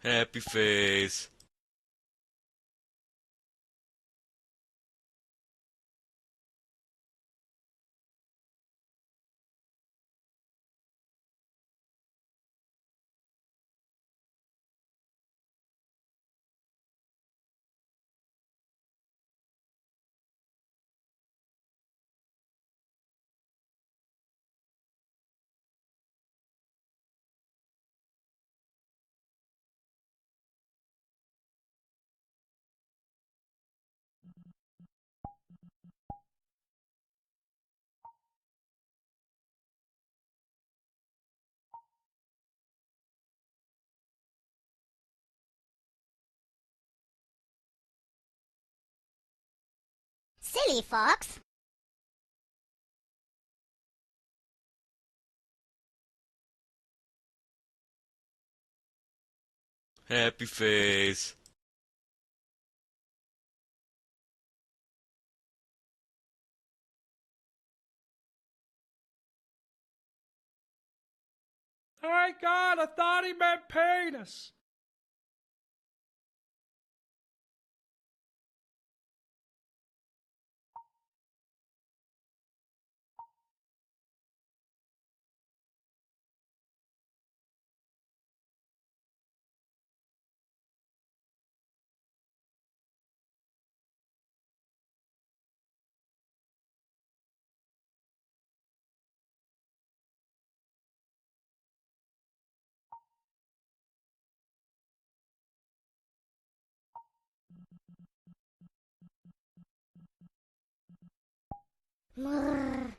Happy face. Silly fox. Happy face. My God, I thought he meant penis. Mrrr.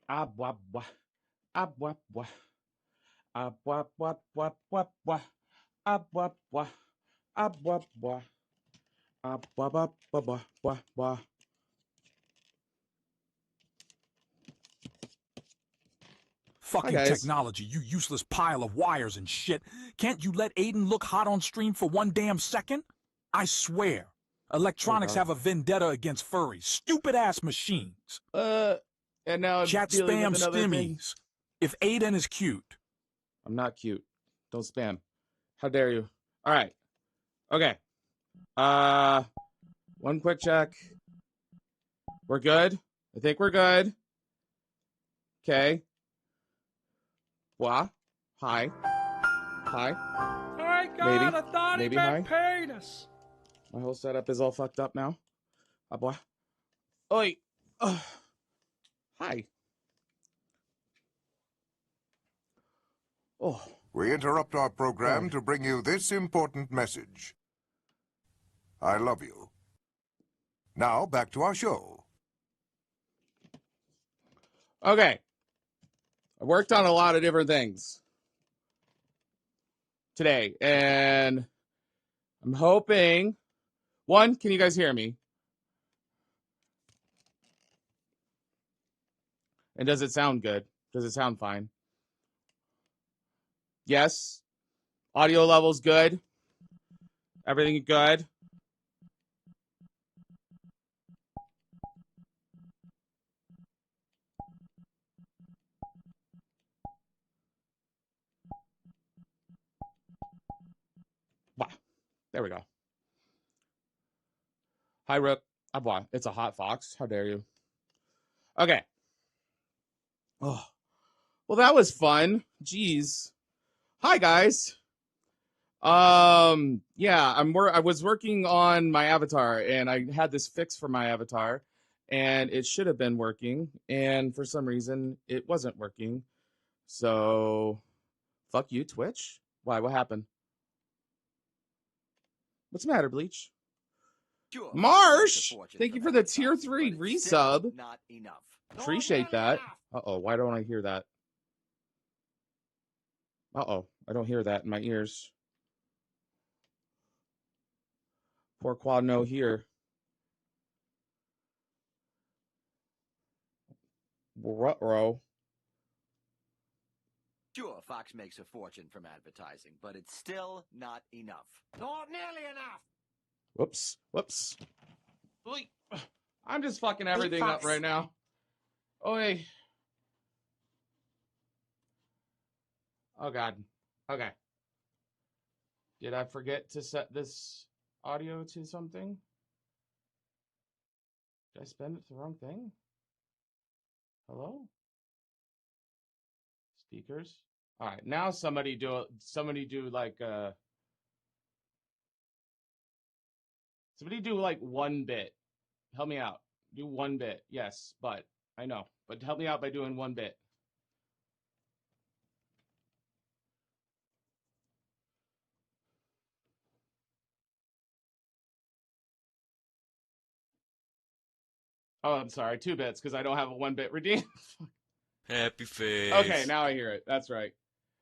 Ah, blah, blah. Ah, blah, blah. Ah, blah, blah, blah, blah, blah. Ah, blah, blah. Ah, blah, blah. Ah, blah, blah, blah, blah, blah, blah. Hi, Fucking guys. technology, you useless pile of wires and shit. Can't you let Aiden look hot on stream for one damn second? I swear. Electronics God. have a vendetta against furries. Stupid-ass machines. And now I'm Chat dealing spam with another thing. stimmies. If Aiden is cute. I'm not cute. Don't spam. How dare you? All right. Okay. One quick check. We're good. I think we're good. Okay. Blah. Hi. Hi. My God, Maybe. I thought Maybe he meant penis. My whole setup is all fucked up now. Ah, blah. Oi. Hi. Oh. We interrupt our program God. to bring you this important message. I love you. Now, back to our show. Okay. I worked on a lot of different things today, and I'm hoping... One, can you guys hear me? And does it sound good? Does it sound fine? Yes. Audio level's good. Everything good. Wow. There we go. Hi, Rook. It's a hot fox. How dare you? Okay. Oh. Well, that was fun. Jeez. Hi, guys. Yeah, I was working on my avatar, and I had this fix for my avatar, and it should have been working, and for some reason it wasn't working. So, fuck you, Twitch. Why? What happened? What's the matter, Bleach? Sure, Marsh, thank you from for the advertising, tier 3 but it's still resub. not enough. Appreciate that. Uh-oh, why don't I hear that? Uh-oh, I don't hear that in my ears. Poor quad no here. Ruh-roh. Sure, Fox makes a fortune from advertising, but it's still not enough. Not nearly enough. Whoops. I'm just fucking everything up right now. Oi. Oh, God. Okay. Did I forget to set this audio to something? Did I spend it to the wrong thing? Hello? Speakers? All right, now somebody do like somebody do like 1 bit. Help me out. Do 1 bit. Yes, but I know. But help me out by doing 1 bit. Oh, I'm sorry. 2 bits because I don't have a 1 bit redeem. Happy face. Okay, now I hear it. That's right.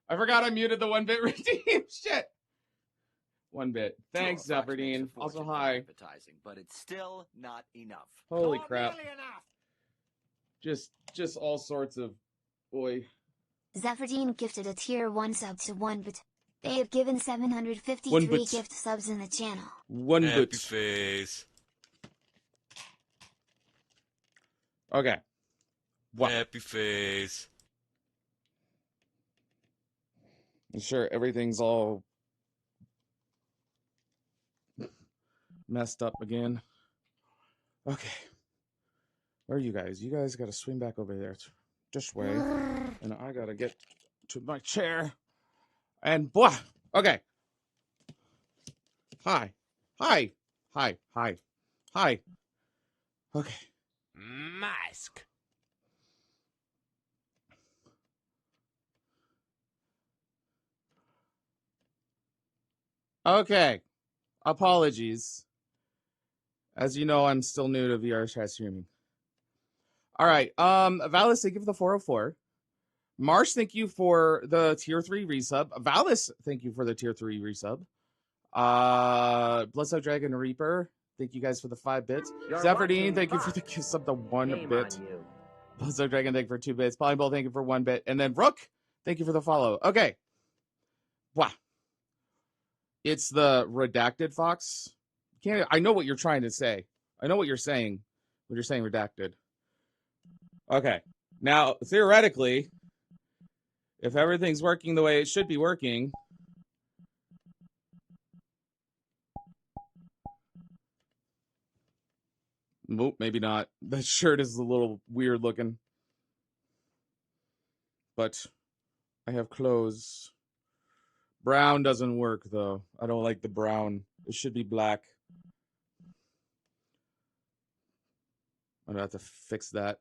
I forgot I muted the 1 bit redeem. Shit. 1 bit. Thanks, Sure, Fox makes a Zephyrine. fortune Also, from hi. advertising, but it's still not enough. Holy Not crap. nearly enough. Just all sorts of boy. Zephyrine gifted a tier 1 sub to 1bit. They have given 1 753 bit. gift subs in the channel. 1 Happy bit. face. Okay. What? Happy face. I'm sure everything's all messed up again. Okay. Where are you guys? You guys got to swing back over there this way. And I got to get to my chair. And boy. Okay. Hi. Hi. Hi. Hi. Hi. Okay. Mask. Okay. Apologies. As you know, I'm still new to VRChat streaming. All right. Valis, thank you for the 404. Marsh, thank you for the tier 3 resub. Valis, thank you for the tier 3 resub. Bloodsuck Dragon Reaper, thank you guys for the 5 bits. Zephyrine, thank you for the kiss up the 1 bit. Bloodsuck Dragon, thank you for 2 bits. Polybull, thank you for 1 bit. And then Rook, thank you for the follow. Okay. Wow. It's the redacted Fox. I know what you're trying to say. I know what you're saying when you're saying redacted. Okay. Now, theoretically, if everything's working the way it should be working, nope, maybe not. That shirt is a little weird looking. But I have clothes. Brown doesn't work, though. I don't like the brown. It should be black. I'm going to have to fix that.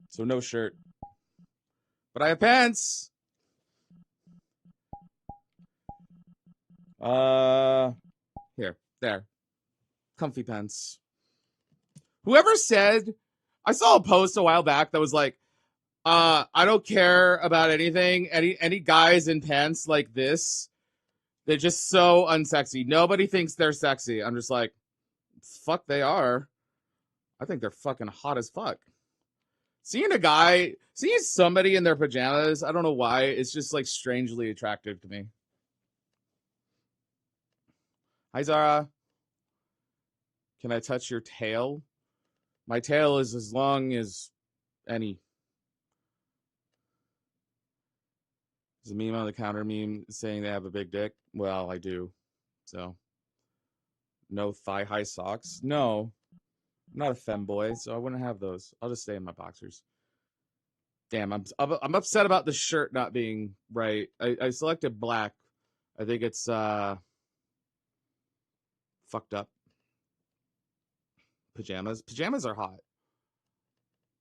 So no shirt. But I have pants! Here. There. Comfy pants. Whoever said... I saw a post a while back that was like, I don't care about anything. Any guys in pants like this, they're just so unsexy. Nobody thinks they're sexy. I'm just like, fuck they are. I think they're fucking hot as fuck. Seeing somebody in their pajamas, I don't know why, it's just like strangely attractive to me. Hi, Zara. Can I touch your tail? My tail is as long as any. There's a meme on the counter meme saying they have a big dick. Well, I do. So, no thigh-high socks? No. I'm not a femboy, so I wouldn't have those. I'll just stay in my boxers. Damn, I'm upset about the shirt not being right. I selected black, I think it's fucked up. Pajamas. Pajamas are hot.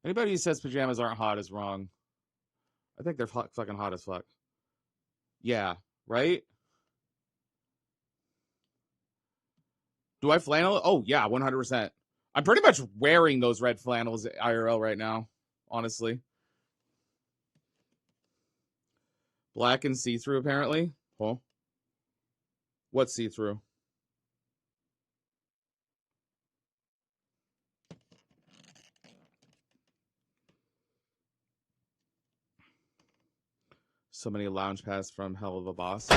Anybody who says pajamas aren't hot is wrong. I think they're fucking hot as fuck. Yeah, right? Do I flannel? Oh, yeah, 100%. I'm pretty much wearing those red flannels IRL right now, honestly. Black and see-through, apparently. Oh. What's see-through? So many lounge pads from Hell of a Boss.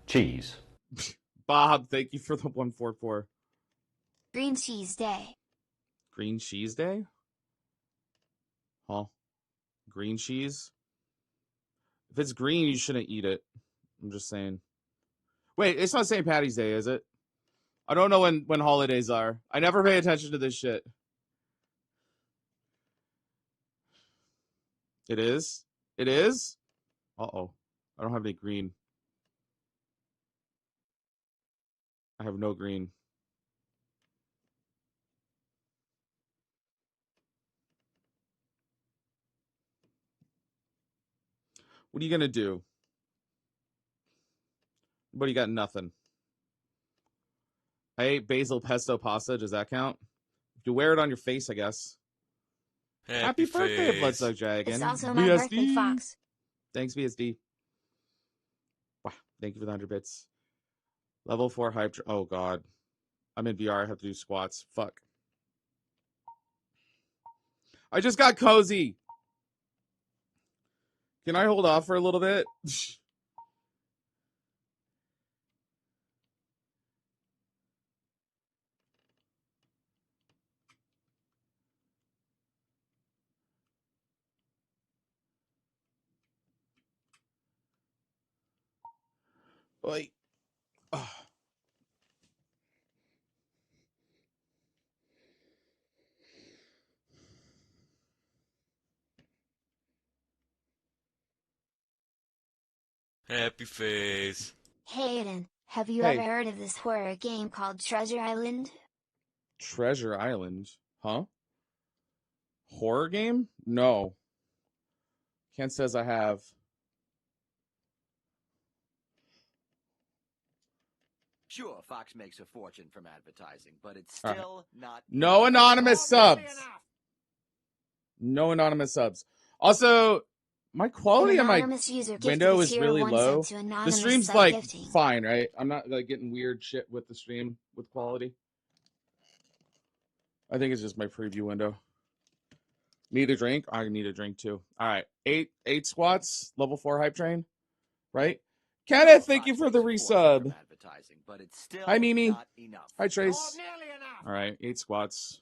Cheese. Bob, thank you for the 144. Green cheese day. Green cheese day? Huh? Green cheese? If it's green, you shouldn't eat it. I'm just saying. Wait, it's not St. Patty's Day, is it? I don't know when holidays are. I never pay attention to this shit. It is? It is? Uh-oh. I don't have any green. I have no green. What are you going to do? But you got nothing. I ate basil pesto pasta. Does that count? If you wear it on your face, I guess. Happy birthday, face. Bloodsuck Dragon. It's also my birthday, Fox. Thanks, BSD. Wow. Thank you for the 100 bits. Level 4 hype. Oh, God. I'm in VR. I have to do squats. Fuck. I just got cozy. Can I hold off for a little bit? Oi. Oh. Happy face. Hey, Aiden, have you Hey. ever heard of this horror game called Treasure Island? Treasure Island. Huh? Horror game? No. Ken says I have. Sure, Fox makes a fortune from advertising, but it's All right. still not No enough. anonymous subs. No anonymous subs. Also, my quality An on my anonymous user gifted window a is tier really 1 low. sub to The anonymous stream's sub like gifting. fine, right? I'm not like getting weird shit with the stream with quality. I think it's just my preview window. Need a drink? I need a drink too. All right. Eight squats, level 4 hype train. Right? Kenneth, thank you for the resub. But it's still Hi, Mimi. not enough. Hi, Trace. Not nearly enough. All right. 8 squats.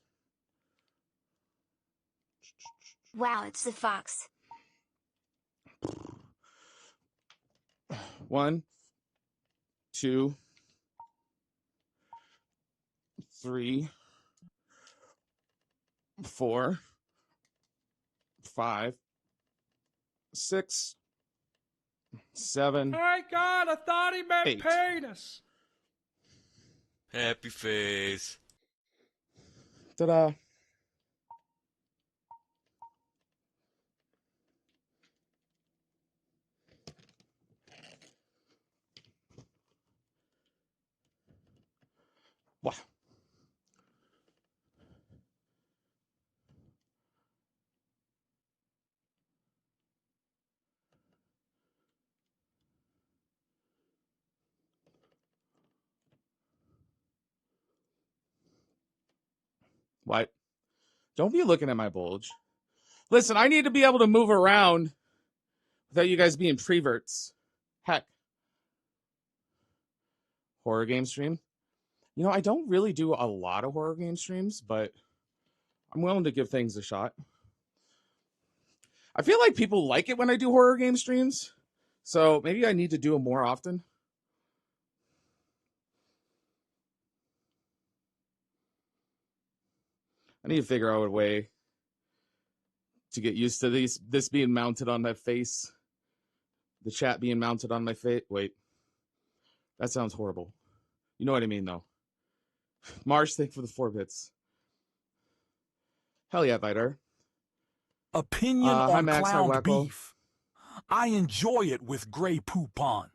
Wow, it's the Fox. 1, 2, 3, 4, 5, 6, 7. My God, I thought he meant 8. penis. Happy face. Ta-da. Wow. What? Don't be looking at my bulge. Listen, I need to be able to move around without you guys being preverts. Heck. Horror game stream. You know, I don't really do a lot of horror game streams, but I'm willing to give things a shot. I feel like people like it when I do horror game streams, so maybe I need to do them more often. I need to figure out a way to get used to this being mounted on my face. The chat being mounted on my face. Wait. That sounds horrible. You know what I mean, though. Marsh, thank you for the 4 bits. Hell yeah, Vider. Opinion Hi, on Max. Hi, clowned Wacko. beef. I enjoy it with gray poop on.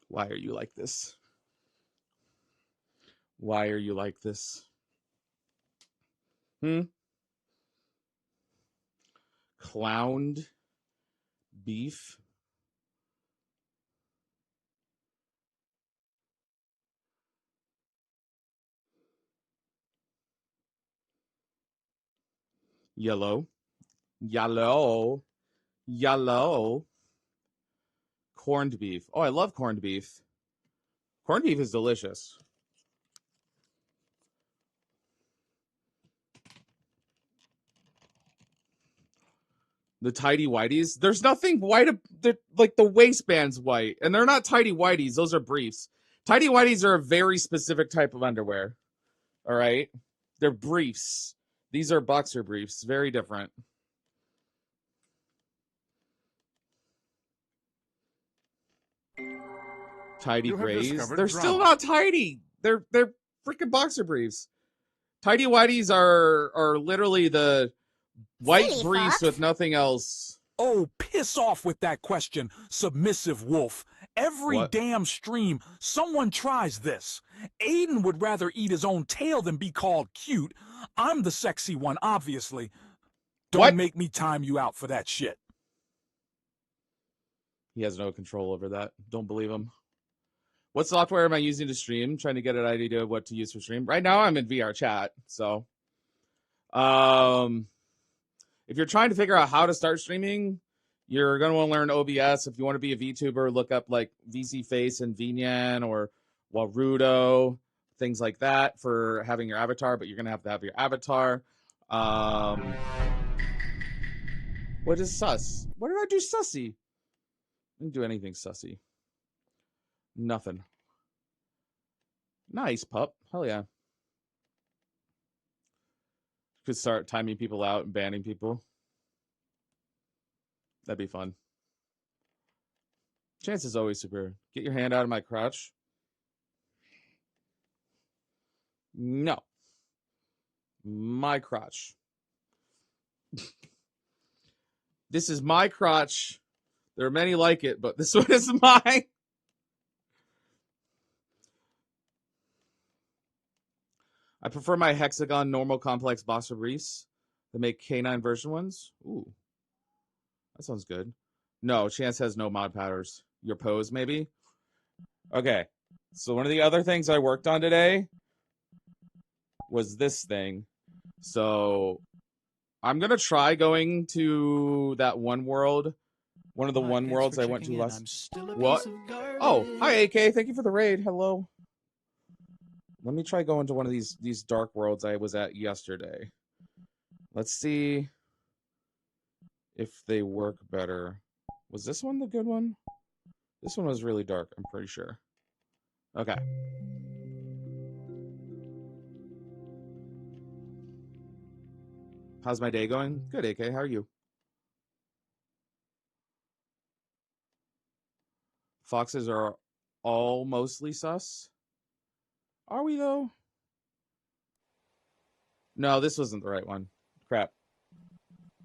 Why are you like this? Why are you like this? Clowned beef? Yellow. Yellow. Yellow. Corned beef. Oh, I love corned beef. Corned beef is delicious. The tidy whities. There's nothing white. Like the waistband's white, and they're not tidy whities. Those are briefs. Tidy whities are a very specific type of underwear. All right, they're briefs. These are boxer briefs. Very different. Tidy grays. They're still not tidy. They're freaking boxer briefs. Tidy whities are literally the white Silly briefs fox. with nothing else. Oh, piss off with that question, submissive wolf. Every What? damn stream, someone tries this. Aiden would rather eat his own tail than be called cute. I'm the sexy one, obviously. Don't What? make me time you out for that shit. He has no control over that. Don't believe him. What software am I using to stream? Trying to get an idea of what to use for stream. Right now, I'm in VRChat. So, if you're trying to figure out how to start streaming, you're going to want to learn OBS. If you want to be a VTuber, look up like VC Face and Vinyan or Warudo, things like that for having your avatar. But you're going to have your avatar. What is sus? What did I do sussy? I didn't do anything sussy. Nothing. Nice, pup. Hell yeah. Could start timing people out and banning people. That'd be fun. Chance is always super. Get your hand out of my crotch. No. My crotch. This is my crotch. There are many like it, but this one is mine. I prefer my hexagon normal complex boxer briefs that make canine version ones. Ooh. That sounds good. No, Chance has no mod powders. Your pose, maybe? Okay. So one of the other things I worked on today was this thing. So I'm going to try going to that one world. One of the one worlds I went to last. What? Oh, hi, AK. Thank you for the raid. Hello. Let me try going to one of these dark worlds I was at yesterday. Let's see if they work better. Was this one the good one? This one was really dark, I'm pretty sure. Okay. How's my day going? Good, AK. How are you? Foxes are all mostly sus? Are we, though? No, this wasn't the right one. Crap.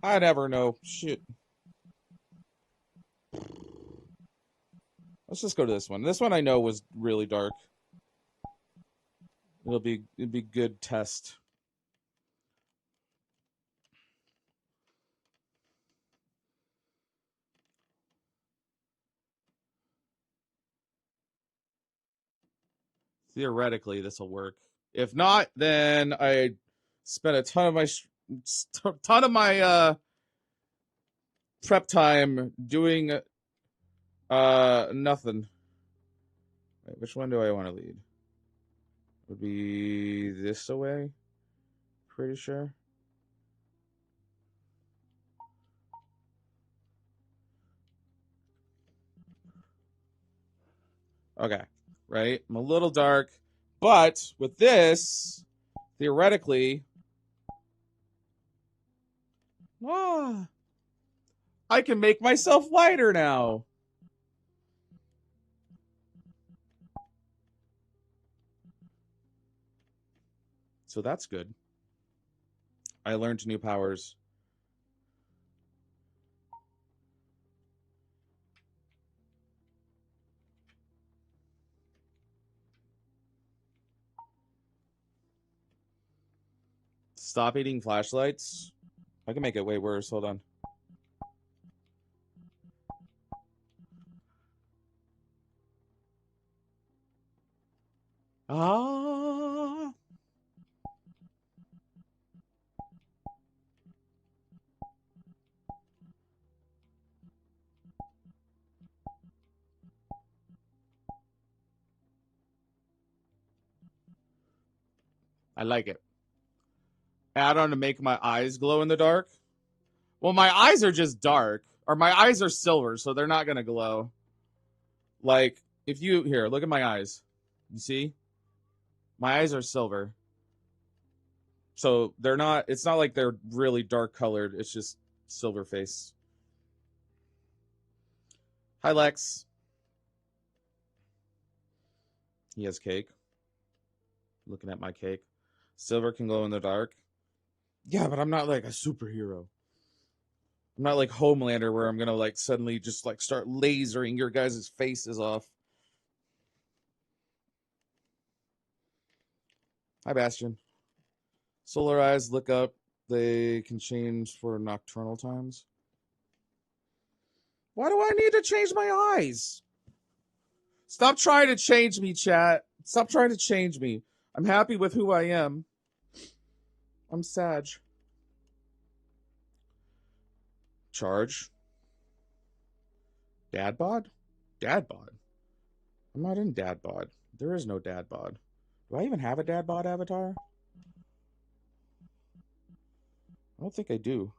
I never know. Shit. Let's just go to this one. This one I know was really dark. It'd be good test. Theoretically, this will work. If not, then I spent a ton of my prep time doing nothing. Wait, which one do I want to lead? Would be this away. Pretty sure. Okay, right? I'm a little dark, but with this, theoretically, I can make myself lighter now. So that's good. I learned new powers. Stop eating flashlights. I can make it way worse. Hold on. Ah. I like it. Add on to make my eyes glow in the dark. Well, my eyes are just dark. Or my eyes are silver, so they're not going to glow. Like, if you... Here, look at my eyes. You see? My eyes are silver. So they're not... It's not like they're really dark colored. It's just silver face. Hi, Lex. He has cake. Looking at my cake. Silver can glow in the dark. Yeah, but I'm not like a superhero. I'm not like Homelander where I'm gonna like suddenly just like start lasering your guys' faces off. Hi, Bastion. Solar eyes look up. They can change for nocturnal times. Why do I need to change my eyes? Stop trying to change me, chat. Stop trying to change me. I'm happy with who I am. I'm Sag. Charge. Dad bod? Dad bod? I'm not in dad bod. There is no dad bod. Do I even have a dad bod avatar? I don't think I do.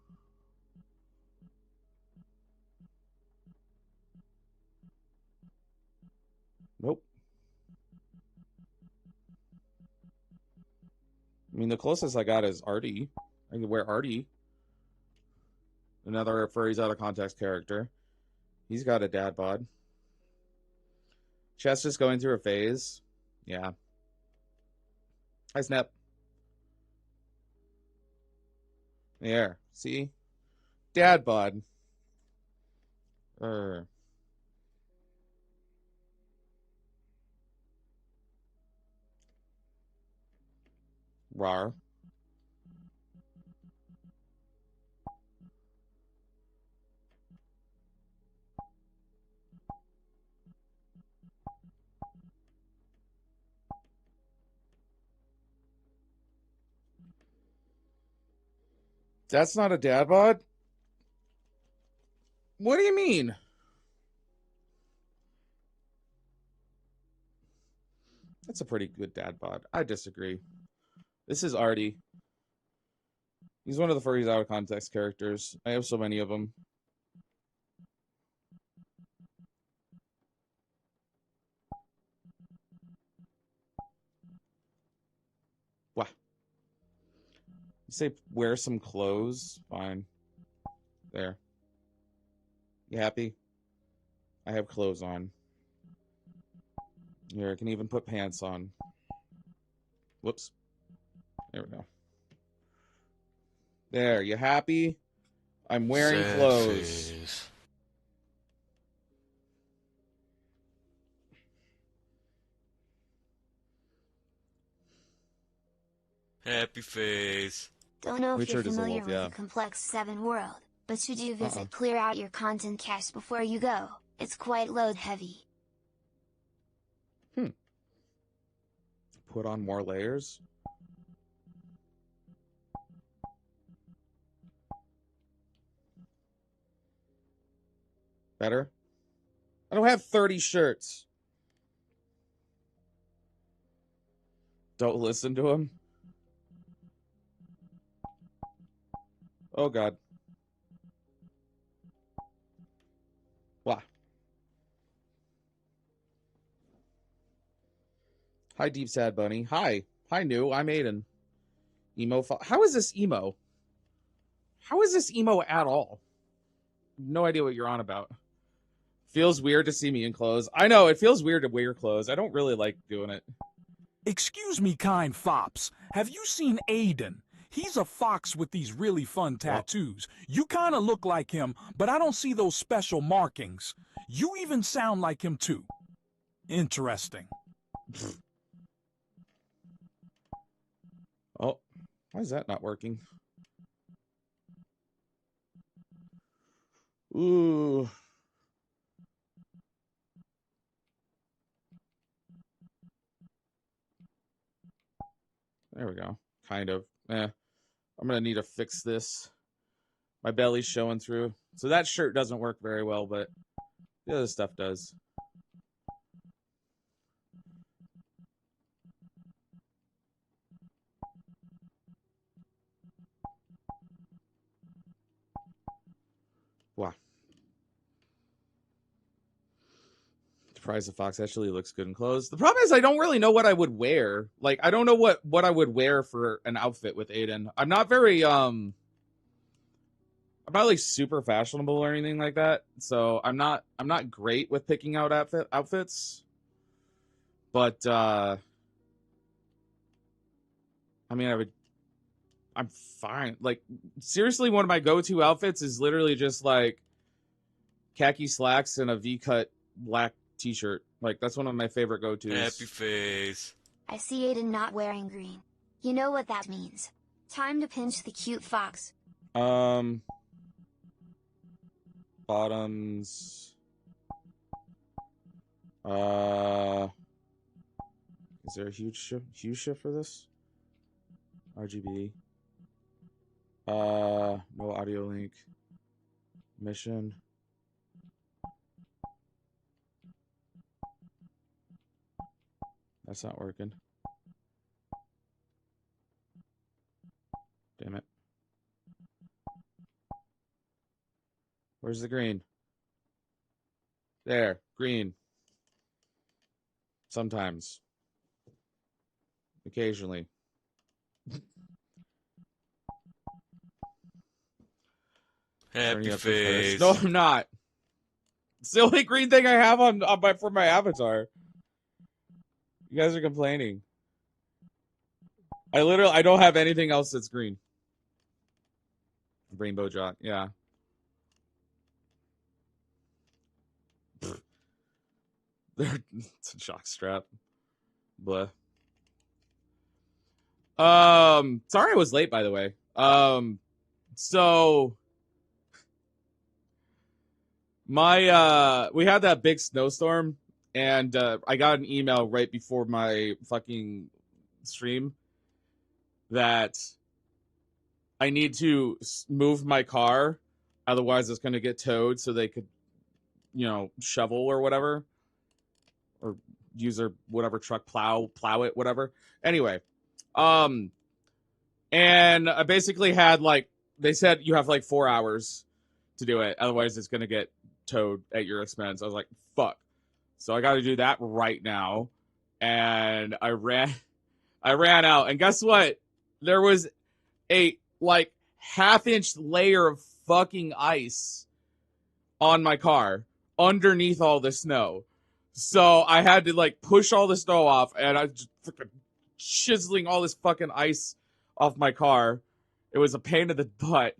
Nope. I mean, the closest I got is Artie. I can wear Artie. Another furries out of context character. He's got a dad bod. Chess just going through a phase. Yeah. Hi, Snap. There. See? Dad bod. Rar. That's not a dad bod? What do you mean? That's a pretty good dad bod. I disagree. This is Artie. He's one of the furries out of context characters. I have so many of them. What? You say wear some clothes? Fine. There. You happy? I have clothes on. Here, I can even put pants on. Whoops. There we go. There, you happy? I'm wearing Sad clothes. face. Happy face. Don't know if Richard you're is a familiar wolf, with yeah. the complex 7 world, but you do visit clear out your content cache before you go. It's quite load heavy. Put on more layers. Better? I don't have 30 shirts. Don't listen to him. Oh, God. Wow. Hi, Deep Sad Bunny. Hi. Hi, New. I'm Aiden. Emo. How is this emo? How is this emo at all? no idea what you're on about. Feels weird to see me in clothes. I know, it feels weird to wear clothes. I don't really like doing it. Excuse me, kind fops. Have you seen Aiden? He's a fox with these really fun tattoos. You kind of look like him, but I don't see those special markings. You even sound like him too. Interesting. Oh, why is that not working? Ooh. There we go. Kind of. I'm gonna need to fix this. My belly's showing through. So that shirt doesn't work very well, but the other stuff does. Wow. Surprised the fox actually looks good in clothes. The problem is I don't really know what I would wear. Like, I don't know what I would wear for an outfit with Aiden. I'm not very I'm not like super fashionable or anything like that. So I'm not great with picking out outfits. But I mean, I'm fine. Like, seriously, one of my go-to outfits is literally just like khaki slacks and a V-cut black t-shirt. Like, that's one of my favorite go-tos. Happy face. I see Aiden not wearing green. You know what that means. Time to pinch the cute fox. Bottoms. Is there a huge shift for this? RGB. No audio link. Mission. That's not working. Damn it. Where's the green? There, green. Sometimes. Occasionally. Happy face. No, I'm not. It's the only green thing I have on for my avatar. You guys are complaining. I don't have anything else that's green. Rainbow jock, yeah. It's a jock strap. Blah. Sorry I was late, by the way. So we had that big snowstorm, and I got an email right before my fucking stream that I need to move my car, otherwise it's going to get towed, so they could, shovel or whatever, or use their whatever truck, plow it, whatever. Anyway, and I basically had they said you have 4 hours to do it, otherwise it's going to get towed at your expense. I was like, fuck. So I got to do that right now, and I ran out, and guess what? There was a half-inch layer of fucking ice on my car underneath all the snow. So I had to push all the snow off, and I just freaking chiseling all this fucking ice off my car. It was a pain in the butt.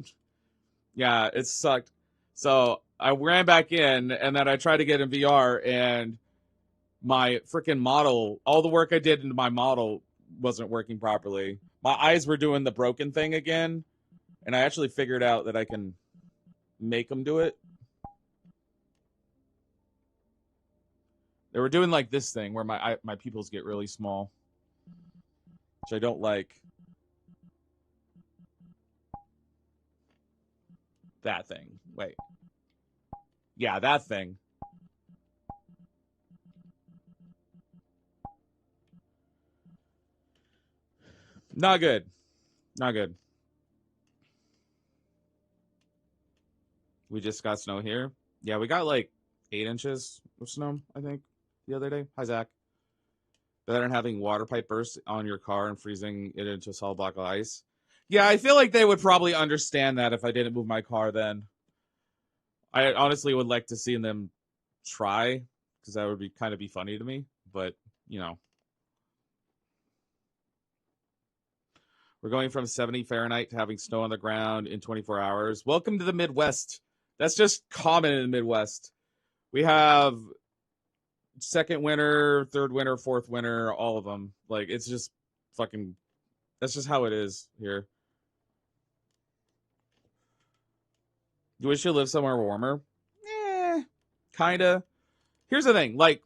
Yeah, it sucked. So I ran back in, and then I tried to get in VR, and my freaking model, all the work I did into my model wasn't working properly. My eyes were doing the broken thing again, and I actually figured out that I can make them do it. They were doing this thing where my pupils get really small, which I don't like. That thing. Wait. Yeah, that thing. Not good. Not good. We just got snow here. Yeah, we got 8 inches of snow, I think, the other day. Hi, Zach. Better than having water pipe burst on your car and freezing it into a solid block of ice. Yeah, I feel like they would probably understand that if I didn't move my car then. I honestly would like to see them try, because that would be kind of be funny to me. But, you know. We're going from 70 Fahrenheit to having snow on the ground in 24 hours. Welcome to the Midwest. That's just common in the Midwest. We have second winter, third winter, fourth winter, all of them. Like, it's just fucking, that's just how it is here. You wish you lived somewhere warmer? Kinda. Here's the thing, like,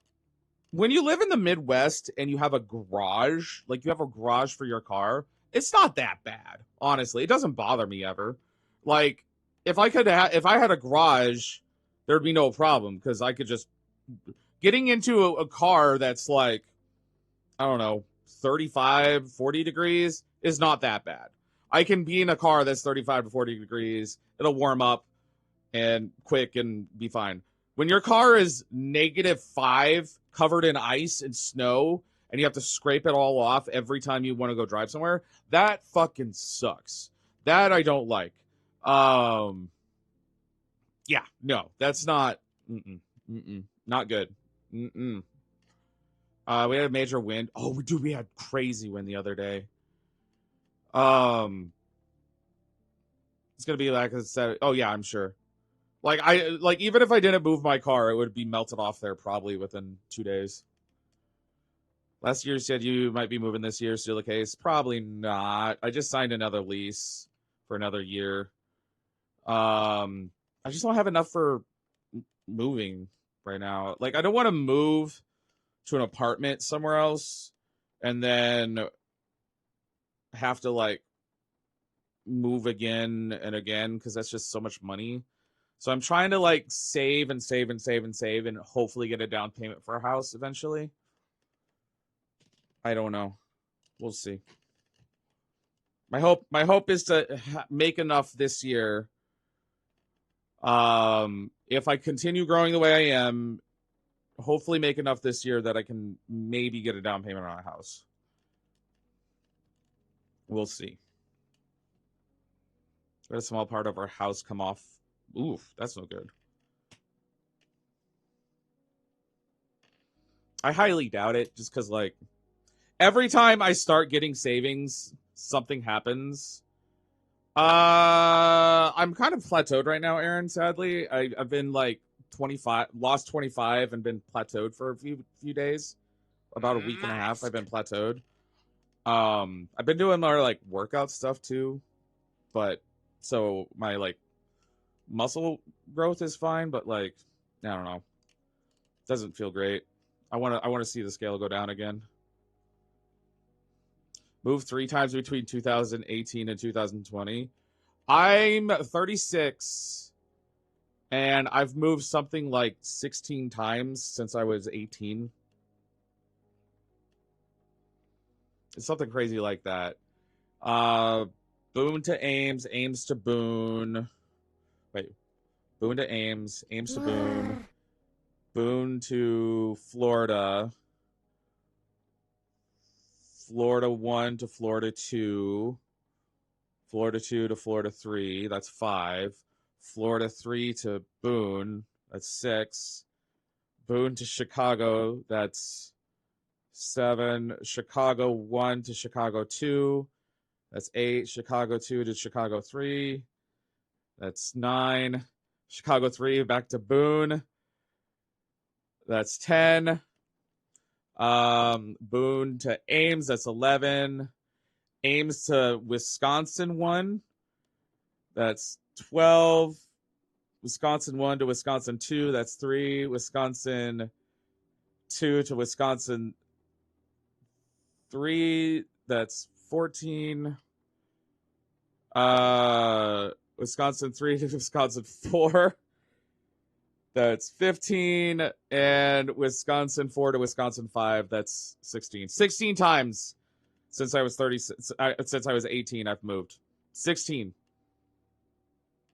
when you live in the Midwest and you have a garage, like you have a garage for your car, it's not that bad, honestly. It doesn't bother me ever. Like, if I had a garage, there'd be no problem, because I could just getting into a car that's like, I don't know, 35, 40 degrees is not that bad. I can be in a car that's 35 to 40 degrees. It'll warm up and quick and be fine. When your car is -5, covered in ice and snow, and you have to scrape it all off every time you want to go drive somewhere, that fucking sucks. That I don't like. Yeah, no, that's not, not good. We had a major wind. Oh, dude, we had crazy wind the other day. It's gonna be like I said. Oh yeah, I'm sure. Like even if I didn't move my car, it would be melted off there probably within 2 days. Last year you said you might be moving this year. Still the case? Probably not. I just signed another lease for another year. I just don't have enough for moving right now. Like, I don't want to move to an apartment somewhere else and then have to like move again and again, because that's just so much money. So I'm trying to like save and hopefully get a down payment for a house eventually. I don't know. We'll see. My hope is to make enough this year. If I continue growing the way I am, hopefully make enough this year that I can maybe get a down payment on a house. We'll see. Got a small part of our house come off. Oof, that's no good. I highly doubt it, just because, like, every time I start getting savings, something happens. I'm kind of plateaued right now, Aaron, sadly. I've been, like, 25, lost 25 and been plateaued for a few days. About a week and a half, I've been plateaued. I've been doing more, like, workout stuff, too. But, so, my, like, muscle growth is fine, but, like, I don't know. Doesn't feel great. I want to see the scale go down again. Moved 3 times between 2018 and 2020. I'm 36, and I've moved something like 16 times since I was 18. It's something crazy like that. Boone to Ames, Ames to Boone. Wait, Boone to Ames, Ames to Boone, Boone to Florida, Florida 1 to Florida 2, Florida 2 to Florida 3, that's 5, Florida 3 to Boone, that's 6, Boone to Chicago, that's 7, Chicago 1 to Chicago 2, that's 8, Chicago 2 to Chicago 3, that's 9, Chicago 3 back to Boone, that's 10, Boone to Ames, that's 11, Ames to Wisconsin 1, that's 12, Wisconsin 1 to Wisconsin 2, that's 3, Wisconsin 2 to Wisconsin 3, that's 14, Wisconsin 3 to Wisconsin 4, that's 15, and Wisconsin 4 to Wisconsin 5, that's 16. 16 times since I was 30, since I was 18, I've moved. 16.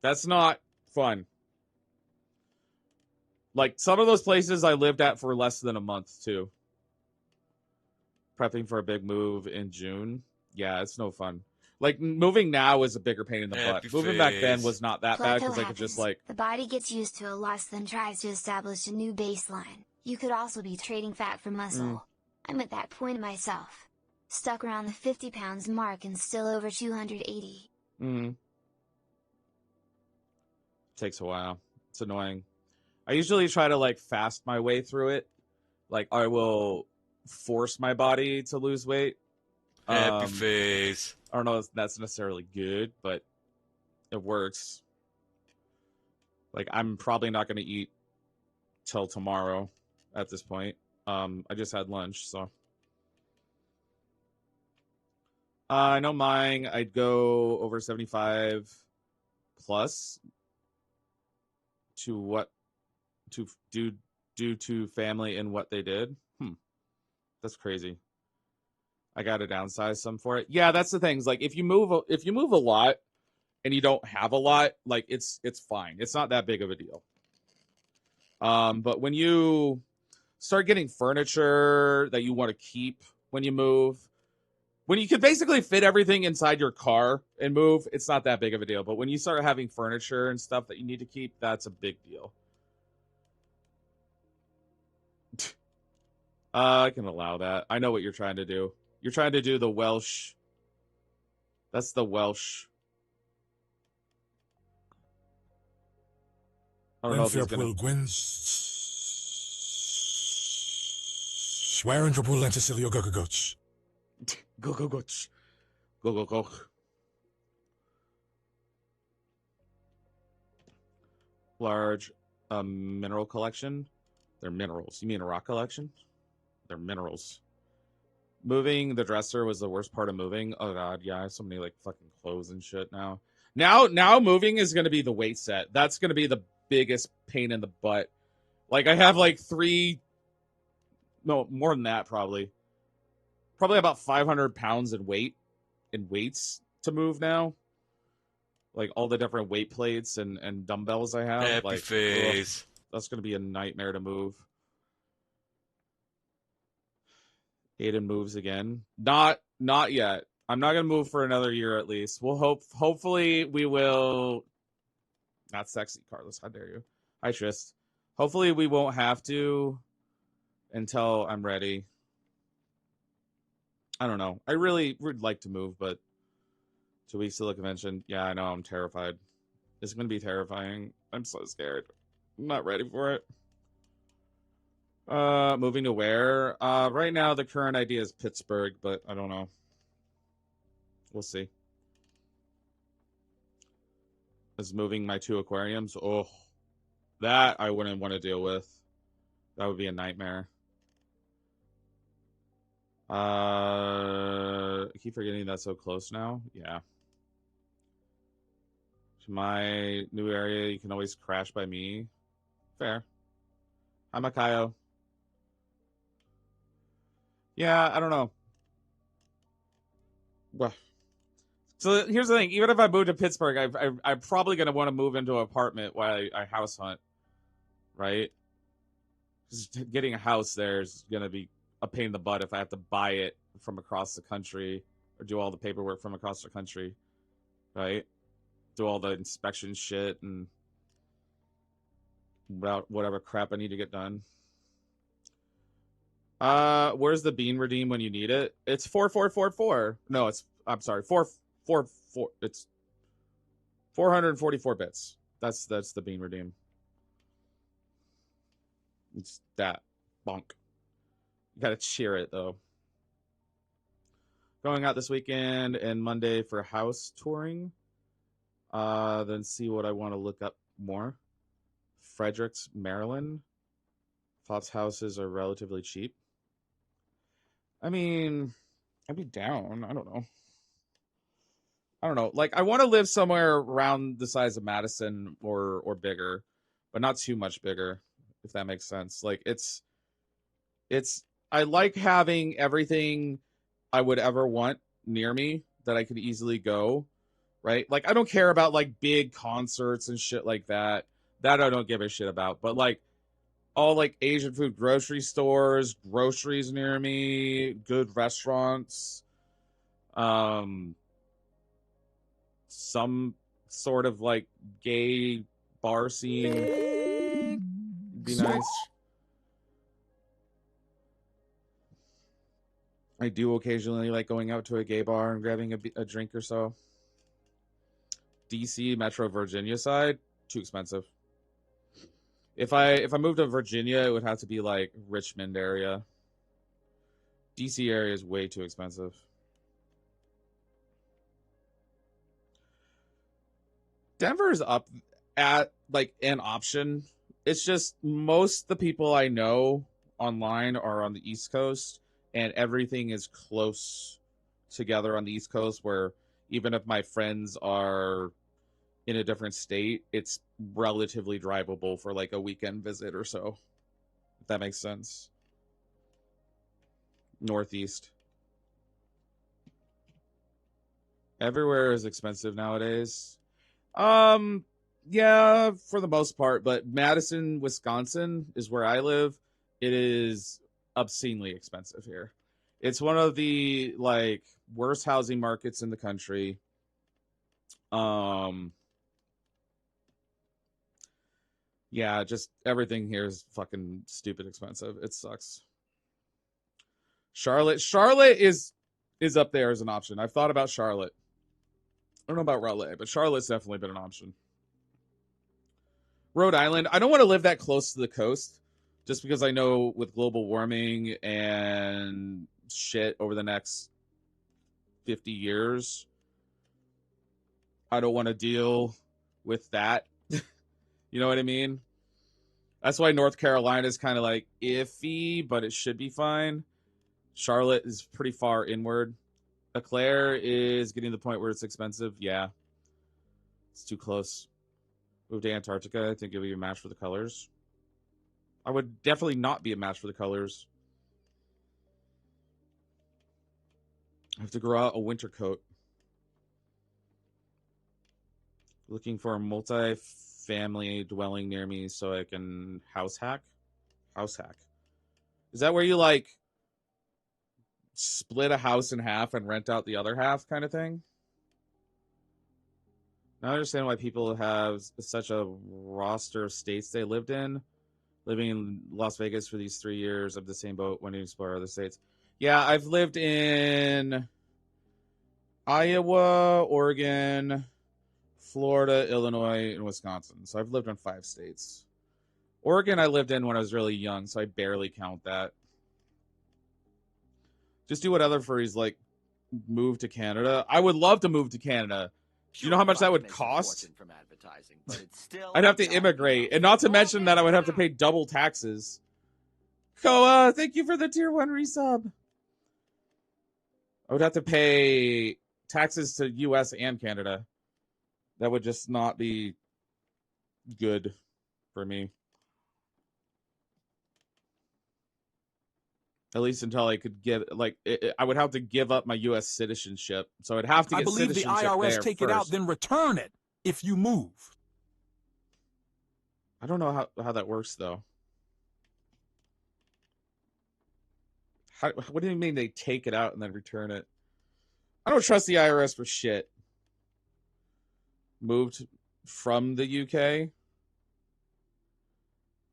That's not fun. Like, some of those places I lived at for less than a month, too. Prepping for a big move in June. Yeah, it's no fun. Like, moving now is a bigger pain in the butt. Happy Moving back then face. was not that bad Plateau because I could just, happens. like... The body gets used to a loss, then tries to establish a new baseline. You could also be trading fat for muscle. I'm at that point myself. Stuck around the 50 pounds mark and still over 280. Takes a while. It's annoying. I usually try to, like, fast my way through it. Like, I will force my body to lose weight. Happy face. I don't know if that's necessarily good, but it works. Like, I'm probably not going to eat till tomorrow at this point. I just had lunch, so. I know mine, I'd go over 75 plus to what to do due to family and what they did. That's crazy. I got to downsize some for it. Yeah, that's the thing. Like, if you move a lot and you don't have a lot, like, it's fine. It's not that big of a deal. But when you start getting furniture that you want to keep when you move, when you can basically fit everything inside your car and move, it's not that big of a deal. But when you start having furniture and stuff that you need to keep, that's a big deal. I can allow that. I know what you're trying to do. You're trying to do the Welsh. That's the Welsh. I don't know if he's gonna... Swearing to pull Lenticilio Gogogoch. Go, go, go. Go, go, go. Large mineral collection. They're minerals. You mean a rock collection? They're minerals. Moving the dresser was the worst part of moving. Oh god, yeah, I have so many like fucking clothes and shit now. Now moving is gonna be the weight set. That's gonna be the biggest pain in the butt. Like, I have like more than that probably. Probably about 500 pounds in weights to move now. Like, all the different weight plates and dumbbells I have. Happy like, face. ugh, that's gonna be a nightmare to move. Aiden moves again. Not yet. I'm not gonna move for another year at least. We'll hopefully we will. Not sexy, Carlos. How dare you? Hi, Trist. Hopefully we won't have to until I'm ready. I don't know. I really would like to move, but 2 weeks to the convention. Yeah, I know. I'm terrified. It's gonna be terrifying. I'm so scared. I'm not ready for it. Moving to where? Right now the current idea is Pittsburgh, but I don't know. We'll see. Is moving my 2 aquariums? Oh, that I wouldn't want to deal with. That would be a nightmare. I keep forgetting that's so close now. Yeah. To my new area, you can always crash by me. Fair. Hi, Makayo. Yeah, I don't know. Well, so here's the thing. Even if I move to Pittsburgh, I'm probably going to want to move into an apartment while I house hunt, right? Just getting a house there is going to be a pain in the butt if I have to buy it from across the country or do all the paperwork from across the country, right? Do all the inspection shit and whatever crap I need to get done. Where's the bean redeem when you need it? It's 4444. No, I'm sorry, 444. It's 444 bits. That's the bean redeem. It's that bonk. You gotta cheer it though. Going out this weekend and Monday for house touring. Then see what I want to look up more. Fredericks, Maryland. Fox houses are relatively cheap. I mean, I'd be down. I don't know. Like, I want to live somewhere around the size of Madison or bigger, but not too much bigger, if that makes sense. Like, it's I like having everything I would ever want near me that I could easily go, right? Like, I don't care about like big concerts and shit like that. That I don't give a shit about. But like all like Asian food grocery stores, groceries near me, good restaurants, some sort of like gay bar scene would be nice. I do occasionally like going out to a gay bar and grabbing a drink or so. DC, Metro Virginia side, too expensive. If I moved to Virginia, it would have to be like Richmond area. DC area is way too expensive. Denver's up at like an option. It's just most of the people I know online are on the East Coast, and everything is close together on the East Coast, where even if my friends are in a different state, it's relatively drivable for like a weekend visit or so. If that makes sense. Northeast. Everywhere is expensive nowadays. Yeah, for the most part, but Madison, Wisconsin is where I live. It is obscenely expensive here. It's one of the like worst housing markets in the country. Yeah, just everything here is fucking stupid expensive. It sucks. Charlotte is up there as an option. I've thought about Charlotte. I don't know about Raleigh, but Charlotte's definitely been an option. Rhode Island. I don't want to live that close to the coast, just because I know with global warming and shit over the next 50 years, I don't want to deal with that. You know what I mean? That's why North Carolina is kind of like iffy, but it should be fine. Charlotte is pretty far inward. Eau Claire is getting to the point where it's expensive. Yeah. It's too close. Move to Antarctica. I think it'll be a match for the colors. I would definitely not be a match for the colors. I have to grow out a winter coat. Looking for a multi-family dwelling near me so I can house hack. House hack. Is that where you like split a house in half and rent out the other half kind of thing? Now I understand why people have such a roster of states they lived in. Living in Las Vegas for these 3 years of the same boat, wanting to explore other states. Yeah, I've lived in Iowa, Oregon, Florida, Illinois, and Wisconsin. So I've lived in 5 states. Oregon I lived in when I was really young, so I barely count that. Just do what other furries like, move to Canada. I would love to move to Canada. Do you know how much that would cost? From advertising, but it's still I'd have to immigrate, and not to mention that I would have to pay double taxes. Koa, thank you for the tier 1 resub. I would have to pay taxes to US and Canada. That would just not be good for me. At least until I could get, like, I would have to give up my U.S. citizenship. So I'd have to get citizenship there. I believe the IRS take it out, then return it if you move. I don't know how that works, though. What do you mean they take it out and then return it? I don't trust the IRS for shit. Moved from the UK.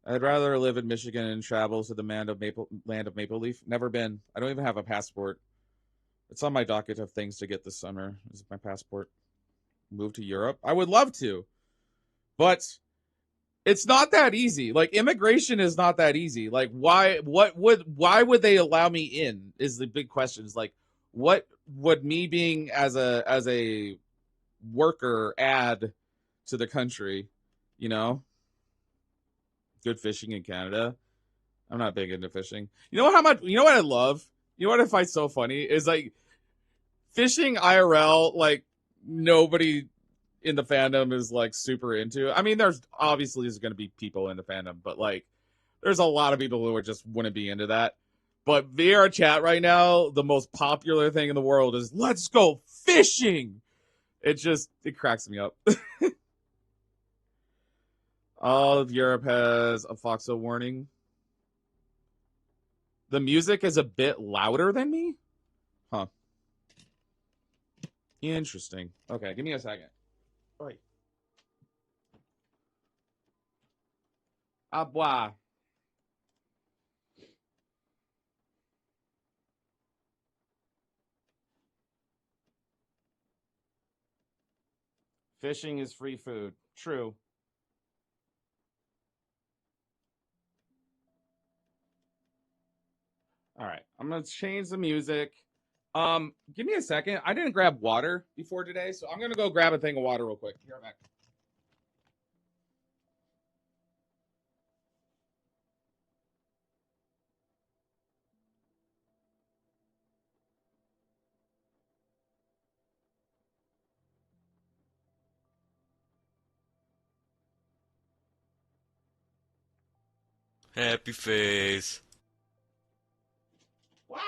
I'd rather live in Michigan and travel to the land of Maple Leaf. Never been. I don't even have a passport. It's on my docket of things to get this summer. This is my passport. Move to Europe. I would love to, but it's not that easy. Like, immigration is not that easy. Like, why would they allow me in is the big question. Is like, what would me being as a worker add to the country, you know? Good fishing in Canada. I'm not big into fishing. You know what I love? You know what I find so funny is like fishing IRL, like nobody in the fandom is like super into. I mean, there's going to be people in the fandom, but like there's a lot of people who just wouldn't be into that. But VRChat right now, the most popular thing in the world is let's go fishing. It cracks me up. All of Europe has a Foxxo warning. The music is a bit louder than me? Huh. Interesting. Okay, give me a second. Oi. Au revoir. Fishing is free food. True. All right, I'm gonna change the music. Give me a second. I didn't grab water before today, so I'm gonna go grab a thing of water real quick. Here, I'm back. Happy face. What?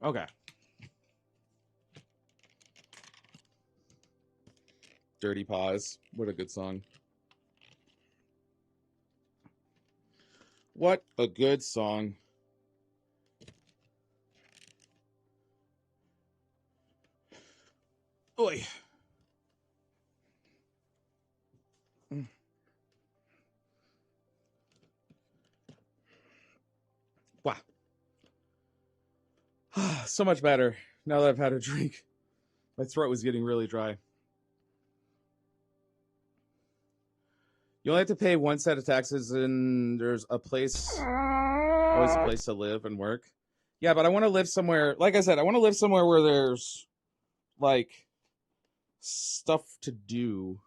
Okay. Dirty Paws. What a good song. What a good song. Oi. Wow. So much better now that I've had a drink. My throat was getting really dry. You only have to pay one set of taxes, and there's a place, always a place to live and work. Yeah, but I want to live somewhere, like I said, I want to live somewhere where there's, like, stuff to do,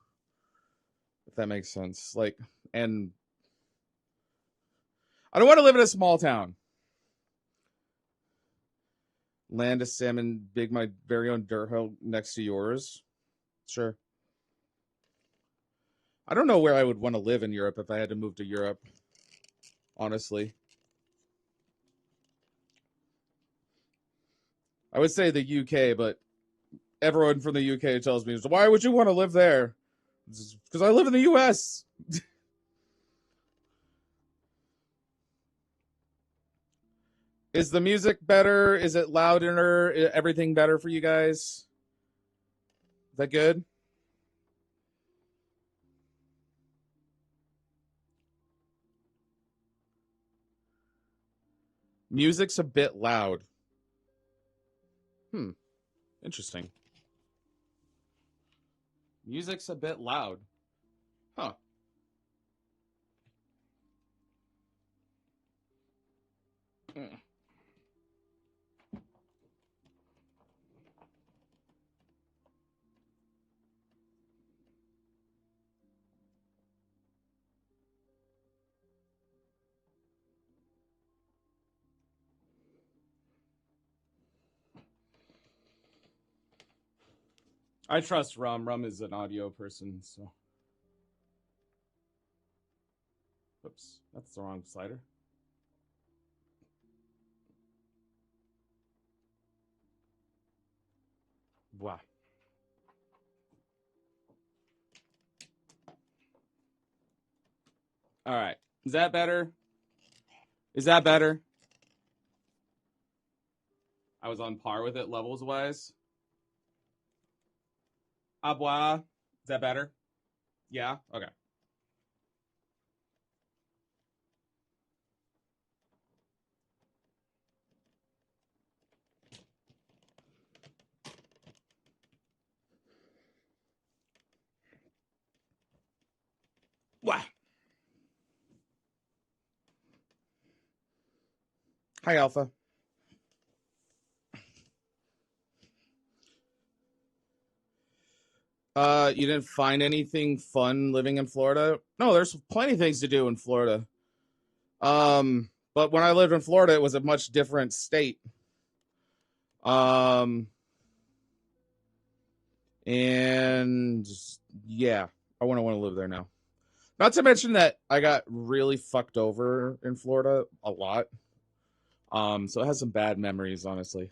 if that makes sense. Like, and I don't want to live in a small town. Land a salmon, big my very own dirt hole next to yours. Sure. I don't know where I would want to live in Europe if I had to move to Europe, honestly. I would say the UK, but everyone from the UK tells me, why would you want to live there? Because I live in the US. Is the music better? Is it louder? Everything better for you guys? Is that good? Music's a bit loud. Interesting. Music's a bit loud. Huh. I trust Rum. Rum is an audio person, so. Oops, that's the wrong slider. Wow. All right. Is that better? Is that better? I was on par with it levels wise. Au revoir. Is that better? Yeah? Okay. Wow. Hi, Alpha. You didn't find anything fun living in Florida? No, there's plenty of things to do in Florida. But when I lived in Florida, it was a much different state. And yeah, I wouldn't want to live there now. Not to mention that I got really fucked over in Florida a lot. So it has some bad memories, honestly.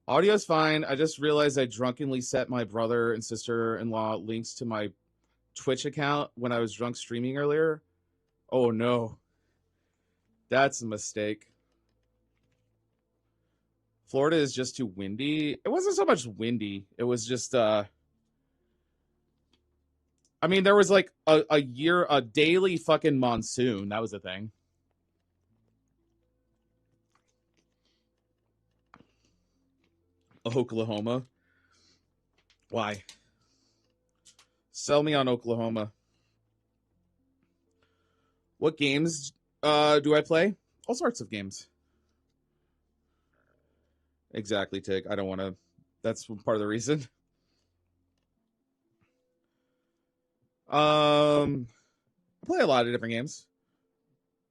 Audio's fine. I just realized I drunkenly set my brother and sister-in-law links to my Twitch account when I was drunk streaming earlier. Oh no. That's a mistake. Florida is just too windy. It wasn't so much windy. It was just I mean, there was like a daily fucking monsoon. That was the thing. Oklahoma. Why? Sell me on Oklahoma. What games do I play? All sorts of games. Exactly, Tig. I don't want to. That's part of the reason. I play a lot of different games.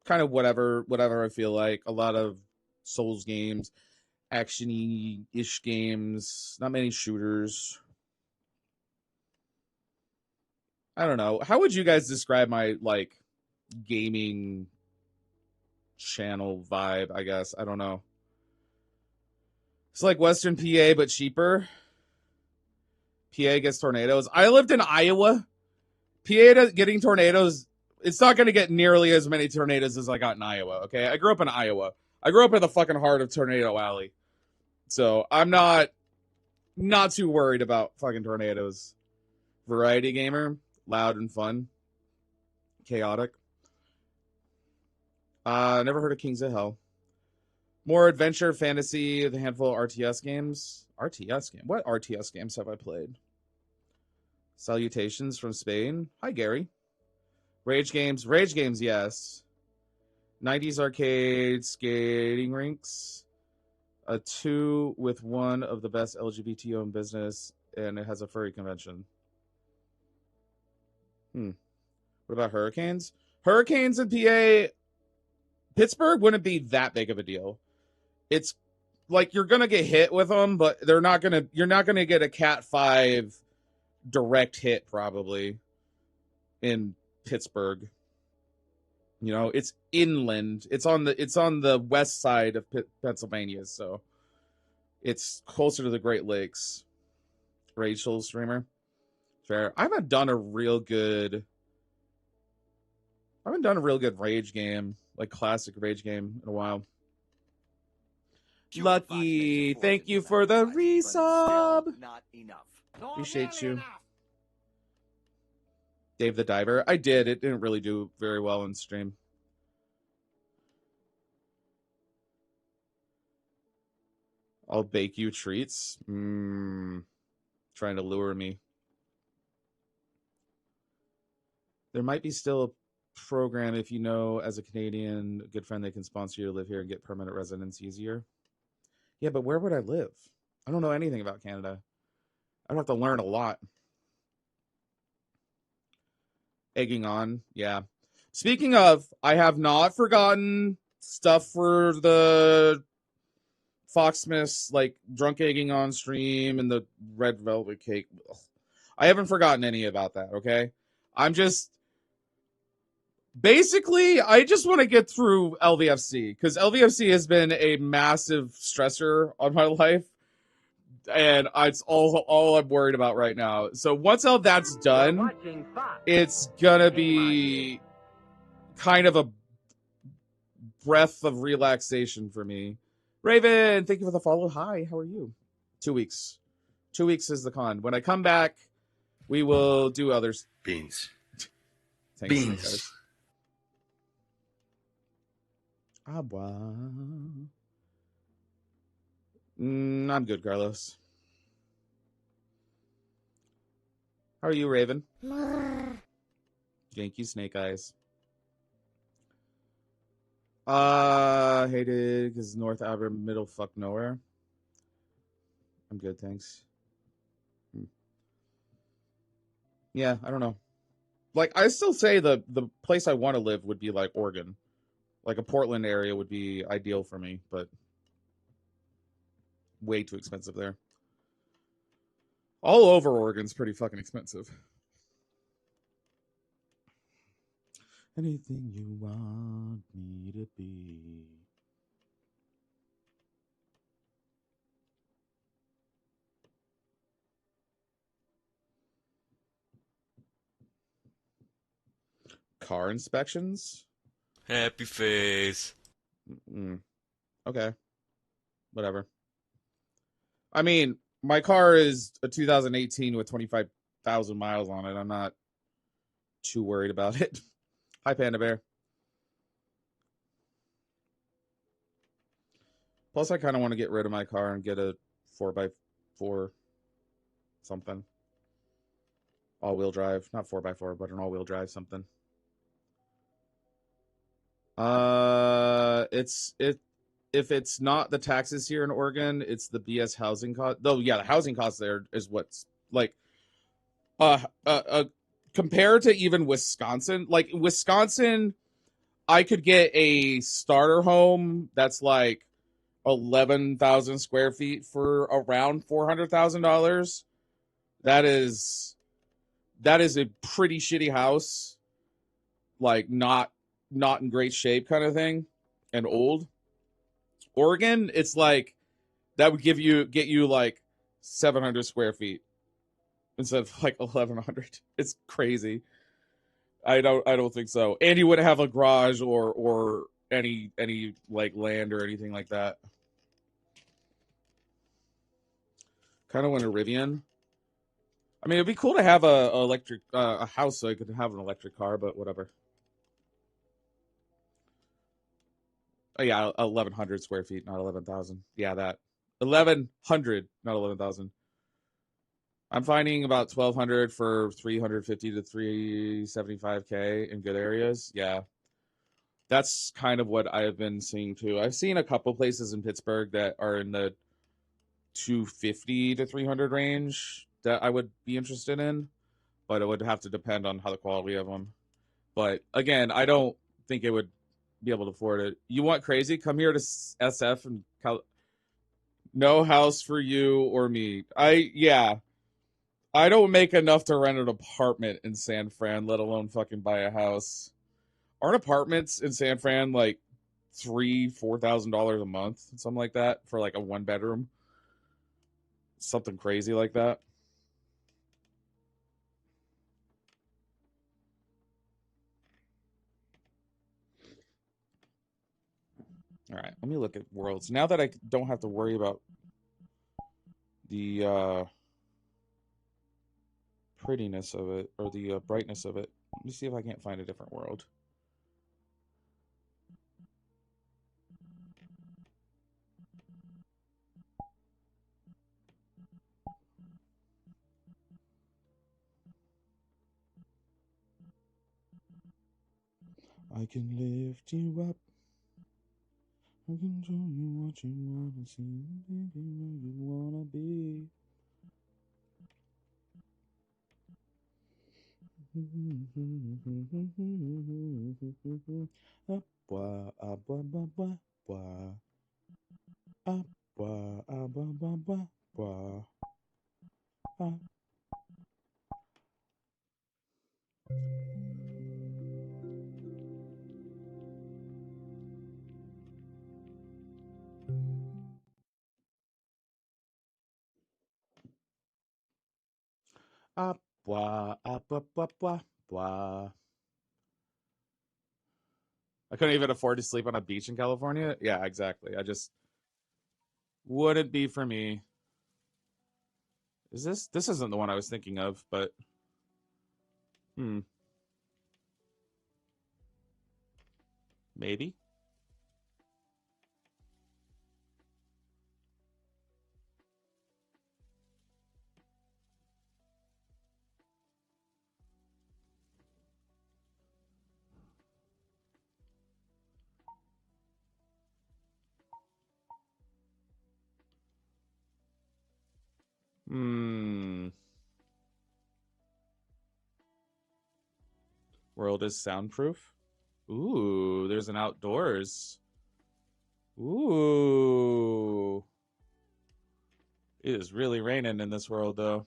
Kind of whatever I feel like. A lot of Souls games, action-y-ish games. Not many shooters. I don't know. How would you guys describe my like gaming channel vibe? I guess I don't know. It's like Western PA, but cheaper. PA gets tornadoes. I lived in Iowa. PA getting tornadoes, it's not going to get nearly as many tornadoes as I got in Iowa, okay? I grew up in Iowa. I grew up in the fucking heart of Tornado Alley. So I'm not too worried about fucking tornadoes. Variety gamer, loud and fun. Chaotic. Never heard of Kings of Hell. More adventure, fantasy, the handful of RTS games. RTS game? What RTS games have I played? Salutations from Spain. Hi, Gary. Rage games, yes. 90s arcade, skating rinks. A 2 with one of the best LGBT-owned business, and it has a furry convention. What about hurricanes? Hurricanes in PA, Pittsburgh wouldn't be that big of a deal. It's like you're gonna get hit with them, but you're not gonna get a Cat 5 direct hit probably in Pittsburgh. You know, it's inland. It's on the west side of Pennsylvania, so it's closer to the Great Lakes. Rachel streamer. Fair. I haven't done a real good rage game, like classic rage game in a while. Lucky, thank you for the resub. Not enough. Appreciate you. Dave the Diver. I did. It didn't really do very well in stream. I'll bake you treats. Trying to lure me. There might be still a program if you know, as a Canadian, a good friend, they can sponsor you to live here and get permanent residence easier. Yeah, but where would I live? I don't know anything about Canada. I'd have to learn a lot. Egging on, yeah. Speaking of, I have not forgotten stuff for the Foxxmas, like drunk egging on stream and the red velvet cake. I haven't forgotten any about that, okay? I'm just... Basically, I just want to get through LVFC, because LVFC has been a massive stressor on my life, and it's all I'm worried about right now. So once all that's done, it's gonna be kind of a breath of relaxation for me. Raven, thank you for the follow. Hi, how are you? 2 weeks. 2 weeks is the con. When I come back, we will do others. Beans. Thanks, Beans. Guys. I'm good, Carlos. How are you, Raven? Thank you, Snake Eyes. Hated because North Albert, middle fuck nowhere. I'm good, thanks. Yeah, I don't know. Like, I still say the place I want to live would be like Oregon. Like a Portland area would be ideal for me, but way too expensive there. All over Oregon's pretty fucking expensive. Anything you want me to be. Car inspections? Happy face. Okay. Whatever. I mean, my car is a 2018 with 25,000 miles on it. I'm not too worried about it. Hi, Panda Bear. Plus, I kind of want to get rid of my car and get a 4x4 something. All-wheel drive. Not 4x4, but an all-wheel drive something. If it's not the taxes here in Oregon, it's the BS housing cost. Though, yeah, the housing cost there is what's like, compared to even Wisconsin. Like Wisconsin, I could get a starter home that's like 11,000 square feet for around $400,000. That is a pretty shitty house, like not in great shape kind of thing, and old. Oregon, it's like that would get you like 700 square feet instead of like 1,100. It's crazy. I don't think so. And you wouldn't have a garage or any like land or anything like that. Kind of want a Rivian. I mean, it'd be cool to have a electric a house so I could have an electric car, but whatever. Oh yeah, 1,100 square feet, not 11,000. Yeah, that 1,100, not 11,000. I'm finding about 1,200 for 350 to 375K in good areas. Yeah, that's kind of what I've been seeing too. I've seen a couple places in Pittsburgh that are in the 250 to 300 range that I would be interested in, but it would have to depend on how the quality of them. But again, I don't think it would be able to afford it. You want crazy? Come here to SF and no house for you or me. I don't make enough to rent an apartment in San Fran, let alone fucking buy a house. Aren't apartments in San Fran like $4,000 a month, something like that, for like a 1-bedroom? Something crazy like that. All right, let me look at worlds. Now that I don't have to worry about the prettiness of it or the brightness of it, let me see if I can't find a different world. I can lift you up. I can show you what you wanna see, baby, where you wanna be. Abwa, abwa, abwa, abwa. Abwa, abwa, abwa, abwa. Abwa, abwa, abwa, abwa. I couldn't even afford to sleep on a beach in California. Yeah, exactly. I just wouldn't be for me. Is this isn't the one I was thinking of, but maybe. World is soundproof. Ooh, there's an outdoors. Ooh. It is really raining in this world, though.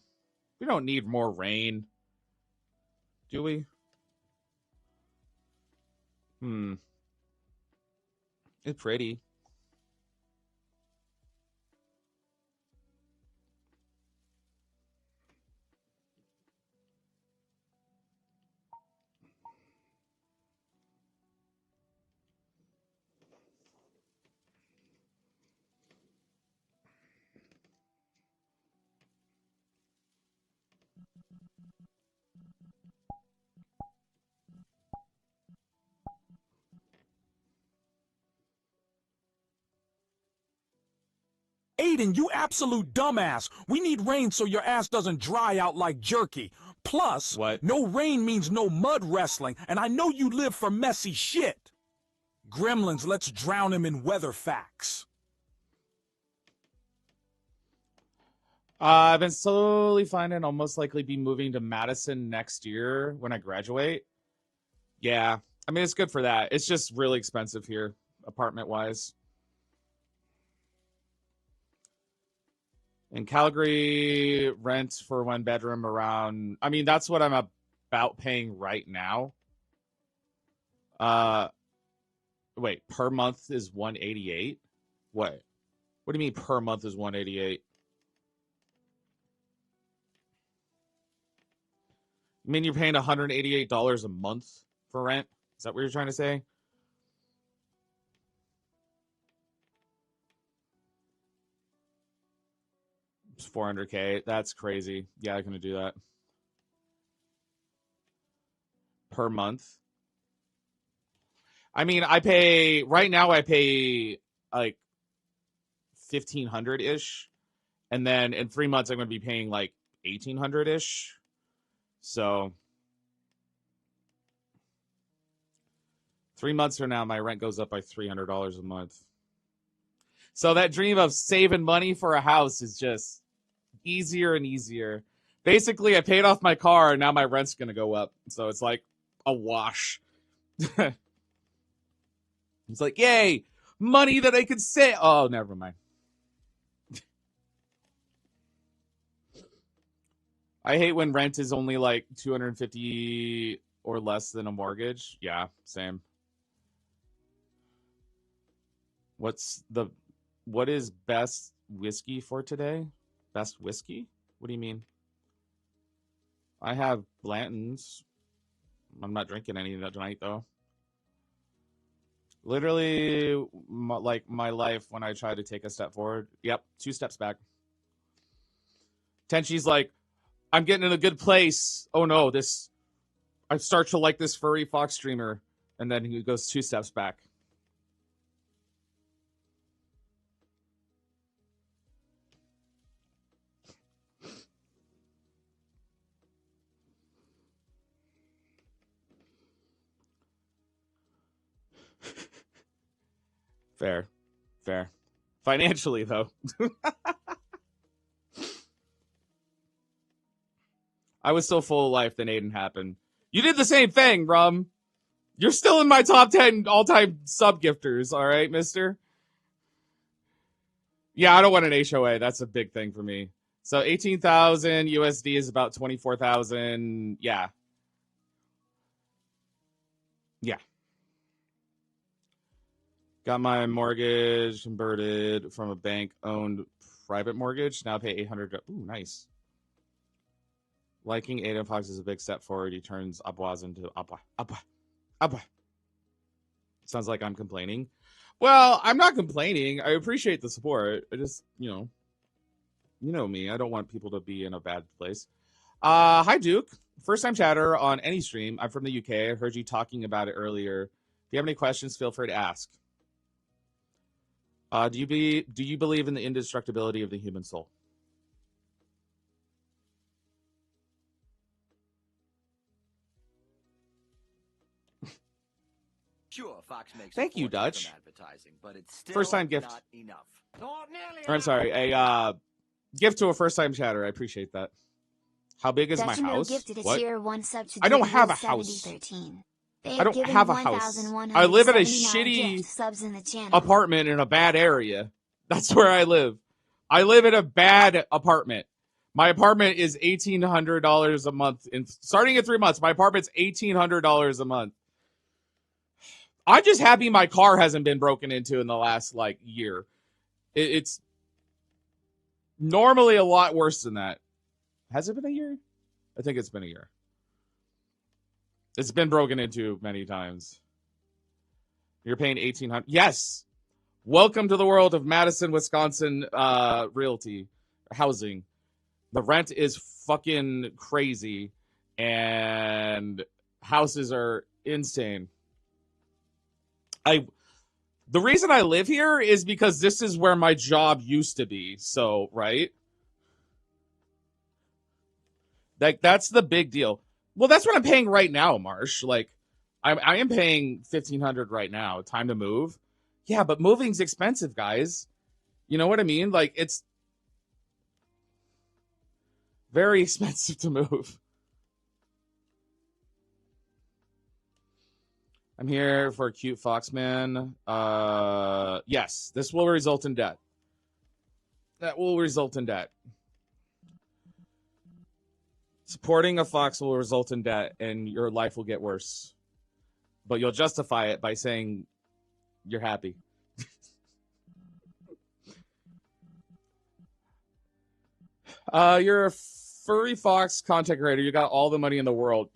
We don't need more rain. Do we? It's pretty. Aiden, you absolute dumbass. We need rain so your ass doesn't dry out like jerky. Plus, What? No rain means no mud wrestling, and I know you live for messy shit. Gremlins, let's drown him in weather facts. I've been slowly finding I'll most likely be moving to Madison next year when I graduate. Yeah, I mean, it's good for that. It's just really expensive here, apartment-wise. In Calgary, rent for one bedroom around, I mean, that's what I'm about paying right now. Wait, per month is $188? What do you mean per month is $188? I mean, you're paying $188 a month for rent? Is that what you're trying to say? It's $400K. That's crazy. Yeah, I can do that. Per month. I mean, right now I pay like $1,500-ish. And then in 3 months, I'm going to be paying like $1,800-ish. So 3 months from now, my rent goes up by $300 a month. So that dream of saving money for a house is just easier and easier. Basically, I paid off my car, and now my rent's going to go up. So it's like a wash. It's like, yay, money that I could save. Oh, never mind. I hate when rent is only like $250 or less than a mortgage. Yeah, same. What is best whiskey for today? Best whiskey? What do you mean? I have Blanton's. I'm not drinking any tonight, though. Literally, like my life when I try to take a step forward. Yep, 2 steps back. Tenchi's like, I'm getting in a good place. Oh no, I start to like this furry Fox streamer. And then he goes 2 steps back. Fair. Financially, though. I was so full of life that Aiden happened. You did the same thing, Rum. You're still in my top 10 all-time sub-gifters, all right, mister? Yeah, I don't want an HOA. That's a big thing for me. So 18,000 USD is about 24,000. Yeah. Got my mortgage converted from a bank-owned private mortgage. Now pay $800. Ooh, nice. Liking Aiden Fox is a big step forward. He turns Abwaz into Abwa. Sounds like I'm complaining. Well, I'm not complaining. I appreciate the support. I just, you know me. I don't want people to be in a bad place. Hi, Duke. First-time chatter on any stream. I'm from the UK. I heard you talking about it earlier. If you have any questions, feel free to ask. Do you believe in the indestructibility of the human soul? Sure, Fox makes Thank you, a fortune Dutch. from advertising, but it's still First time gift. not enough. Not nearly Or, I'm sorry, a gift to a first-time chatter. I appreciate that. How big is my house? What? I don't have a house. I don't have a house. I live in a shitty apartment in a bad area. That's where I live. I live in a bad apartment. My apartment is $1,800 a month. Starting at 3 months, my apartment's $1,800 a month. I'm just happy my car hasn't been broken into in the last, like, year. It's normally a lot worse than that. Has it been a year? I think it's been a year. It's been broken into many times. You're paying $1,800. Yes. Welcome to the world of Madison, Wisconsin realty housing. The rent is fucking crazy and houses are insane. The reason I live here is because this is where my job used to be. So, right? Like, that's the big deal. Well, that's what I'm paying right now, Marsh. Like, I am paying $1,500 right now. Time to move. Yeah, but moving's expensive, guys. You know what I mean? Like, it's very expensive to move. I'm here for a cute fox man. Yes, this will result in debt. That will result in debt. Supporting a fox will result in debt, and your life will get worse. But you'll justify it by saying you're happy. You're a furry fox content creator. You got all the money in the world.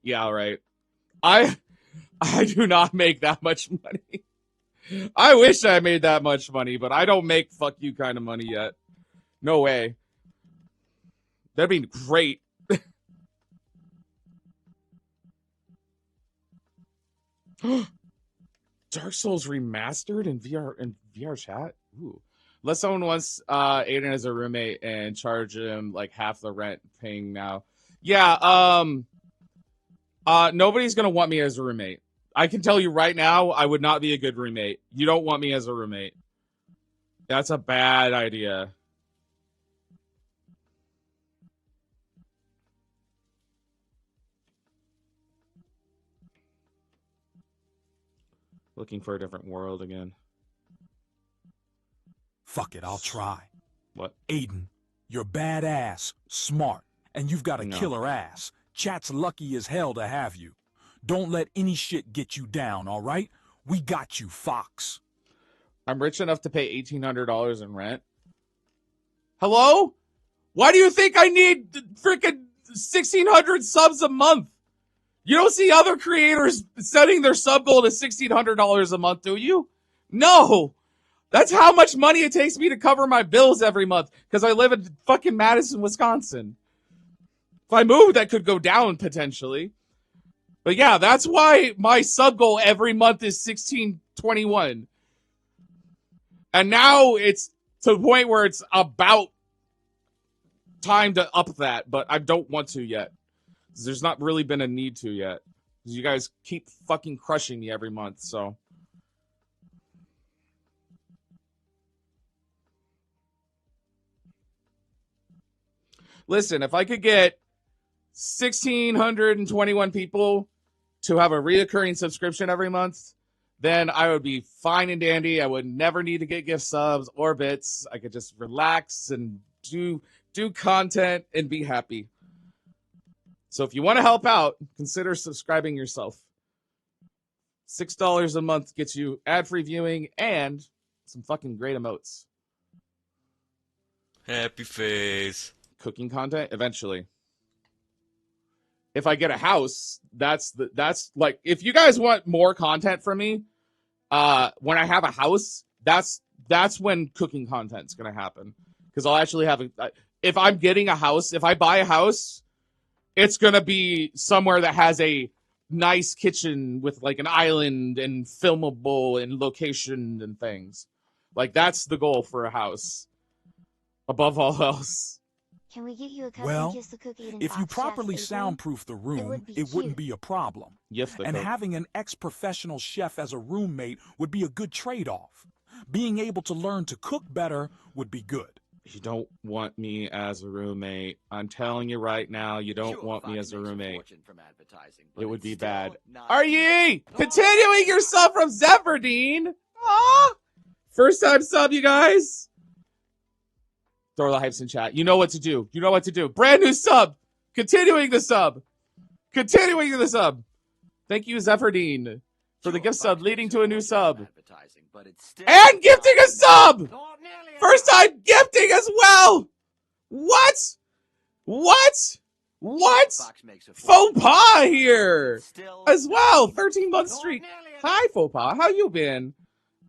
Yeah, right. I do not make that much money. I wish I made that much money, but I don't make fuck you kind of money yet. No way. That'd be great. Dark Souls remastered in VRChat? Ooh. Unless someone wants Aiden as a roommate and charge him like half the rent paying now. Yeah, nobody's gonna want me as a roommate. I can tell you right now, I would not be a good roommate. You don't want me as a roommate. That's a bad idea. Looking for a different world again. Fuck it, I'll try. What? Aiden, you're badass, smart, and you've got a killer ass. Chat's lucky as hell to have you. Don't let any shit get you down, all right? We got you, Fox. I'm rich enough to pay $1,800 in rent. Hello? Why do you think I need freaking 1,600 subs a month? You don't see other creators setting their sub goal to $1,600 a month, do you? No. That's how much money it takes me to cover my bills every month because I live in fucking Madison, Wisconsin. If I move, that could go down potentially. But yeah, that's why my sub goal every month is $1,621. And now it's to the point where it's about time to up that, but I don't want to yet. There's not really been a need to yet. You guys keep fucking crushing me every month, so. Listen, if I could get 1,621 people to have a reoccurring subscription every month, then I would be fine and dandy. I would never need to get gift subs or bits. I could just relax and do content and be happy. So if you want to help out, consider subscribing yourself. $6 a month gets you ad-free viewing and some fucking great emotes. Happy face. Cooking content eventually. If I get a house, that's like, if you guys want more content from me, when I have a house, that's when cooking content's gonna happen. Because I'll actually have if I'm getting a house, if I buy a house, it's gonna be somewhere that has a nice kitchen with like an island and filmable and location and things. Like, that's the goal for a house. Above all else. Can we get you a custom Well, kiss the cook eating if you box, properly Chef Adrian? soundproof the room, it wouldn't be a problem. Yes, And having an ex-professional chef as a roommate would be a good trade-off. Being able to learn to cook better would be good. You don't want me as a roommate. I'm telling you right now, you don't want me as a roommate. It would be bad. Are ye continuing your sub from Zephyrdean? Aw! First time sub, you guys. Throw the hypes in chat. You know what to do. You know what to do. Brand new sub. Continuing the sub. Continuing the sub. Thank you, Zephyrdean, for the gift sub leading to a new sub. And gifting a sub! First time gifting as well! What? What? What? Faux pas here as well. 13-month streak. Hi, Faux pas. How you been?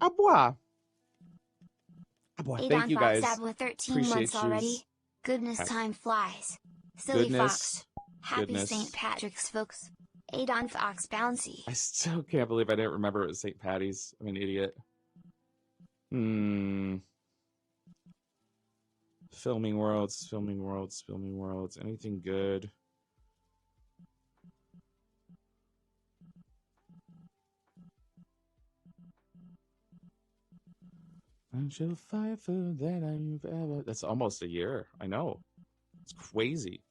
Ah, boy. Ah, boy. Thank you, guys. Fox with 13 Appreciate months yous. already. Goodness, time flies. Silly Goodness. Fox. Happy Goodness. St. Patrick's, folks. Adon Fox Bouncy. I still can't believe I didn't remember it was St. Patty's. I'm an idiot. Filming worlds. Anything good? I'm so fearful that I've ever. That's almost a year. I know. It's crazy.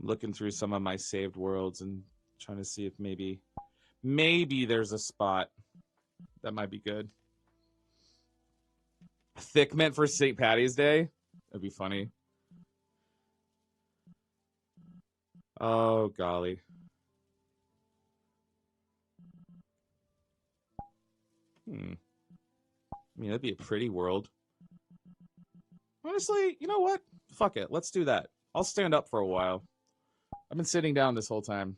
Looking through some of my saved worlds and trying to see if maybe there's a spot that might be good. Thick mint for St. Patty's Day? That'd be funny. Oh, golly. I mean, that'd be a pretty world. Honestly, you know what? Fuck it. Let's do that. I'll stand up for a while. I've been sitting down this whole time.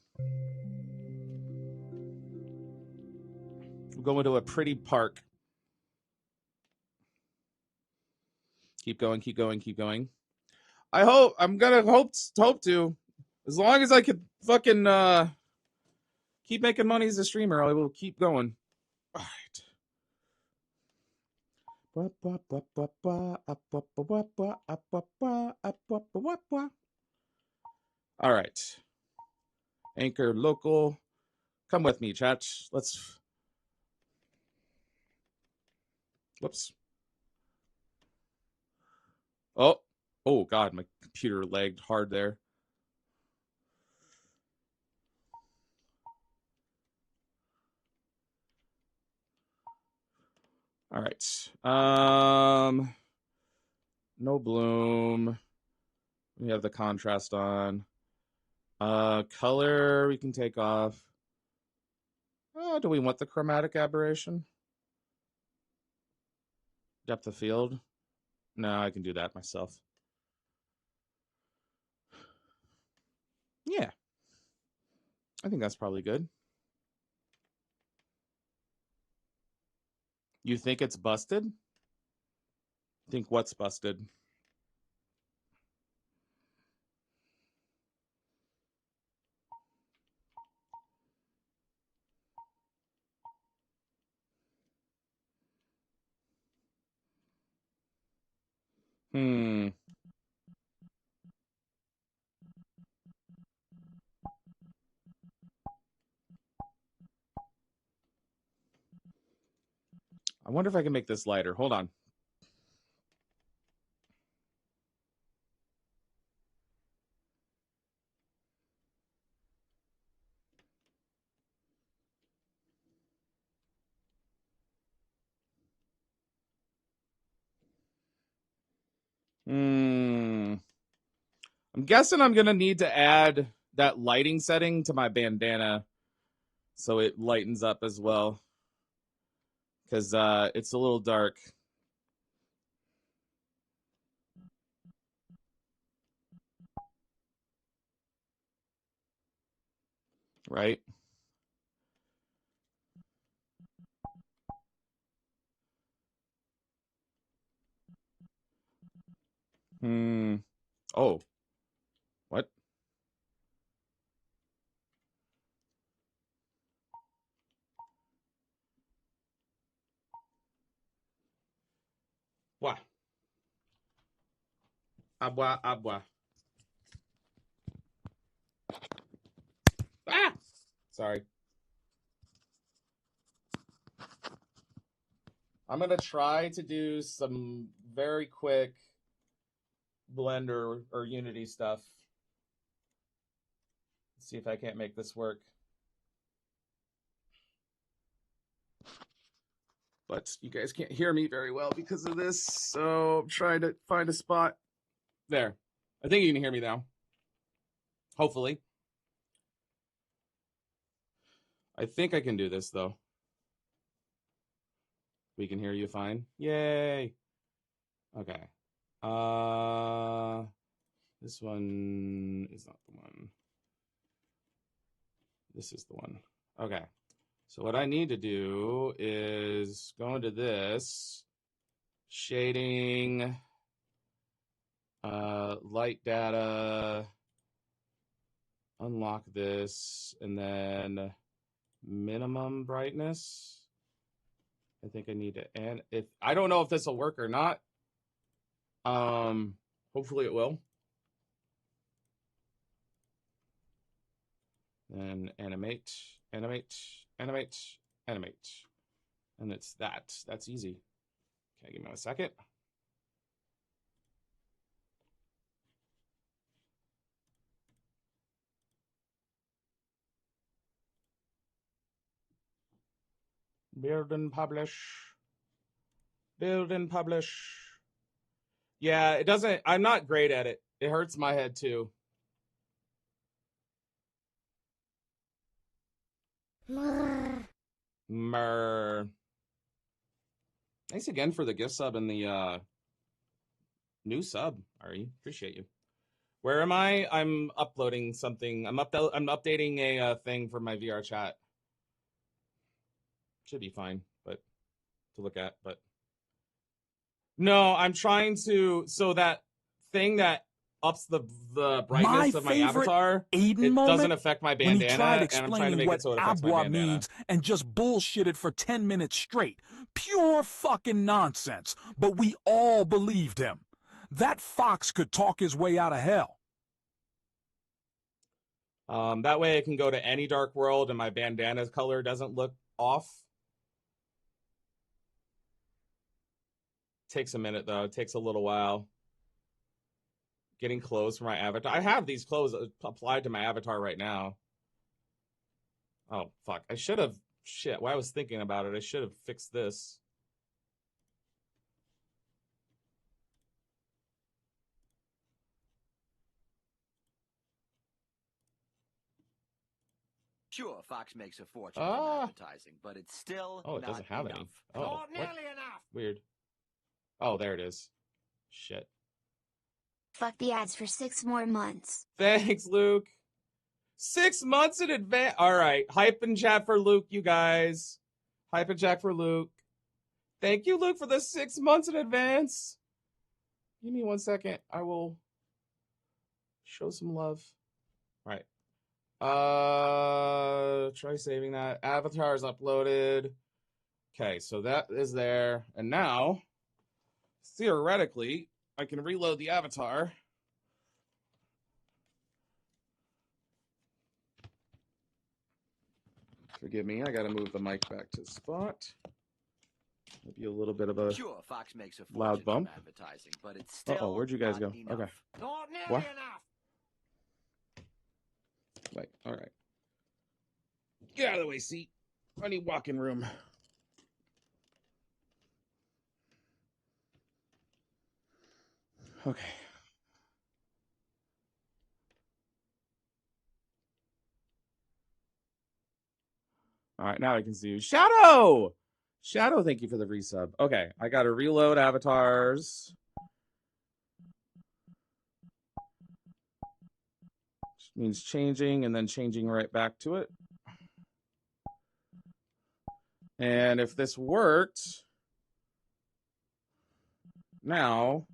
We'll go into a pretty park. Keep going. I'm gonna hope to. As long as I could fucking keep making money as a streamer, I will keep going. All right. All right. Anchor local. Come with me, chat. Let's. Whoops. Oh, God, my computer lagged hard there. All right. No bloom. We have the contrast on. Color we can take off. Do we want the chromatic aberration? Depth of field? No, I can do that myself. Yeah. I think that's probably good. You think it's busted? Think what's busted? I wonder if I can make this lighter. Hold on. I'm guessing I'm going to need to add that lighting setting to my bandana so it lightens up as well. Because it's a little dark. Right? Oh. What? What? Abwa. Ah! Sorry. I'm going to try to do some very quick Blender or Unity stuff. Let's see if I can't make this work. But you guys can't hear me very well because of this, so I'm trying to find a spot. There. I think you can hear me now. Hopefully. I think I can do this, though. We can hear you fine. Yay! Okay. This one is not the one. This is the one. Okay. So what I need to do is go into this, shading, light data, unlock this, and then minimum brightness. I think I need to, and if I don't know if this will work or not. Hopefully it will. Then animate, animate, animate, animate. And it's that. That's easy. Okay, give me a second. Build and publish. Build and publish. Yeah, it doesn't, I'm not great at it. It hurts my head too. Mer. Thanks again for the gift sub and the new sub, Ari. Appreciate you. Where am I? I'm uploading something. I'm updating a thing for my VRChat. Should be fine, but to look at. But no, I'm trying to. So that thing that ups the brightness of my avatar, it doesn't affect my bandana, when he tried and I'm trying to explaining make what it so it affects my agua bandana. means and just bullshitted for 10 minutes straight. Pure fucking nonsense. But we all believed him. That fox could talk his way out of hell. That way I can go to any dark world and my bandana's color doesn't look off. Takes a minute though. It takes a little while. Getting clothes for my avatar. I have these clothes applied to my avatar right now. Oh, fuck. I should have... Shit, while I was thinking about it, I should have fixed this. Sure, Fox makes a fortune from advertising, but it's still it doesn't have enough. any. Oh, Not nearly enough. Weird. Oh, there it is. Shit. Fuck the ads for 6 more months. Thanks, Luke. 6 months in advance. All right. Hype and chat for Luke, you guys. Hype and chat for Luke. Thank you, Luke, for the 6 months in advance. Give me 1 second. I will show some love. All right. Try saving that. Avatar is uploaded. Okay, so that is there. And now, theoretically, I can reload the avatar. Forgive me, I gotta move the mic back to the spot. Maybe a little bit of a sure, Fox makes a loud bump. From advertising, but it's still Where'd you guys go? enough. Okay. Not nearly What? enough. Wait, all right. Get out of the way, seat. I need walking room. Okay. All right, now I can see you. Shadow! Shadow, thank you for the resub. Okay, I got to reload avatars. Which means changing and then changing right back to it. And if this worked, now,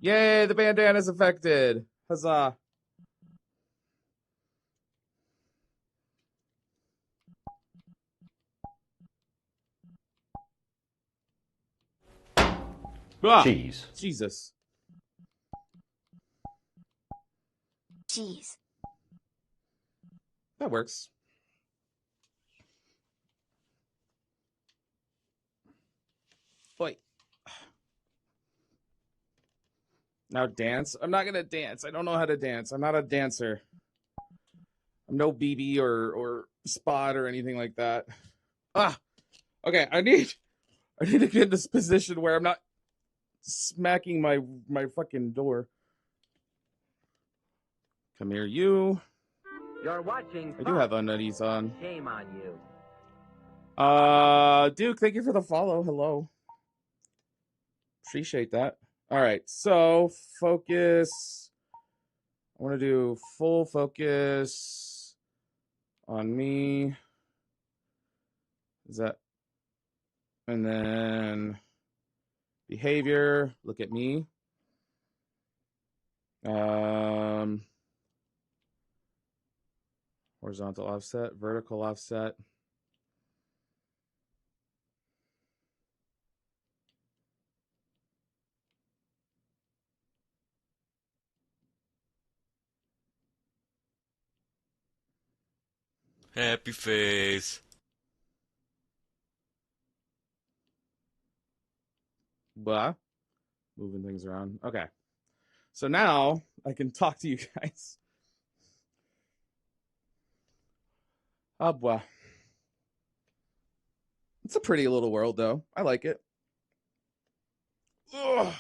yay, the bandana is affected. Huzzah. Cheese. Jesus. Cheese. That works. Wait. Now dance? I'm not gonna dance. I don't know how to dance. I'm not a dancer. I'm no BB or Spot or anything like that. Okay, I need to get in this position where I'm not smacking my fucking door. Come here, you. You're watching. I do have oddities on. Shame on you. Duke, thank you for the follow. Hello. Appreciate that. All right, so focus. I want to do full focus on me. Is that? And then behavior. Look at me. Horizontal offset, vertical offset. Happy face. Blah. Moving things around. Okay. So now I can talk to you guys. Oh, boy. It's a pretty little world, though. I like it. Ugh.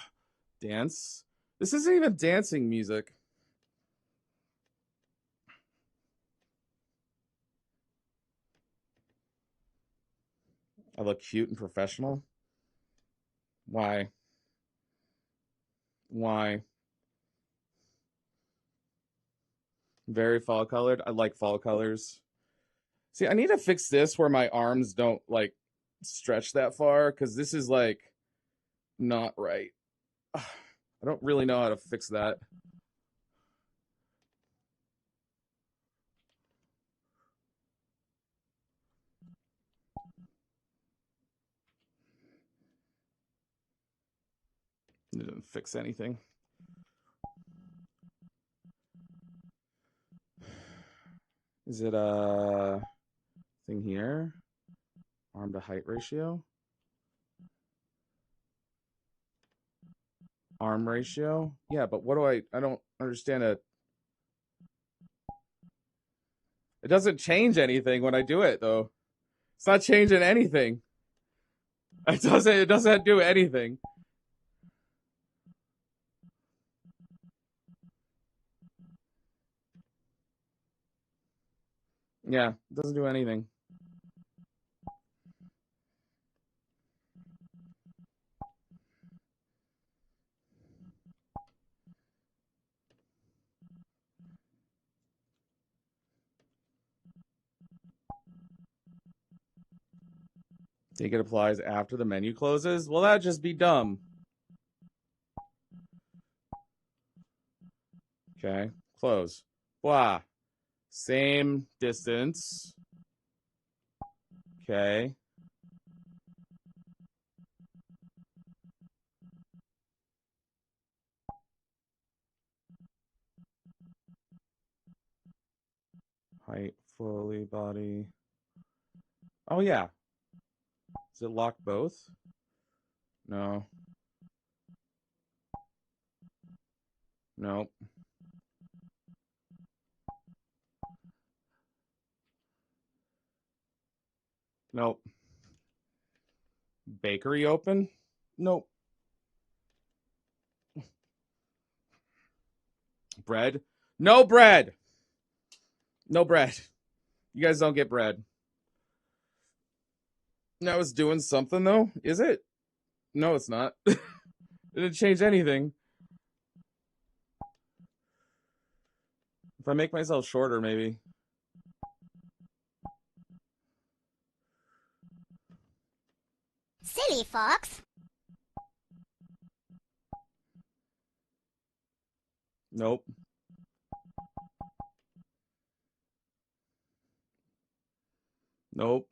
Dance. This isn't even dancing music. I look cute and professional. Why? Why? Very fall colored. I like fall colors. See, I need to fix this where my arms don't like stretch that far because this is like not right. I don't really know how to fix that. It didn't fix anything. Is it a thing here? Arm to height ratio? Arm ratio? Yeah, but what do I don't understand it. It doesn't change anything when I do it though. It's not changing anything. It doesn't do anything. Yeah, it doesn't do anything. Think it applies after the menu closes? Well, that'd just be dumb. Okay, close. Blah. Same distance. Okay. Height, fully body. Oh, yeah. Does it lock both? No. Nope. Nope. Bakery open? Nope. Bread? No bread! No bread. You guys don't get bread. Now it's doing something, though? Is it? No, it's not. It didn't change anything. If I make myself shorter, maybe. Silly fox. Nope. Nope.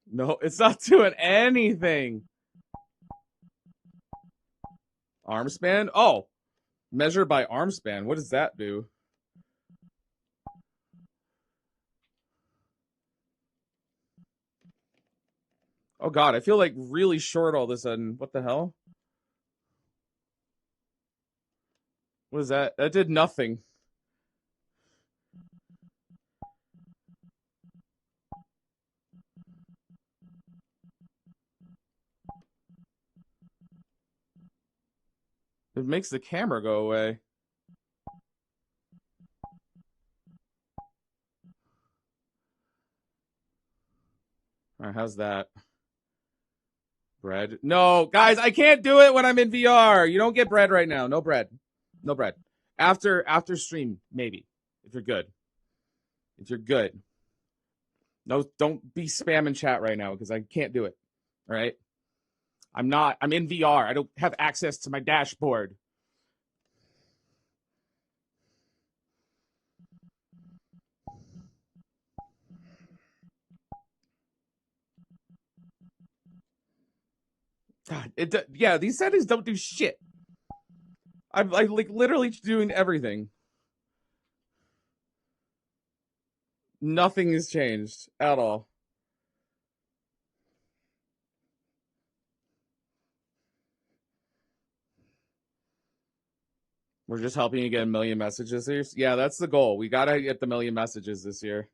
No, it's not doing anything. Arm span? Oh, measure by arm span. What does that do? Oh, God, I feel like really short all of a sudden. What the hell? What is that? That did nothing. It makes the camera go away. All right, how's that? Bread? No, guys, I can't do it when I'm in VR. You don't get bread right now. No bread. No bread. After stream, maybe. If you're good. If you're good. No, don't be spamming chat right now because I can't do it. All right? I'm in VR. I don't have access to my dashboard. God, yeah, these settings don't do shit. I'm like literally doing everything. Nothing has changed at all. We're just helping you get 1 million messages here. Yeah, that's the goal. We gotta get the 1 million messages this year.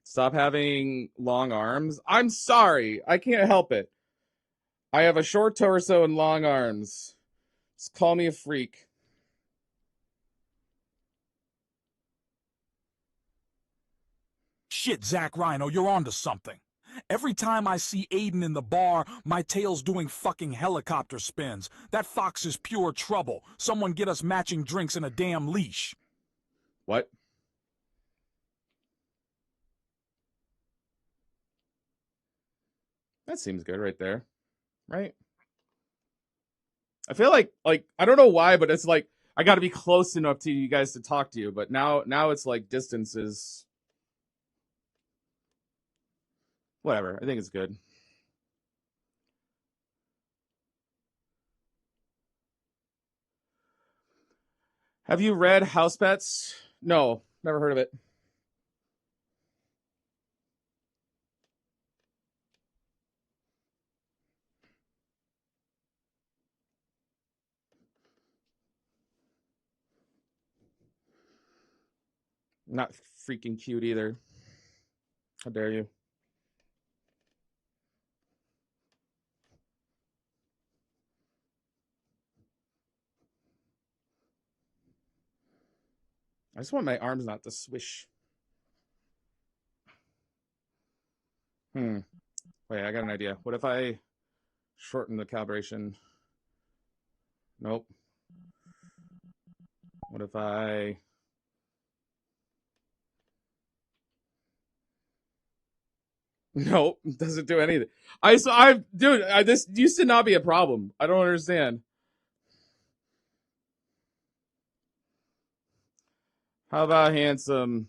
Stop having long arms. I'm sorry. I can't help it. I have a short torso and long arms. Just call me a freak. Shit, Zach Rhino, you're onto something. Every time I see Aiden in the bar, my tail's doing fucking helicopter spins. That fox is pure trouble. Someone get us matching drinks and a damn leash. What? That seems good right there. Right? I feel like I don't know why, but it's like I got to be close enough to you guys to talk to you, but now it's like distance is whatever. I think it's good. Have you read House Pets? No, never heard of it. Not freaking cute either. How dare you? I just want my arms not to swish. Wait, I got an idea. What if I shorten the calibration? Nope. What if I... Nope, doesn't do anything. Dude, this used to not be a problem. I don't understand. How about handsome?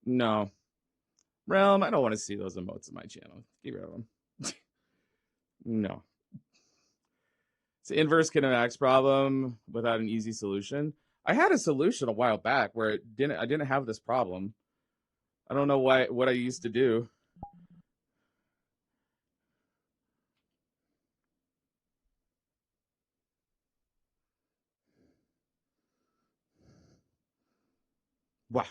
No. Realm, I don't want to see those emotes in my channel. Get rid of them. No. It's an inverse kinematics problem without an easy solution. I had a solution a while back where I didn't have this problem. I don't know what I used to do. Wow.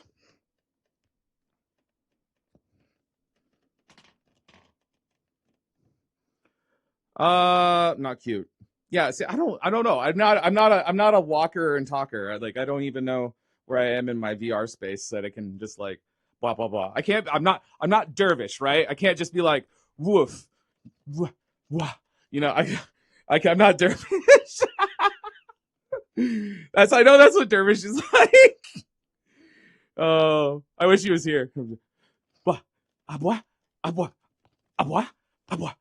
Not cute. Yeah, see, I don't know. I'm not a walker and talker. I don't even know where I am in my VR space that I can just like blah blah blah. I'm not dervish, right? I can't just be like woof, wah, wah. You know, I'm not dervish. I know that's what dervish is like. Oh, I wish he was here. Blah, abwa, abwa, abwa, abwa.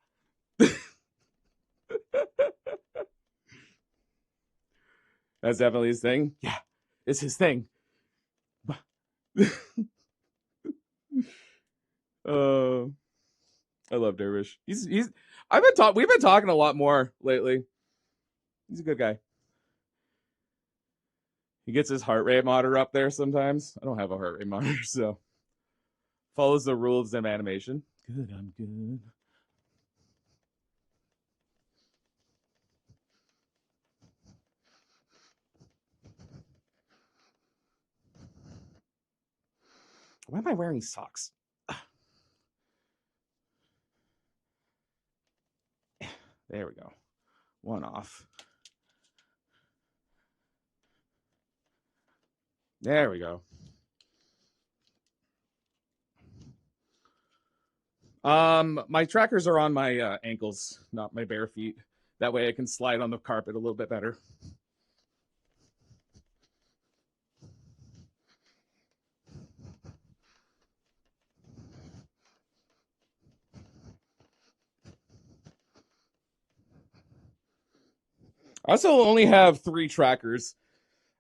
That's definitely his thing. Yeah, it's his thing. I love Dervish. We've been talking a lot more lately. He's a good guy. He gets his heart rate monitor up there sometimes. I don't have a heart rate monitor, so follows the rules of animation. Good, I'm good. Why am I wearing socks? There we go. One off. There we go. My trackers are on my ankles, not my bare feet. That way I can slide on the carpet a little bit better. I also only have 3 trackers.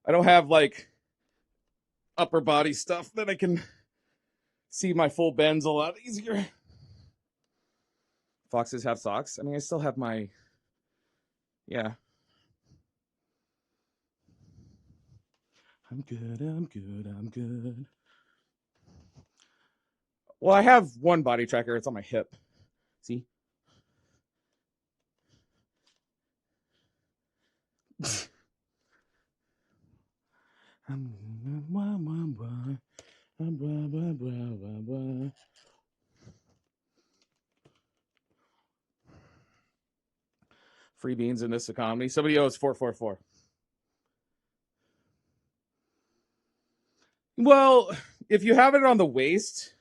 I don't have like upper body stuff that I can see my full bends a lot easier. Foxes have socks. I mean, I still have my, yeah. I'm good, I'm good, I'm good. Well, I have one body tracker. It's on my hip. See? Free beans in this economy. Somebody owes 444. Well, if you have it on the waist,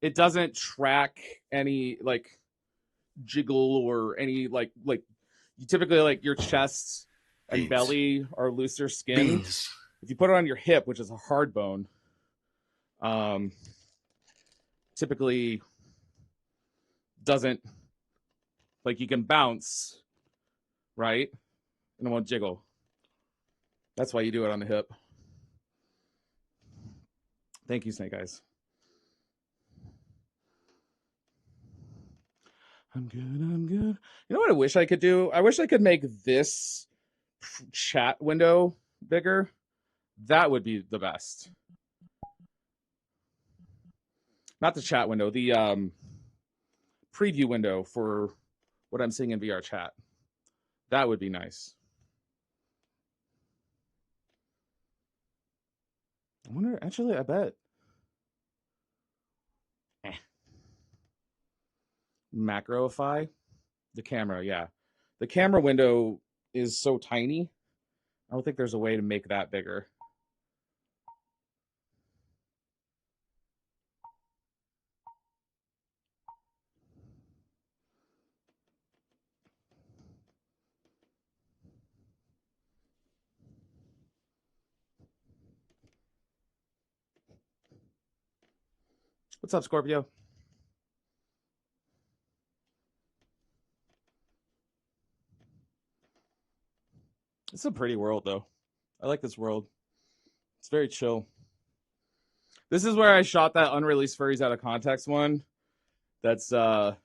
it doesn't track any like jiggle or any like you typically like your chest and belly are looser skin. If you put it on your hip, which is a hard bone, typically doesn't like you can bounce, right? And it won't jiggle. That's why you do it on the hip. Thank you, Snake Eyes. I'm good, I'm good. You know what I wish I could do? I wish I could make this chat window bigger. That would be the best. Not the chat window, the preview window for what I'm seeing in VRChat. That would be nice. I wonder, actually, I bet. Macroify the camera, yeah. The camera window is so tiny. I don't think there's a way to make that bigger. What's up, Scorpio? It's a pretty world, though. I like this world. It's very chill. This is where I shot that unreleased furries out of context one. That's, you're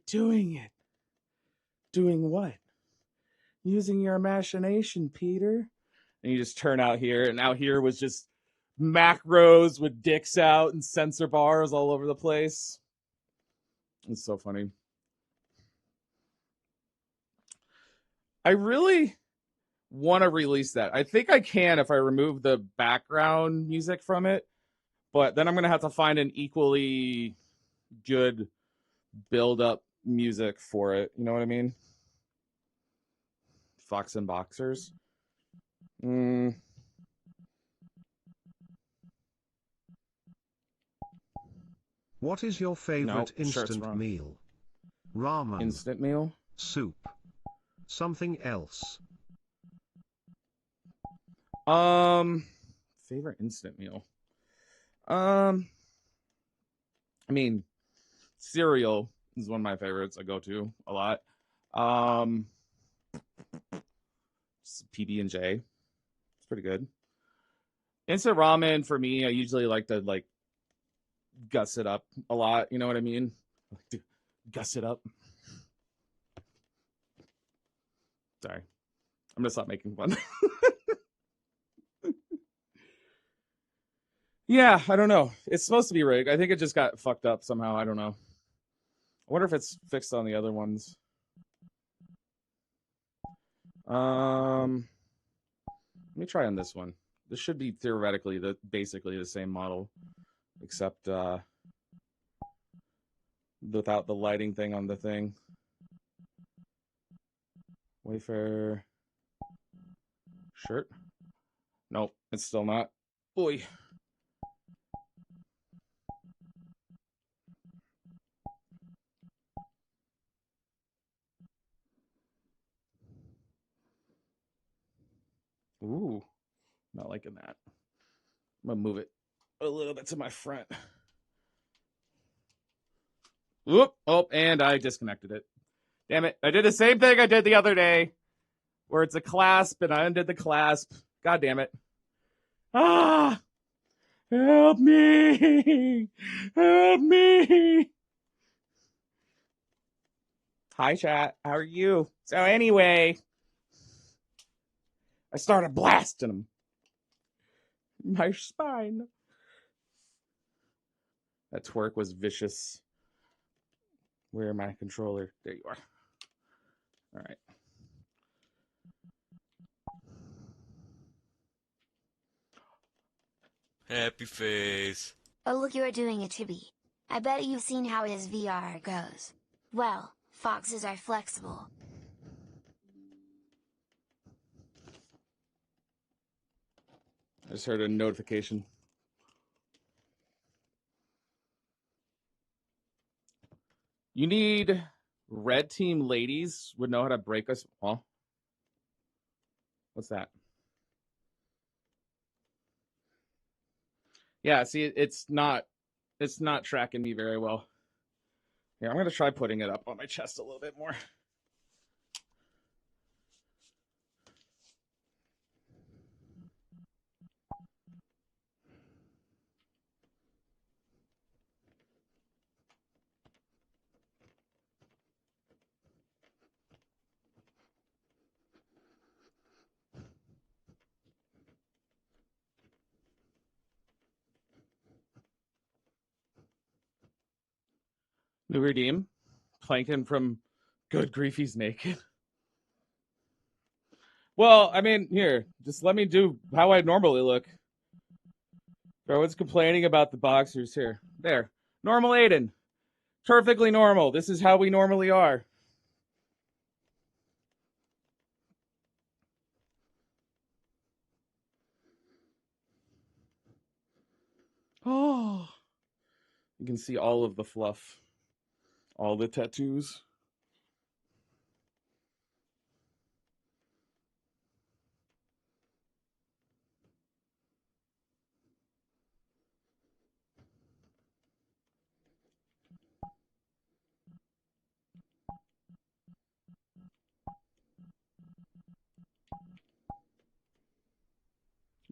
doing it. Doing what? Using your imagination, Peter. And you just turn out here, and out here was just macros with dicks out and sensor bars all over the place. It's so funny. I really want to release that. I think I can if I remove the background music from it, but then I'm going to have to find an equally good build-up music for it. You know what I mean? Fox and Boxers. What is your favorite instant meal? Ramen. Instant meal? Soup. Something else. Favorite instant meal. I mean, cereal is one of my favorites. I go to a lot. PB&J. It's pretty good. Instant ramen for me, I usually like to like guss it up a lot. You know what I mean? Guss it up. Sorry. I'm gonna stop making fun. Yeah, I don't know. It's supposed to be rigged. I think it just got fucked up somehow. I don't know. I wonder if it's fixed on the other ones. Let me try on this one. This should be theoretically basically the same model, except without the lighting thing on the thing. Wayfair shirt. Nope, it's still not. Boy. Ooh, not liking that. I'm gonna move it a little bit to my front. Whoop! Oh, and I disconnected it. Damn it! I did the same thing I did the other day, where it's a clasp and I undid the clasp. God damn it! Ah! Help me! Help me! Hi, chat. How are you? So anyway, I started blasting him. My spine. That twerk was vicious. Where my controller? There you are. All right. Happy face. Oh look, you're doing a chibi. I bet you've seen how his VR goes. Well, foxes are flexible. I just heard a notification. You need red team ladies would know how to break us. Oh, what's that? Yeah, see, it's not tracking me very well. Here, I'm gonna try putting it up on my chest a little bit more. New redeem. Plankton from Good Grief, He's Naked. Well, I mean, here, just let me do how I normally look. Everyone's complaining about the boxers here. There. Normal Aiden. Perfectly normal. This is how we normally are. Oh. You can see all of the fluff. All the tattoos.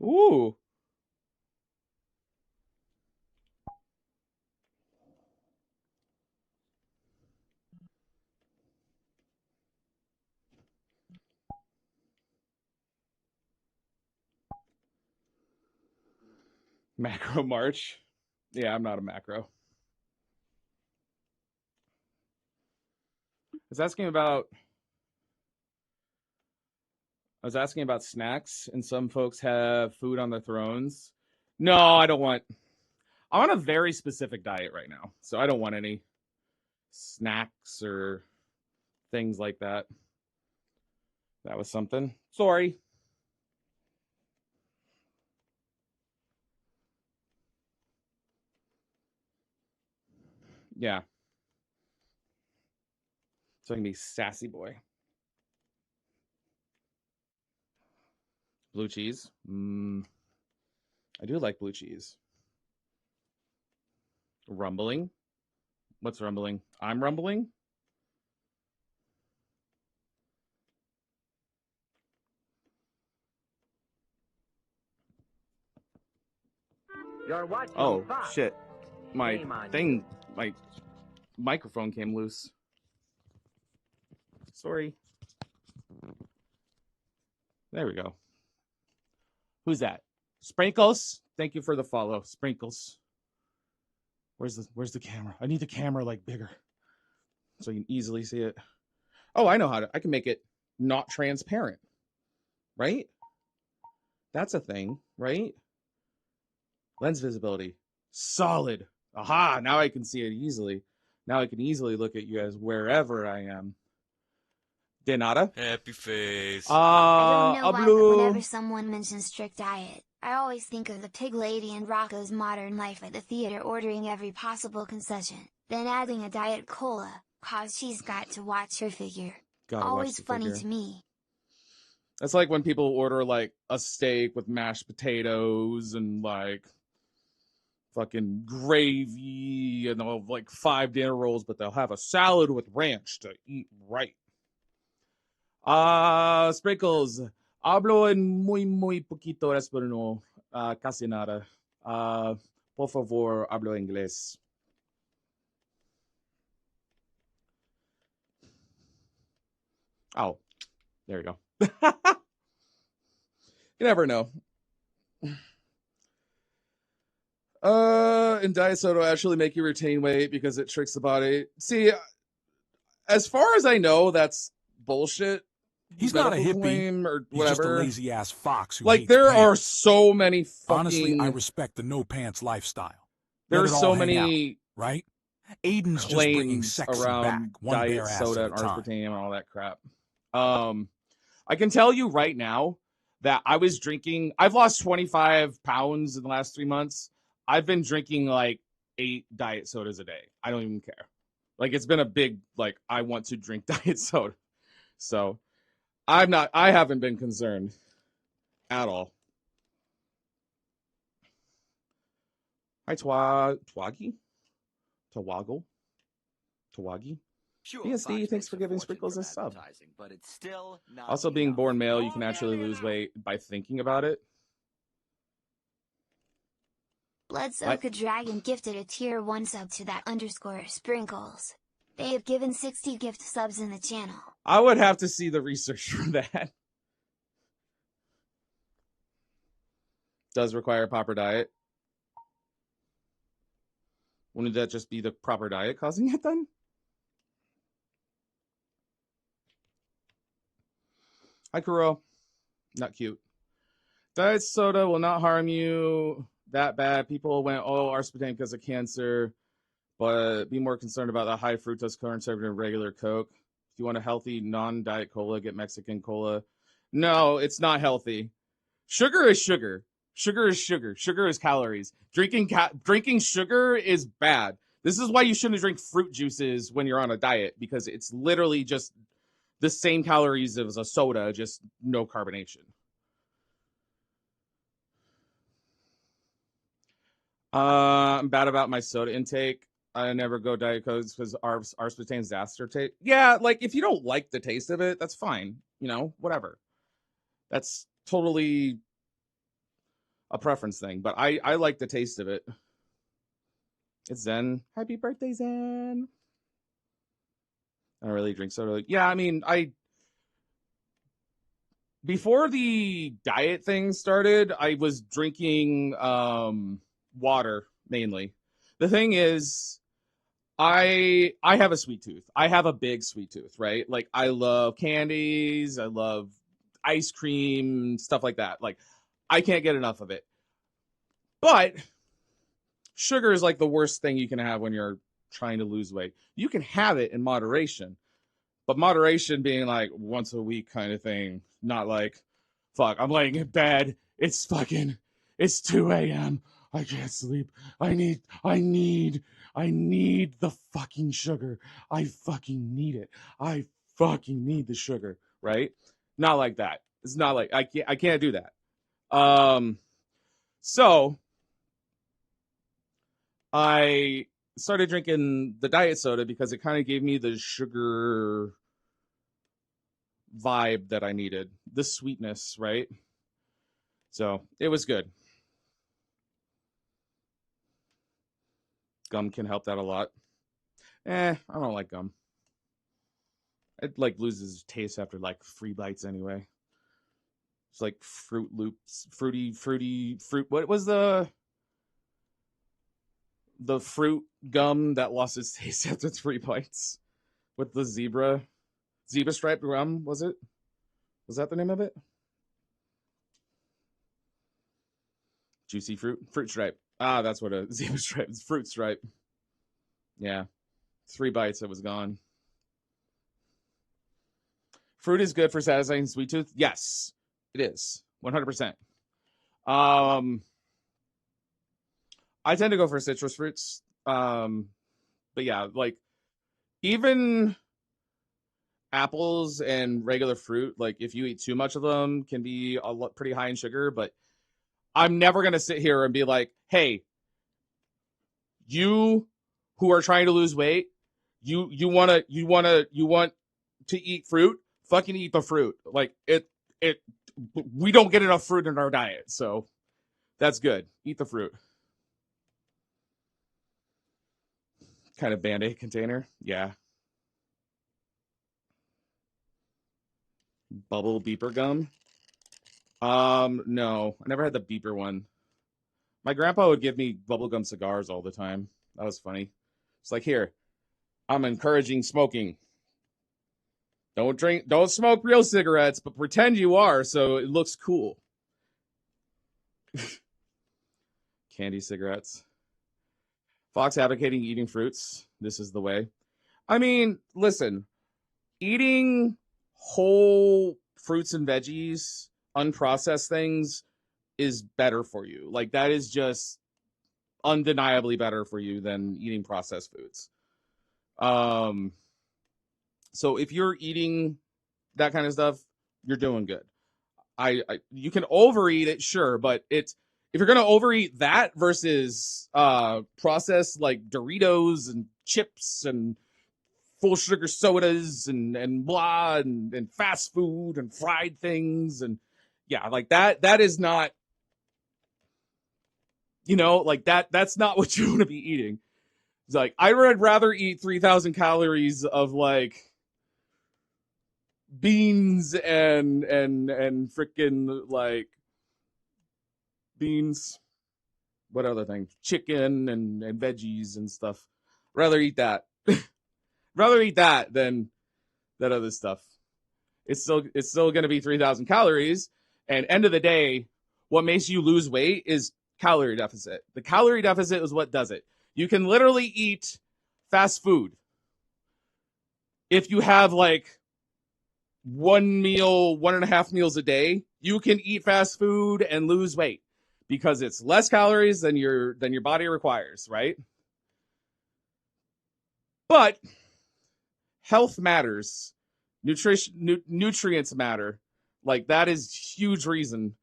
Ooh. Macro March. Yeah, I'm not a macro. I was asking about snacks, and some folks have food on their thrones. No, I don't want. I'm on a very specific diet right now, so I don't want any snacks or things like that. That was something. Sorry. Yeah. So I can be sassy boy. Blue cheese. I do like blue cheese. Rumbling. What's rumbling? I'm rumbling. You're watching. Oh, Fox. shit. My Shame on thing, you. my microphone came loose. Sorry. There we go. Who's that? Sprinkles. Thank you for the follow. Sprinkles. Where's the camera? I need the camera like bigger so you can easily see it. Oh, I know how to. I can make it not transparent. Right? That's a thing, right? Lens visibility. Solid. Aha, now I can see it easily. Now I can easily look at you guys wherever I am. De nada. Happy face. I don't know why, but Ablu. whenever someone mentions strict diet, I always think of the pig lady in Rocco's Modern Life at the theater ordering every possible concession, then adding a diet cola, cause she's got to watch her figure. Always funny to me. That's like when people order like a steak with mashed potatoes and like fucking gravy and they'll have like 5 dinner rolls, but they'll have a salad with ranch to eat right. Sprinkles. Hablo en muy poquito español. Casi nada. Por favor, hablo inglés. Oh, there you go. You never know. And diet soda will actually make you retain weight because it tricks the body. See, as far as I know, that's bullshit. He's not a hippie or whatever. He's just a lazy ass fox who like hates there pants. are so many fucking. Honestly, I respect the no pants lifestyle. There are so hang many out, right? Aiden's just bringing sexy around back, one diet bare ass soda at and a time. aspartame and all that crap. I can tell you right now that I was drinking. I've lost 25 pounds in the last 3 months. I've been drinking like 8 diet sodas a day. I don't even care. Like it's been a big like I want to drink diet soda. So I haven't been concerned at all. Hi Twaggy? Tawagi? Sure, PSD, Fox thanks makes for a giving fortune Sprinkles from a sub. advertising, but it's still not Also, being enough. born male, you can Not actually nearly lose enough. weight by thinking about it. Bloodsoaked Dragon gifted a tier 1 sub to that _ Sprinkles. They have given 60 gift subs in the channel. I would have to see the research for that. Does require a proper diet. Wouldn't that just be the proper diet causing it then? Hi, Kuro. Not cute. Diet soda will not harm you that bad. People went, oh, aspartame because of cancer. But be more concerned about the high fructose corn syrup in regular Coke. If you want a healthy non-diet cola, get Mexican cola. No, it's not healthy. Sugar is sugar. Sugar is sugar. Sugar is calories. Drinking sugar is bad. This is why you shouldn't drink fruit juices when you're on a diet, because it's literally just the same calories as a soda, just no carbonation. I'm bad about my soda intake. I never go Diet Cokes because aspartame's aspartate. Yeah, like if you don't like the taste of it, that's fine. You know, whatever. That's totally a preference thing. But I like the taste of it. It's Zen. Happy birthday, Zen. I don't really drink soda. Yeah, I mean, before the diet thing started, I was drinking water mainly. The thing is, I have a sweet tooth. I have a big sweet tooth, right? Like I love candies, I love ice cream, stuff like that. Like I can't get enough of it. But sugar is like the worst thing you can have when you're trying to lose weight. You can have it in moderation, but moderation being like once a week kind of thing, not like, fuck, I'm laying in bed, it's 2 a.m. I can't sleep. I need the fucking sugar. I fucking need it. I fucking need the sugar, right? Not like that. It's not like I can't do that. So I started drinking the diet soda because it kind of gave me the sugar vibe that I needed, the sweetness, right? So it was good. Gum can help that a lot. I don't like gum. It like loses taste after like 3 bites anyway. It's like Fruit Loops, fruity fruit. What was the fruit gum that lost its taste after 3 bites? With the zebra stripe gum, was it? Was that the name of it? Juicy fruit. Fruit stripe. Ah, that's what a zebra stripe is. Fruit stripe. Yeah. 3 bites, it was gone. Fruit is good for satisfying sweet tooth. Yes, it is. 100%. I tend to go for citrus fruits. But yeah, like even apples and regular fruit, like if you eat too much of them, can be pretty high in sugar. But I'm never gonna sit here and be like, hey, you who are trying to lose weight, you want to eat fruit, fucking eat the fruit. Like we don't get enough fruit in our diet, so that's good. Eat the fruit. Kind of Band-Aid container. Yeah. Bubble beeper gum. No, I never had the beeper one. My grandpa would give me bubblegum cigars all the time. That was funny. It's like, here, I'm encouraging smoking. Don't smoke real cigarettes, but pretend you are so it looks cool. Candy cigarettes. Fox advocating eating fruits. This is the way. I mean, listen, eating whole fruits and veggies, unprocessed things, is better for you. Like, that is just undeniably better for you than eating processed foods. So if you're eating that kind of stuff, you're doing good. You can overeat it, sure, but if you're gonna overeat that versus processed like Doritos and chips and full sugar sodas and blah and fast food and fried things and yeah, like that is not, like that's not what you want to be eating. It's like, I would rather eat 3,000 calories of like beans and freaking like beans, what other thing, chicken and veggies and stuff. Rather eat that. Rather eat that than that other stuff. It's still going to be 3,000 calories, and end of the day, what makes you lose weight is calorie deficit. The calorie deficit is what does it. You can literally eat fast food if you have like 1.5 meals a day. You can eat fast food and lose weight because it's less calories than your body requires, right? But health matters. Nutrients matter. Like, that is huge reason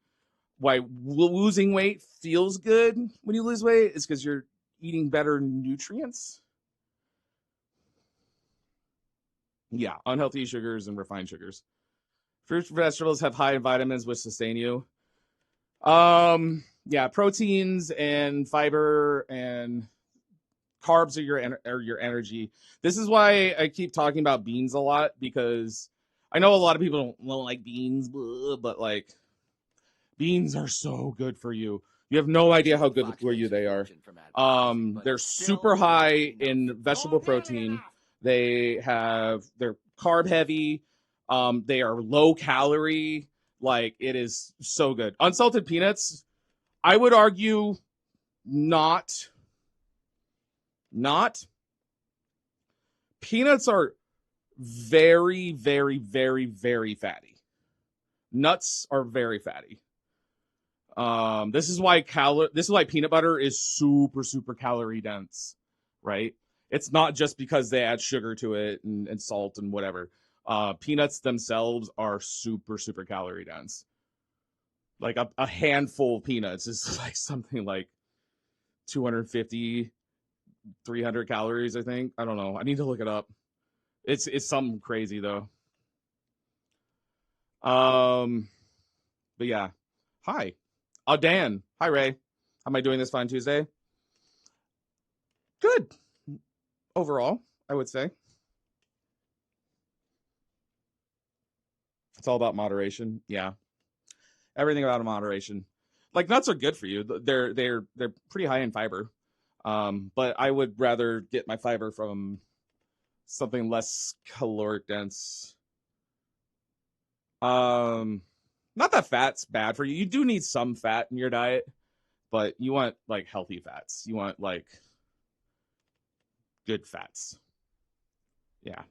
why losing weight feels good when you lose weight is because you're eating better nutrients. Yeah, unhealthy sugars and refined sugars. Fruits and vegetables have high in vitamins which sustain you. Yeah, proteins and fiber and carbs are your energy. This is why I keep talking about beans a lot, because I know a lot of people don't like beans, but like, beans are so good for you. You have no idea how good for you they are. They're super high in vegetable protein. They're carb heavy. They are low calorie. Like, it is so good. Unsalted peanuts, I would argue not. Peanuts are very, very, very, very fatty. Nuts are very fatty. This is why peanut butter is super, super calorie dense, right? It's not just because they add sugar to it and salt and whatever. Peanuts themselves are super, super calorie dense. Like a handful of peanuts is like something like 250, 300 calories, I think. I don't know. I need to look it up. It's something crazy though. But yeah. Hi. Dan. Hi, Ray. How am I doing this fine Tuesday? Good. Overall, I would say. It's all about moderation. Yeah. Everything about moderation. Like, nuts are good for you. They're pretty high in fiber. But I would rather get my fiber from something less caloric dense. Not that fat's bad for you. You do need some fat in your diet, but you want like healthy fats. You want like good fats. Yeah.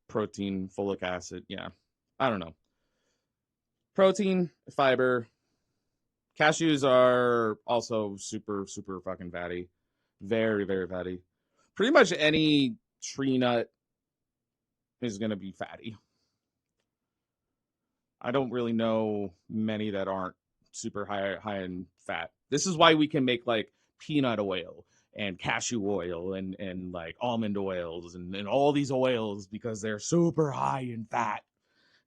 Protein, folic acid. Yeah. I don't know. Protein, fiber. Cashews are also super, super fucking fatty. Very, very fatty. Pretty much any tree nut is going to be fatty. I don't really know many that aren't super high in fat. This is why we can make like peanut oil and cashew oil and like almond oils and all these oils, because they're super high in fat.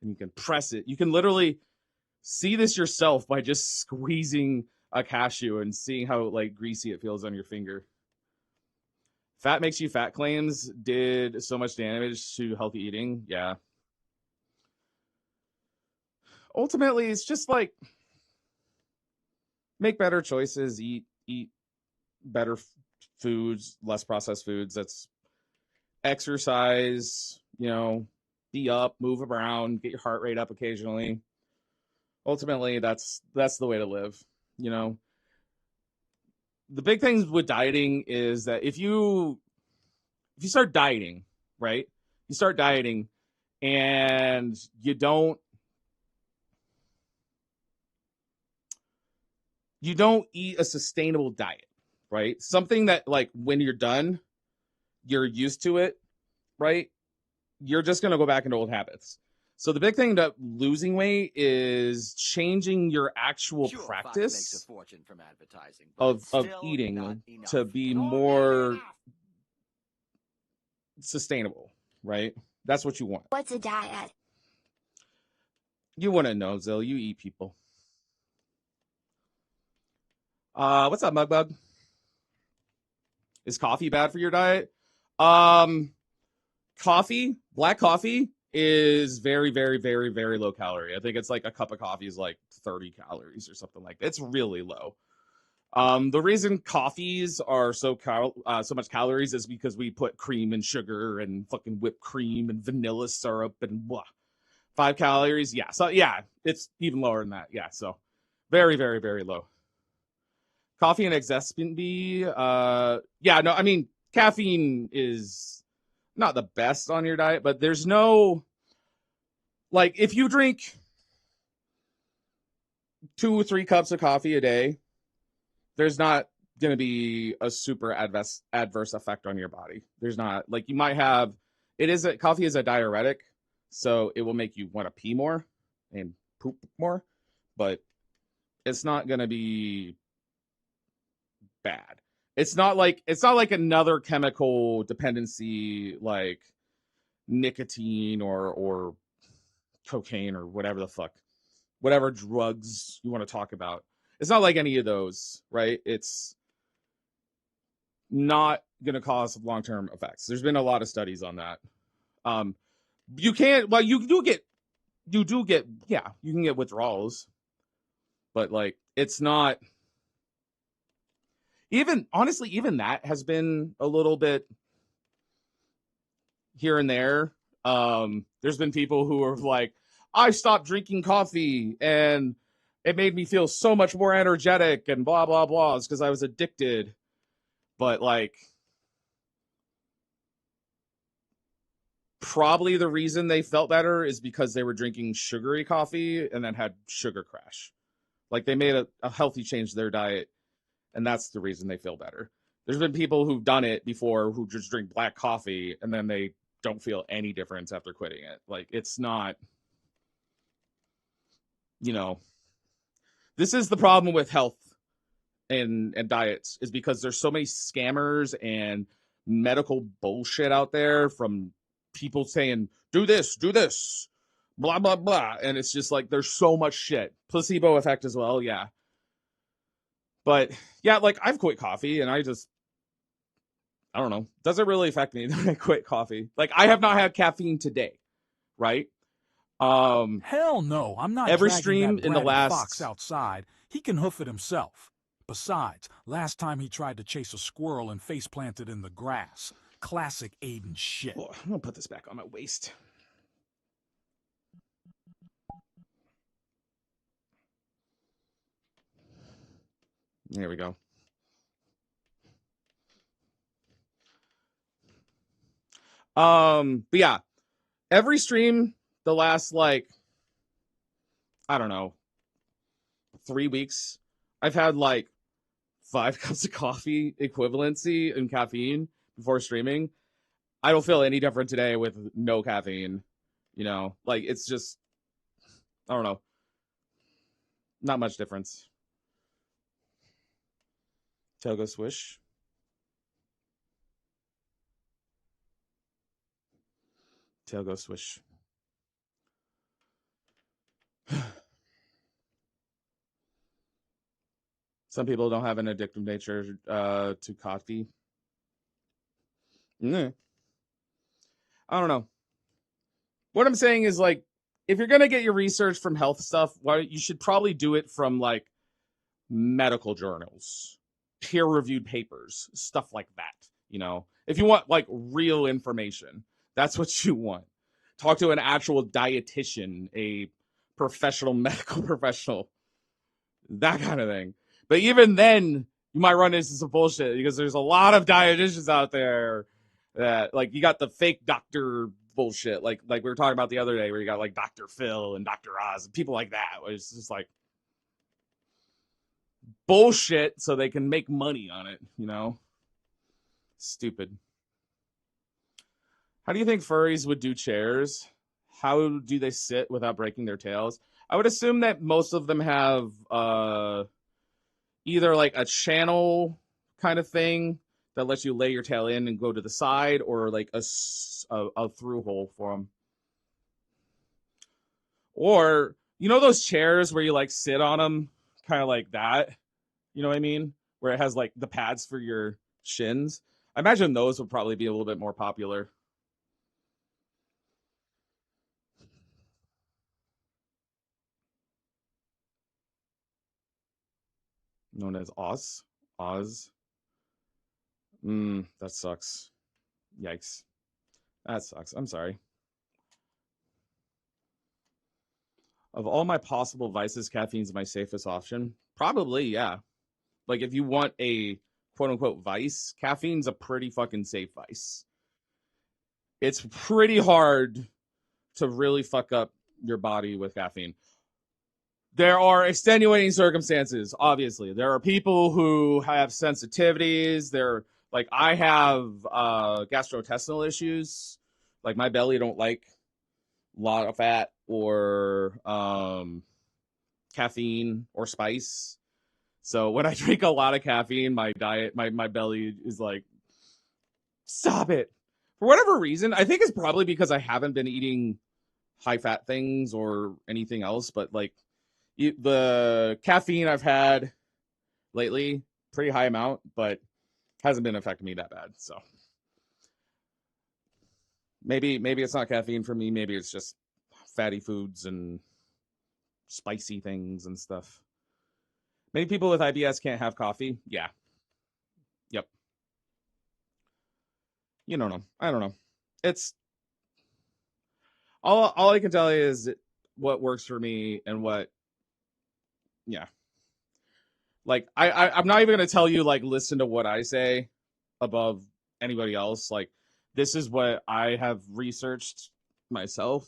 And you can press it. You can literally see this yourself by just squeezing a cashew and seeing how like greasy it feels on your finger. Fat makes you fat claims did so much damage to healthy eating. Yeah. Ultimately, it's just like make better choices, eat better foods, less processed foods. That's exercise, be up, move around, get your heart rate up occasionally. Ultimately, that's the way to live. The big thing with dieting is that if you start dieting, right? You start dieting and you don't eat a sustainable diet, right? Something that like when you're done, you're used to it, right? You're just going to go back into old habits. So the big thing about losing weight is changing your actual practice of eating to be more sustainable, right? That's what you want. What's a diet? You wouldn't know, Zill. You eat people. What's up, Mugbug? Is coffee bad for your diet? Coffee, black coffee is very, very, very, very low calorie. I think it's like a cup of coffee is like 30 calories or something like that. It's really low. The reason coffees are so much calories is because we put cream and sugar and fucking whipped cream and vanilla syrup and blah. 5 calories. Yeah. So yeah, it's even lower than that. Yeah. So very, very, very low. Coffee and excess can be, yeah, no, I mean, caffeine is not the best on your diet, but there's no, like, if you drink 2 or 3 cups of coffee a day, there's not going to be a super adverse effect on your body. There's not, like, you might have, coffee is a diuretic, so it will make you want to pee more and poop more, but it's not going to be bad. It's not like another chemical dependency like nicotine or cocaine or whatever drugs you want to talk about. It's not like any of those, right? It's not going to cause long-term effects. There's been a lot of studies on that. You can get withdrawals, but like it's not. Even that has been a little bit here and there. There's been people who are like, I stopped drinking coffee and it made me feel so much more energetic and blah, blah, blah. It's because I was addicted. But like, probably the reason they felt better is because they were drinking sugary coffee and then had sugar crash. Like they made a healthy change to their diet. And that's the reason they feel better. There's been people who've done it before who just drink black coffee and then they don't feel any difference after quitting it. Like it's not, this is the problem with health and diets is because there's so many scammers and medical bullshit out there from people saying, do this, blah, blah, blah. And it's just like, there's so much shit. Placebo effect as well. Yeah. But yeah, like I've quit coffee and I don't know. Doesn't really affect me that I quit coffee. Like I have not had caffeine today, right? Hell no, I'm not every dragging stream that in the last fox outside. He can hoof it himself. Besides, last time he tried to chase a squirrel and face planted in the grass. Classic Aiden shit. Oh, I'm gonna put this back on my waist. Here we go. But yeah, every stream the last, like, I don't know, 3 weeks, I've had like 5 cups of coffee equivalency in caffeine before streaming. I don't feel any different today with no caffeine. You know, like, it's just, I don't know, not much difference. Togo swish. Togo swish. Some people don't have an addictive nature to coffee. I don't know. What I'm saying is, like, if you're gonna get your research from health stuff, you should probably do it from, like, medical journals, peer-reviewed papers, stuff like that. You know, if you want, like, real information, that's what you want. Talk to an actual dietitian, a professional medical professional, that kind of thing. But even then, you might run into some bullshit because there's a lot of dietitians out there that, like, you got the fake doctor bullshit, like we were talking about the other day, where you got like Dr. Phil and Dr. Oz and people like that. It's just like bullshit so they can make money on it, you know? Stupid. How do you think furries would do chairs? How do they sit without breaking their tails? I would assume that most of them have either like a channel kind of thing that lets you lay your tail in and go to the side, or like a through hole for them. Or, you know those chairs where you like sit on them, kind of like that? You know what I mean? Where it has like the pads for your shins. I imagine those would probably be a little bit more popular. Known as Oz. Oz. That sucks. Yikes. That sucks. I'm sorry. Of all my possible vices, caffeine's my safest option. Probably, yeah. Like, if you want a quote-unquote vice, caffeine's a pretty fucking safe vice. It's pretty hard to really fuck up your body with caffeine. There are extenuating circumstances, obviously. There are people who have sensitivities. Like, I have gastrointestinal issues. Like, my belly don't like a lot of fat or caffeine or spice. So when I drink a lot of caffeine, my belly is like, stop it. For whatever reason, I think it's probably because I haven't been eating high fat things or anything else, but like the caffeine I've had lately, pretty high amount, but hasn't been affecting me that bad. So maybe it's not caffeine for me. Maybe it's just fatty foods and spicy things and stuff. Many people with IBS can't have coffee. Yeah. Yep. You don't know. I don't know. It's all I can tell you is what works for me and what, yeah. Like, I'm not even going to tell you, like, listen to what I say above anybody else. Like, this is what I have researched myself.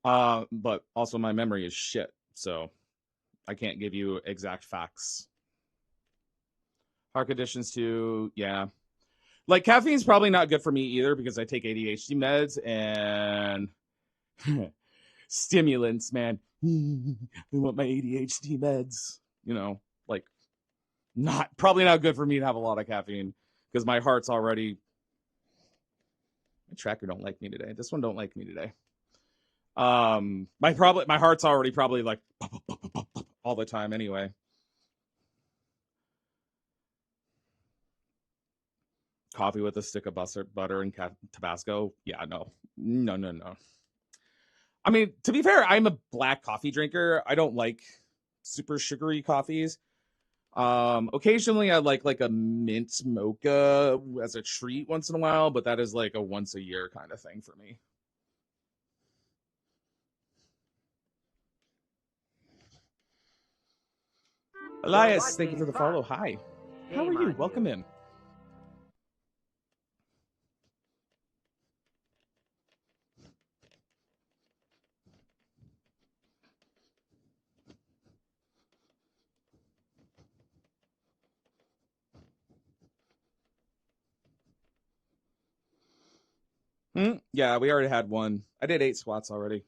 But also my memory is shit, so I can't give you exact facts. Heart conditions too, yeah. Like, caffeine's probably not good for me either because I take ADHD meds and stimulants, man. I want my ADHD meds. You know, like, probably not good for me to have a lot of caffeine because my heart's already. My tracker don't like me today. This one don't like me today. My heart's already probably like all the time anyway. Coffee with a stick of butter and Tabasco. Yeah, no. I mean, to be fair, I'm a black coffee drinker. I don't like super sugary coffees. Occasionally I like a mint mocha as a treat once in a while, but that is like a once a year kind of thing for me. Elias, thank you for the follow. Hi. How are you? Welcome in. Yeah, we already had one. I did 8 squats already.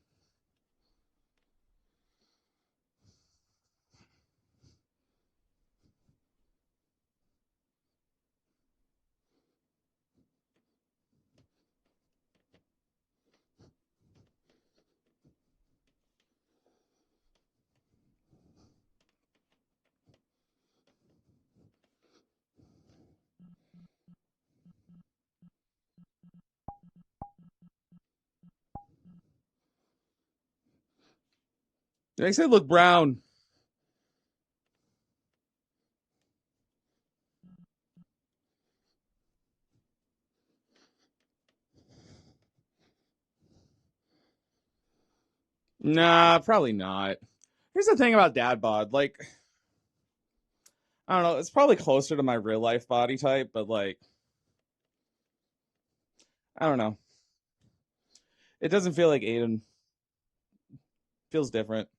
It makes it look brown. Nah, probably not. Here's the thing about dad bod. Like, I don't know. It's probably closer to my real life body type, but like, I don't know. It doesn't feel like Aiden. Feels different.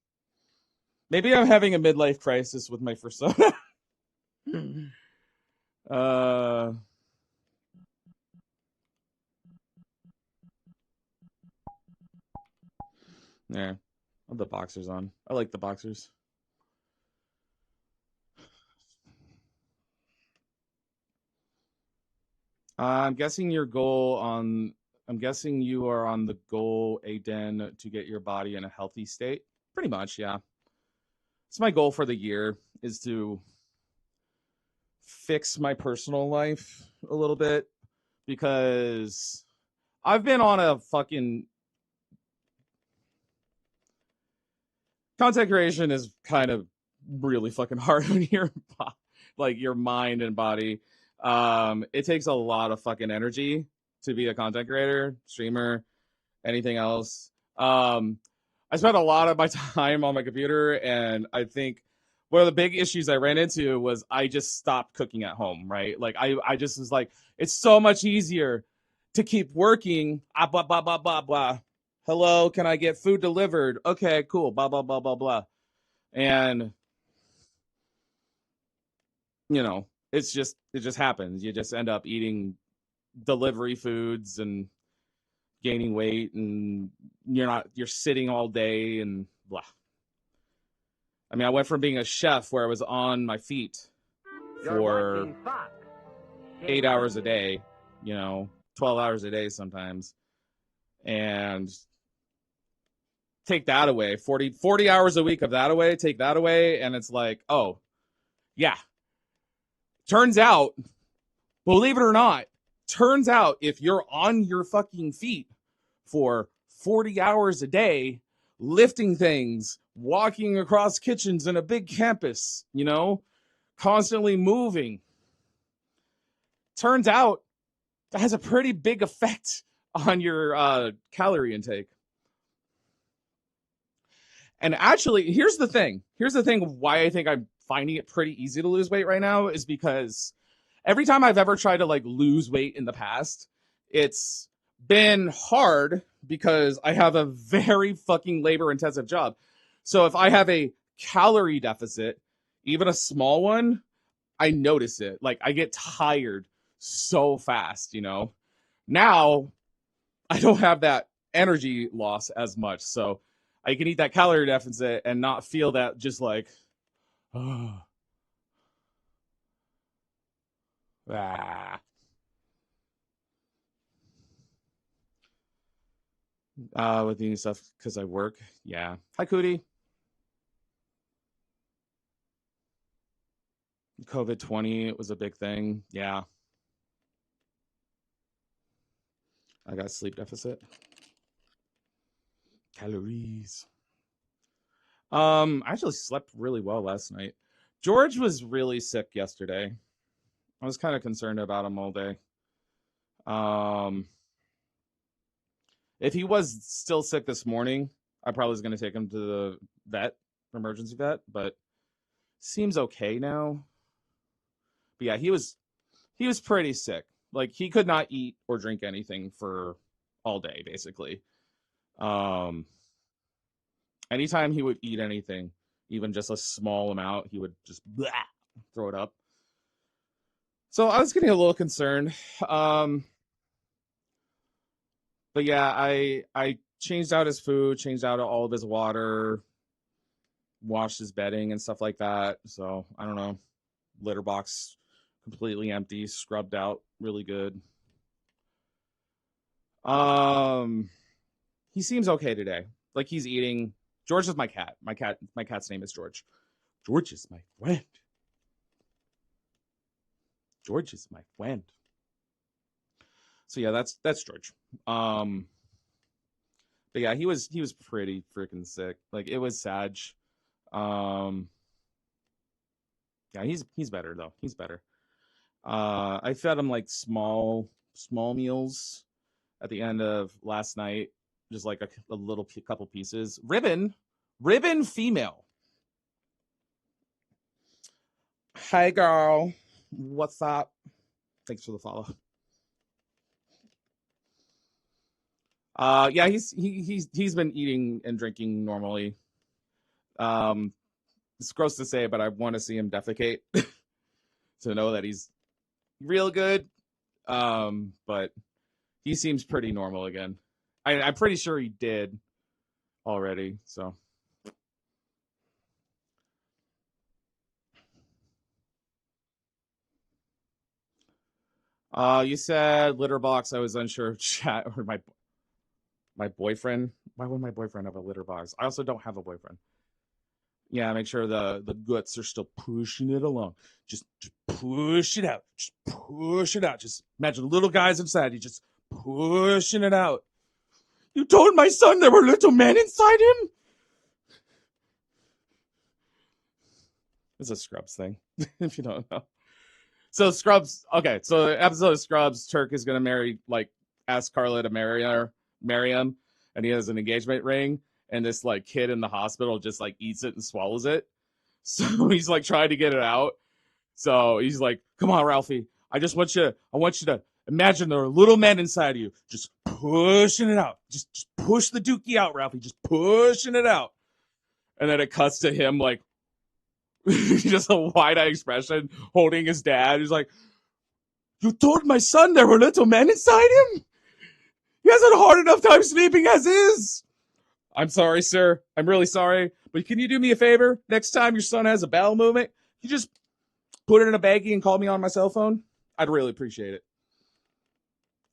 Maybe I'm having a midlife crisis with my persona. Yeah. I have the boxers on. I like the boxers. I'm guessing you are on the goal, Aiden, to get your body in a healthy state. Pretty much, yeah. It's my goal for the year is to fix my personal life a little bit because I've been on a fucking content creation is kind of really fucking hard on your like your mind and body. It takes a lot of fucking energy to be a content creator, streamer, anything else. I spent a lot of my time on my computer, and I think one of the big issues I ran into was I just stopped cooking at home, right? Like I just was like, it's so much easier to keep working. Blah blah blah blah blah. Hello, can I get food delivered? Okay, cool. Blah blah blah blah blah. And you know, it just happens. You just end up eating delivery foods and gaining weight, and you're sitting all day and blah. I mean, I went from being a chef where I was on my feet for 8 hours a day, 12 hours a day sometimes, and take that away, 40 hours a week of that away, take that away, and it's like, oh, yeah. Turns out, believe it or not, if you're on your fucking feet for 40 hours a day, lifting things, walking across kitchens in a big campus, constantly moving, turns out that has a pretty big effect on your calorie intake. And actually, here's the thing of why I think I'm finding it pretty easy to lose weight right now is because every time I've ever tried to like lose weight in the past, it's been hard because I have a very fucking labor intensive job. So if I have a calorie deficit, even a small one, I notice it. Like I get tired so fast, Now I don't have that energy loss as much. So I can eat that calorie deficit and not feel that just like, oh, ah. With the new stuff because I work. Yeah. Hi, Cootie. COVID-20 was a big thing. Yeah. I got sleep deficit. Calories. I actually slept really well last night. George was really sick yesterday. I was kind of concerned about him all day. If he was still sick this morning, I probably was going to take him to the emergency vet, but Seems okay now. But yeah, he was pretty sick. Like, he could not eat or drink anything for all day, basically. Anytime he would eat anything, even just a small amount, he would just throw it up. So I was getting a little concerned. But yeah, I changed out his food, changed out all of his water, washed his bedding and stuff like that. So I don't know. Litter box completely empty, scrubbed out really good. He seems okay today. Like, he's eating. George is my cat. My cat's name is George. George is my friend. George is my friend. So yeah, that's George. But yeah, he was pretty freaking sick. Like, it was sad. Yeah, he's better though. He's better. I fed him like small meals at the end of last night, just like a little couple pieces. Ribbon female. Hey girl, what's up? Thanks for the follow. Yeah, he's been eating and drinking normally. It's gross to say, but I want to see him defecate to know that he's real good. But he seems pretty normal again. I'm pretty sure he did already. So. You said litter box. I was unsure of chat or my boyfriend. Why would my boyfriend have a litter box? I also don't have a boyfriend. Yeah, make sure the guts are still pushing it along. Just push it out. Just push it out. Just imagine little guys inside you just pushing it out. You told my son there were little men inside him? It's a Scrubs thing, if you don't know. So Scrubs, okay, so the episode of Scrubs, Turk is going to ask Carla to marry him, and he has an engagement ring, and this, like, kid in the hospital just, like, eats it and swallows it. So he's, like, trying to get it out. So he's like, come on, Ralphie, I want you to imagine there are little men inside of you, just pushing it out. Just push the dookie out, Ralphie, just pushing it out. And then it cuts to him, like, just a wide-eyed expression, holding his dad. He's like, you told my son there were little men inside him? He has a hard enough time sleeping as is. I'm sorry, sir. I'm really sorry. But can you do me a favor? Next time your son has a bowel movement, you just put it in a baggie and call me on my cell phone? I'd really appreciate it.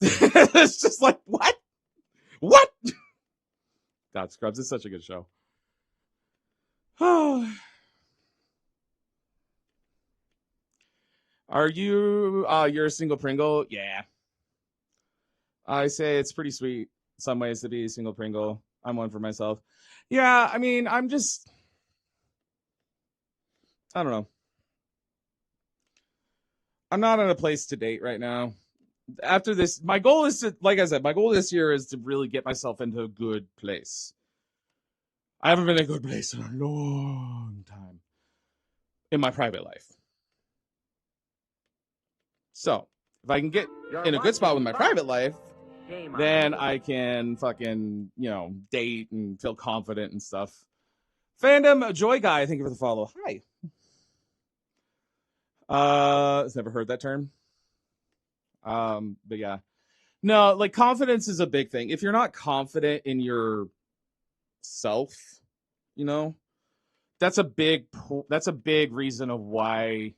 It's just like, what? What? God, Scrubs is such a good show. Are you, you're a single Pringle? Yeah. I say it's pretty sweet in some ways to be a single Pringle. I'm one for myself. Yeah, I mean, I don't know. I'm not in a place to date right now. After this, my goal is to, like I said, my goal this year is to really get myself into a good place. I haven't been in a good place in a long time in my private life. So, if I can get in a good spot with my private life, then I can fucking, date and feel confident and stuff. Fandom Joy Guy, thank you for the follow. Hi. I've never heard that term. But yeah. No, like, confidence is a big thing. If you're not confident in yourself, that's a big reason of why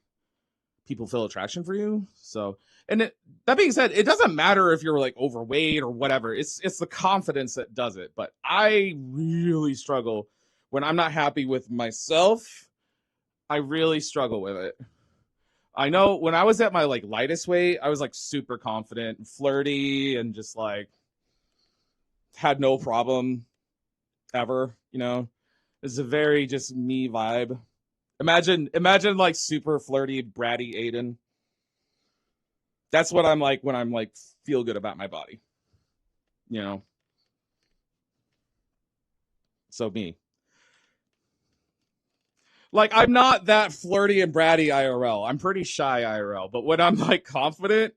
people feel attraction for you. So, and that being said, it doesn't matter if you're, like, overweight or whatever. It's the confidence that does it. But I really struggle when I'm not happy with myself. I really struggle with it. I know when I was at my, like, lightest weight, I was, like, super confident and flirty and just, like, had no problem ever, It's a very just me vibe. Imagine like super flirty, bratty Aiden. That's what I'm like when I'm, like, feel good about my body. So me. Like, I'm not that flirty and bratty IRL. I'm pretty shy IRL. But when I'm, like, confident,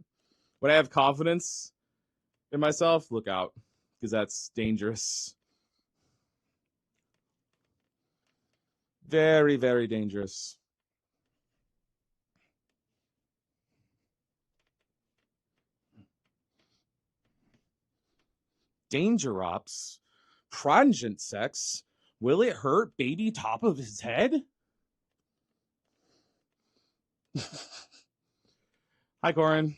when I have confidence in myself, look out. Because that's dangerous. Very, very dangerous. Danger ops. Prongent sex. Will it hurt baby top of his head? Hi, Corin.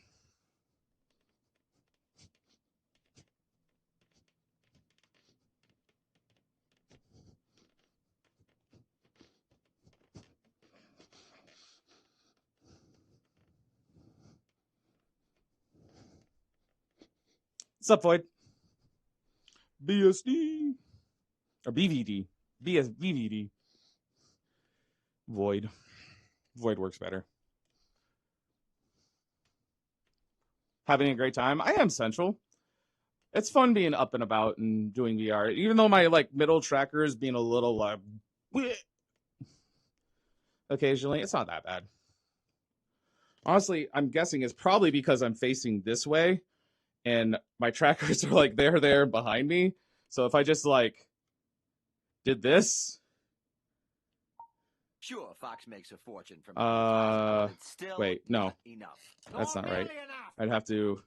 What's up, Void? BSD. Or BVD. BVD. Void. Void works better. Having a great time. I am Central. It's fun being up and about and doing VR. Even though my like middle tracker is being a little like occasionally, it's not that bad. Honestly, I'm guessing it's probably because I'm facing this way and my trackers are like there behind me. So if I just like did this. Sure, Fox makes a fortune from advertising, but it's still wait, no. not enough. That's not right. I'd have to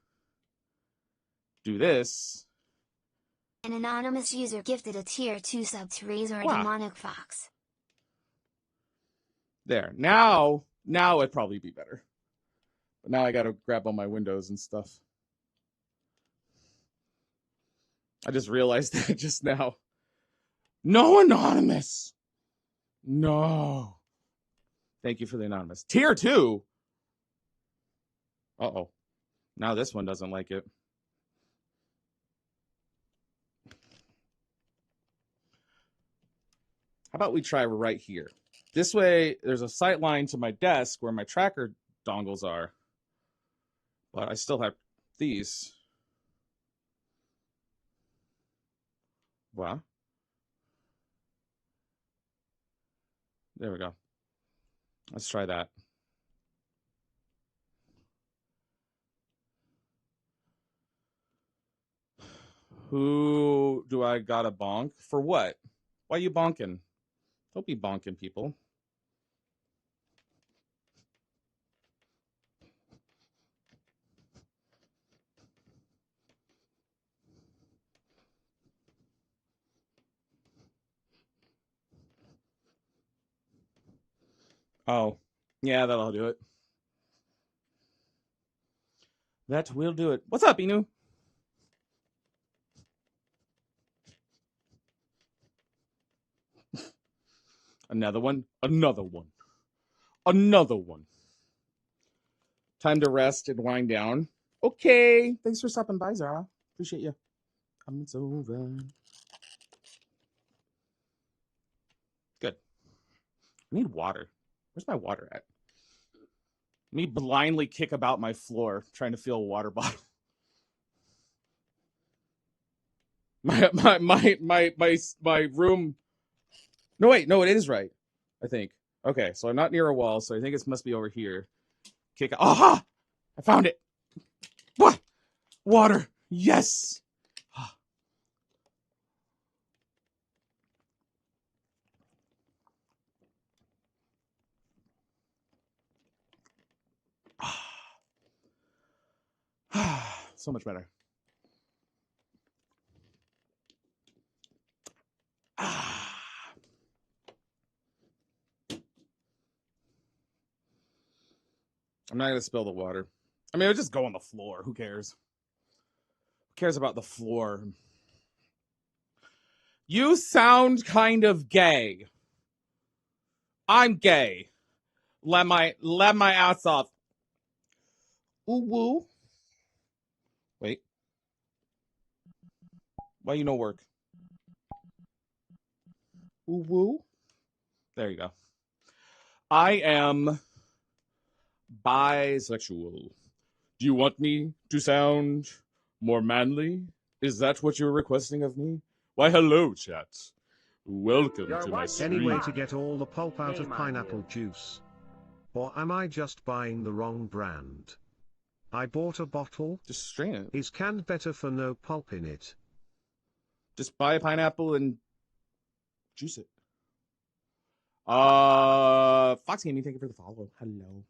do this. An anonymous user gifted a tier 2 sub to Razor Wow. Demonic Fox. There. Now it'd probably be better. But now I gotta grab all my windows and stuff. I just realized that just now. No anonymous. No. Thank you for the anonymous. Tier 2. Uh-oh. Now this one doesn't like it. How about we try right here? This way, there's a sight line to my desk where my tracker dongles are. But I still have these. Wow. There we go. Let's try that. Who do I gotta bonk? For what? Why you bonking? Don't be bonking people. Oh, yeah, that'll do it. That will do it. What's up, Inu? Another one. Another one. Another one. Time to rest and wind down. Okay. Thanks for stopping by, Zara. Appreciate you. It's over. Good. I need water. Where's my water at? Me blindly kick about my floor trying to fill a water bottle. My room. No, wait, no, it is right. I think. Okay, so I'm not near a wall, so I think it must be over here. Kick. Aha! I found it. What? Water. Yes. So much better. I'm not going to spill the water. I mean, it'll just go on the floor. Who cares? Who cares about the floor? You sound kind of gay. I'm gay. Let my ass off. Ooh woo. Wait. Why you no work? Ooh woo. There you go. I am bisexual. Do you want me to sound more manly? Is that what you're requesting of me? Why, hello, chat. Welcome to my stream. Any way to get all the pulp out of pineapple juice? Or am I just buying the wrong brand? I bought a bottle. Just strain it. Is canned better for no pulp in it? Just buy a pineapple and juice it. Fox Gaming, thank you for the follow. Hello.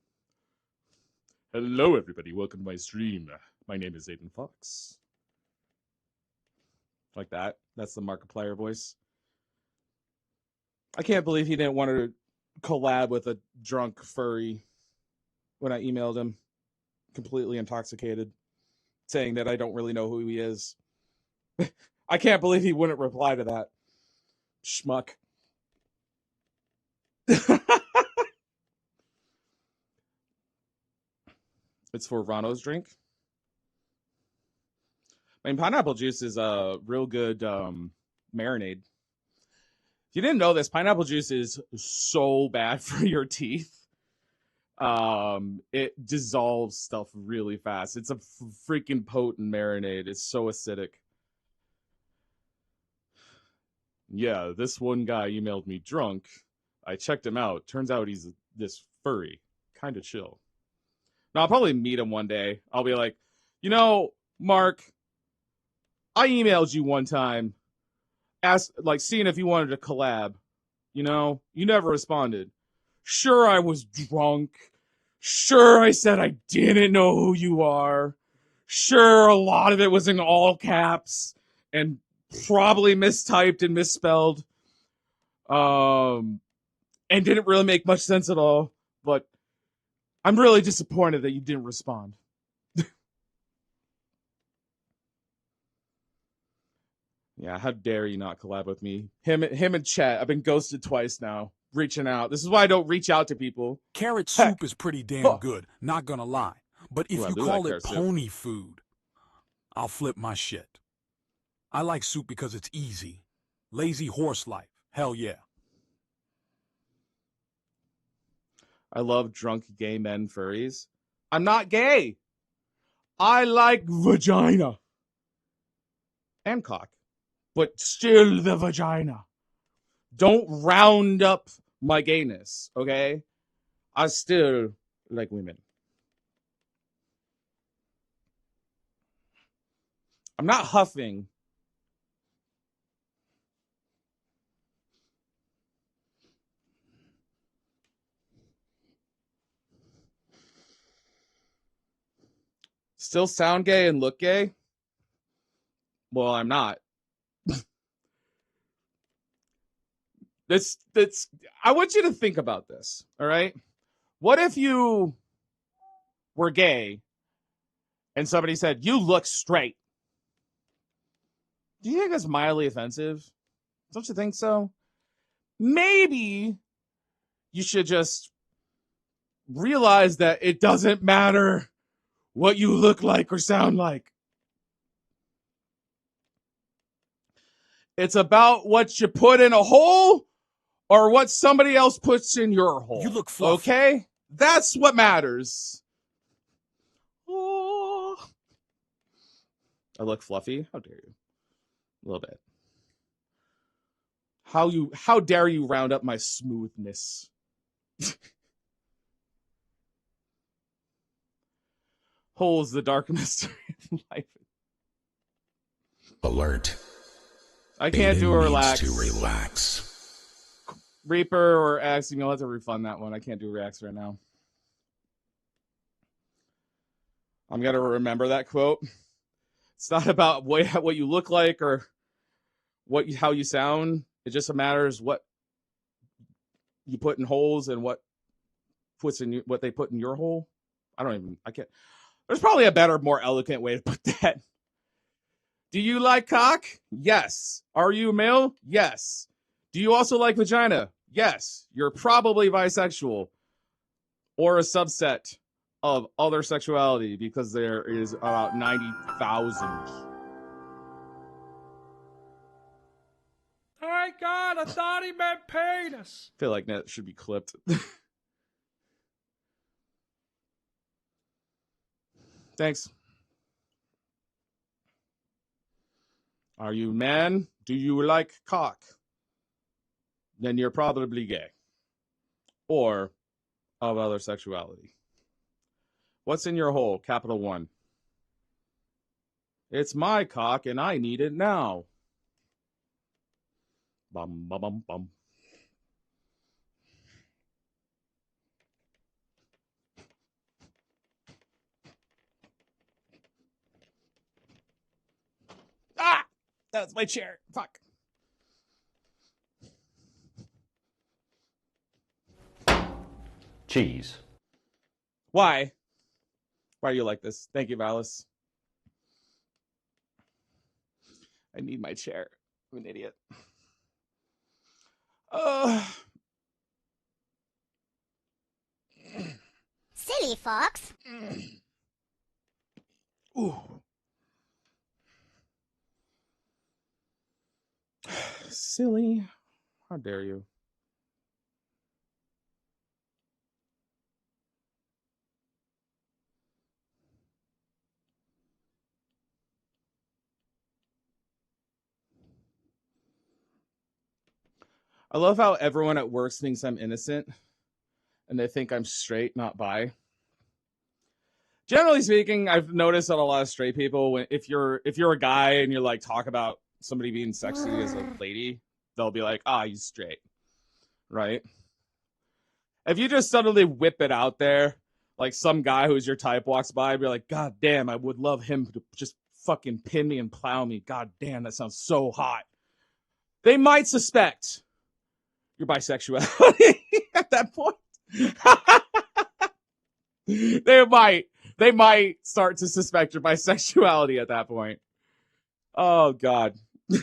Hello, everybody. Welcome to my stream. My name is Aiden Fox. Like that. That's the Markiplier voice. I can't believe he didn't want to collab with a drunk furry when I emailed him, completely intoxicated, saying that I don't really know who he is. I can't believe he wouldn't reply to that. Schmuck. It's for Rano's drink. I mean, pineapple juice is a real good marinade. If you didn't know this, pineapple juice is so bad for your teeth. It dissolves stuff really fast. It's a freaking potent marinade. It's so acidic. Yeah, this one guy emailed me drunk. I checked him out. Turns out he's this furry. Kind of chill. Now, I'll probably meet him one day. I'll be like, you know, Mark, I emailed you one time, seeing if you wanted to collab. You know, you never responded. Sure, I was drunk. Sure, I said I didn't know who you are. Sure, a lot of it was in all caps and probably mistyped and misspelled. And didn't really make much sense at all. But I'm really disappointed that you didn't respond. Yeah, how dare you not collab with me? Him and Chat. I've been ghosted twice now. Reaching out. This is why I don't reach out to people. Carrot soup is pretty damn good, not gonna lie. But if you call it pony food, I'll flip my shit. I like soup because it's easy. Lazy horse life. Hell yeah. I love drunk gay men furries. I'm not gay. I like vagina. And cock. But still the vagina. Don't round up my gayness, okay? I still like women. I'm not huffing. Still sound gay and look gay? Well, I'm not. I want you to think about this, all right? What if you were gay and somebody said, you look straight? Do you think that's mildly offensive? Don't you think so? Maybe you should just realize that it doesn't matter what you look like or sound like. It's about what you put in a hole or what somebody else puts in your hole. You look fluffy. Okay? That's what matters. Oh. I look fluffy? How dare you? A little bit. How dare you round up my smoothness? Holes the dark mystery of life. Alert. I can't do a relax. To relax. Reaper or X, you'll have to refund that one. I can't do Reacts right now. I'm going to remember that quote. It's not about what you look like or how you sound. It just matters what you put in holes and what they put in your hole. I can't. There's probably a better, more eloquent way to put that. Do you like cock? Yes. Are you male? Yes. Do you also like vagina? Yes. You're probably bisexual or a subset of other sexuality because there is about 90,000. Thank God, I thought he meant penis. I feel like that should be clipped. Thanks. Are you man? Do you like cock? then you're probably gay or of other sexuality. What's in your hole? Capital 1. It's my cock and I need it now. Bum, bum, bum, bum. Ah! That's my chair. Fuck. Cheese. Why? Why are you like this? Thank you, Valis. I need my chair. I'm an idiot. Silly fox. Ooh. Silly. How dare you? I love how everyone at work thinks I'm innocent and they think I'm straight, not bi. Generally speaking, I've noticed that a lot of straight people, if you're a guy and you're like talk about somebody being sexy as a lady, they'll be like, he's straight, right? If you just suddenly whip it out there, like some guy who's your type walks by, be like, God damn, I would love him to just fucking pin me and plow me. God damn, that sounds so hot. They might suspect your bisexuality at that point. They might start to suspect your bisexuality at that point. Oh God. I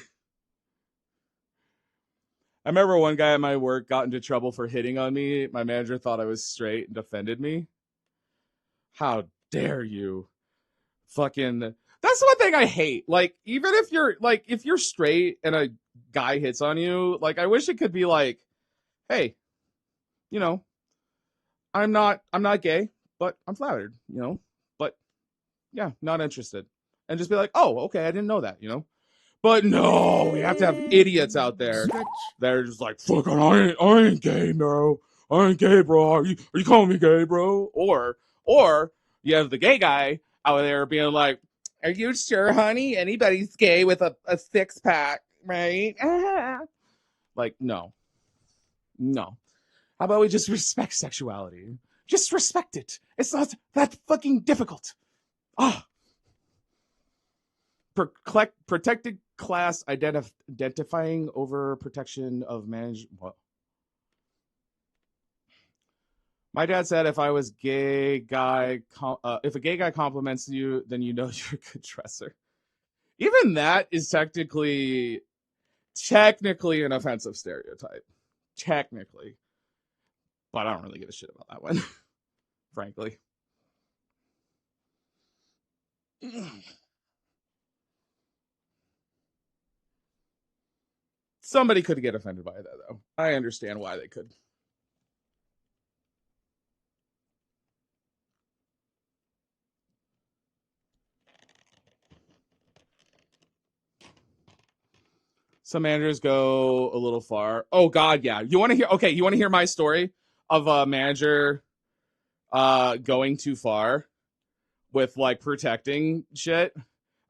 remember one guy at my work got into trouble for hitting on me. My manager thought I was straight and defended me. How dare you? Fucking, that's one thing I hate. Like, even if you're straight and a guy hits on you, like, I wish it could be like, hey, you know, I'm not gay, but I'm flattered, you know, but yeah, not interested. And just be like, oh, okay, I didn't know that, you know. But no, we have to have idiots out there. They're just like, fuck, I ain't gay, bro. I ain't gay, bro. Are you calling me gay, bro? Or you have the gay guy out there being like, are you sure, honey? Anybody's gay with a 6-pack, right? Like, no. How about we just respect sexuality? Just respect it. It's not that fucking difficult. Protected class identifying over protection of what? My dad said if I was gay guy, if a gay guy compliments you, then you know you're a good dresser. Even that is technically an offensive stereotype. Technically. But I don't really give a shit about that one, frankly. Somebody could get offended by that, though. I understand why they could. Some managers go a little far. Oh God, yeah. You want to hear? Okay, you want to hear my story of a manager going too far with like protecting shit?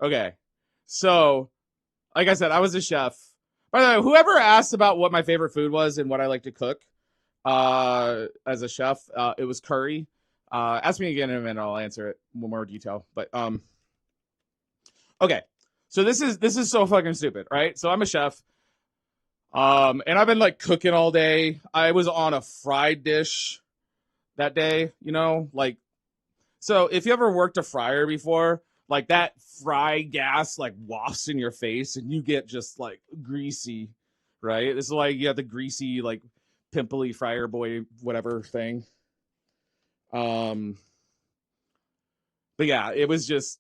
Okay, so like I said, I was a chef. By the way, whoever asked about what my favorite food was and what I like to cook as a chef, it was curry. Ask me again in a minute, I'll answer it in more detail. But okay. So this is so fucking stupid, right? So I'm a chef. And I've been like cooking all day. I was on a fried dish that day, you know, like, so if you ever worked a fryer before, like that fry gas like wafts in your face and you get just like greasy, right? This is like you have the greasy, like pimply fryer boy, whatever thing. But yeah, it was just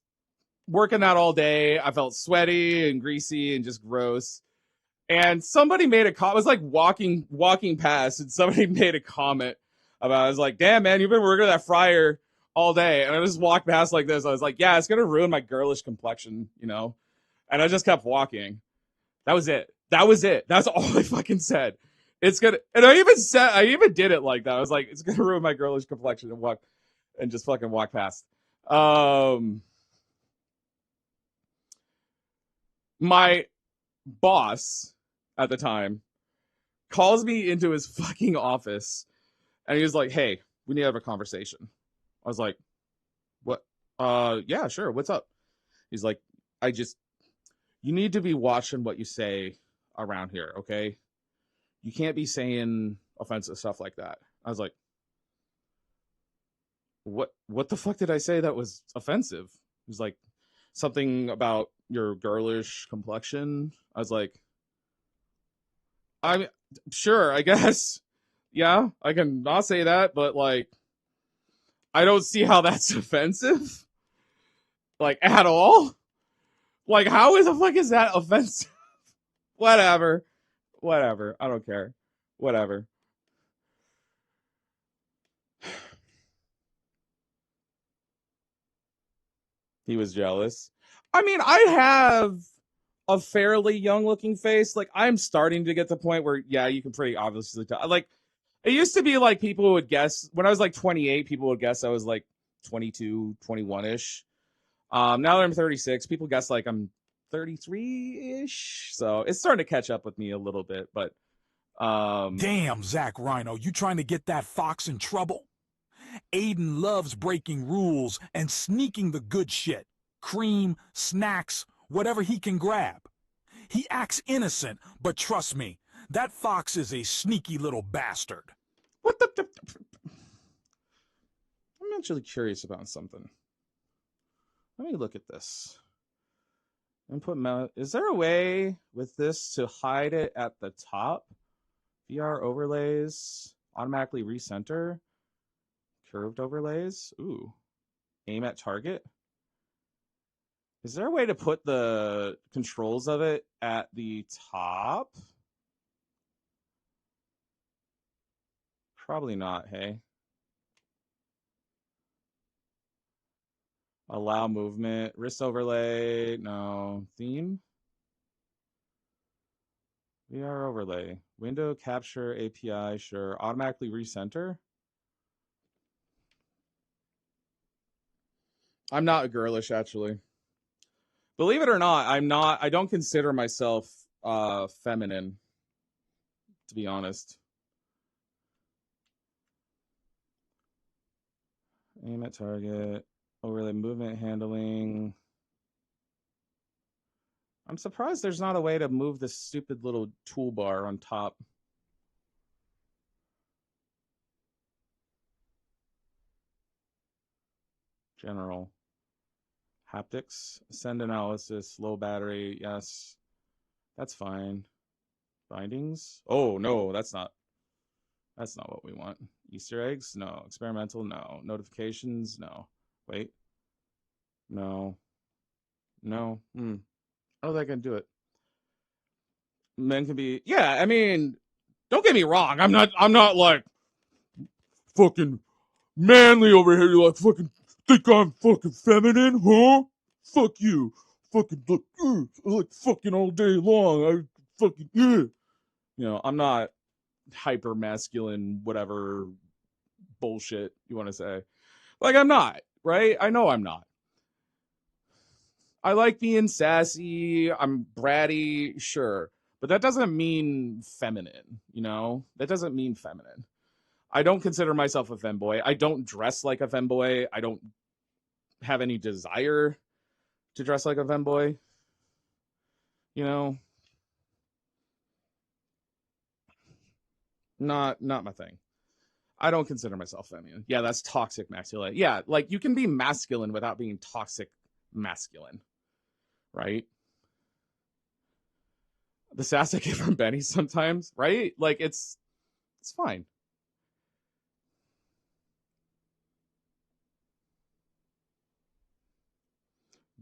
working that all day. I felt sweaty and greasy and just gross. And somebody made a comment. I was like walking past, and somebody made a comment about it. I was like, damn, man, you've been working that fryer all day. And I just walked past like this. I was like, yeah, it's going to ruin my girlish complexion, you know? And I just kept walking. That was it. That's all I fucking said. It's gonna, and I even did it like that. I was like, it's gonna ruin my girlish complexion and just fucking walk past. My boss at the time calls me into his fucking office, and he was like, "Hey, we need to have a conversation." I was like, "What? Yeah, sure. What's up?" He's like, you need to be watching what you say around here, okay? You can't be saying offensive stuff like that." I was like, what the fuck did I say that was offensive? He's like, something about your girlish complexion. I was like, I'm sure, I guess. Yeah, I can not say that, but like, I don't see how that's offensive. Like, at all. Like, how is the fuck is that offensive? Whatever. I don't care. Whatever. He was jealous. I mean, I have a fairly young looking face. Like, I'm starting to get to the point where, yeah, you can pretty obviously tell. Like, it used to be like people would guess when I was like 28, people would guess I was like 22, 21 ish. Now that I'm 36, people guess like I'm 33 ish. So it's starting to catch up with me a little bit. But damn, Zach Rhino, you trying to get that fox in trouble? Aiden loves breaking rules and sneaking the good shit. Cream, snacks, whatever he can grab. He acts innocent, but trust me, that fox is a sneaky little bastard. What the? I'm actually curious about something. Let me look at this. Input. Is there a way with this to hide it at the top? VR overlays, automatically recenter, curved overlays. Ooh, aim at target. Is there a way to put the controls of it at the top? Probably not, hey. Allow movement, wrist overlay, no. Theme? VR overlay, window capture API, sure. Automatically recenter? I'm not girlish, actually. Believe it or not, I don't consider myself feminine, to be honest. Aim at target, overlay movement handling. I'm surprised there's not a way to move this stupid little toolbar on top. General. Haptics, send analysis, low battery, yes. That's fine. Bindings? Oh, no, that's not what we want. Easter eggs? No. Experimental? No. Notifications? No. Wait. No. No. How are they gonna do it? Men can be, yeah, I mean, don't get me wrong. I'm not like fucking manly over here. You like fucking think I'm fucking feminine, huh? Fuck you. Fucking look, I like fucking all day long. I fucking, You know, I'm not hyper masculine, whatever bullshit you want to say. Like, I'm not, right? I know I'm not. I like being sassy. I'm bratty, sure. But that doesn't mean feminine, you know? That doesn't mean feminine. I don't consider myself a femboy. I don't dress like a femboy. I don't have any desire to dress like a femboy. You know? Not my thing. I don't consider myself feminine. Yeah, that's toxic masculine. Yeah, like you can be masculine without being toxic masculine. Right? The sass I get from Benny sometimes, right? Like it's fine.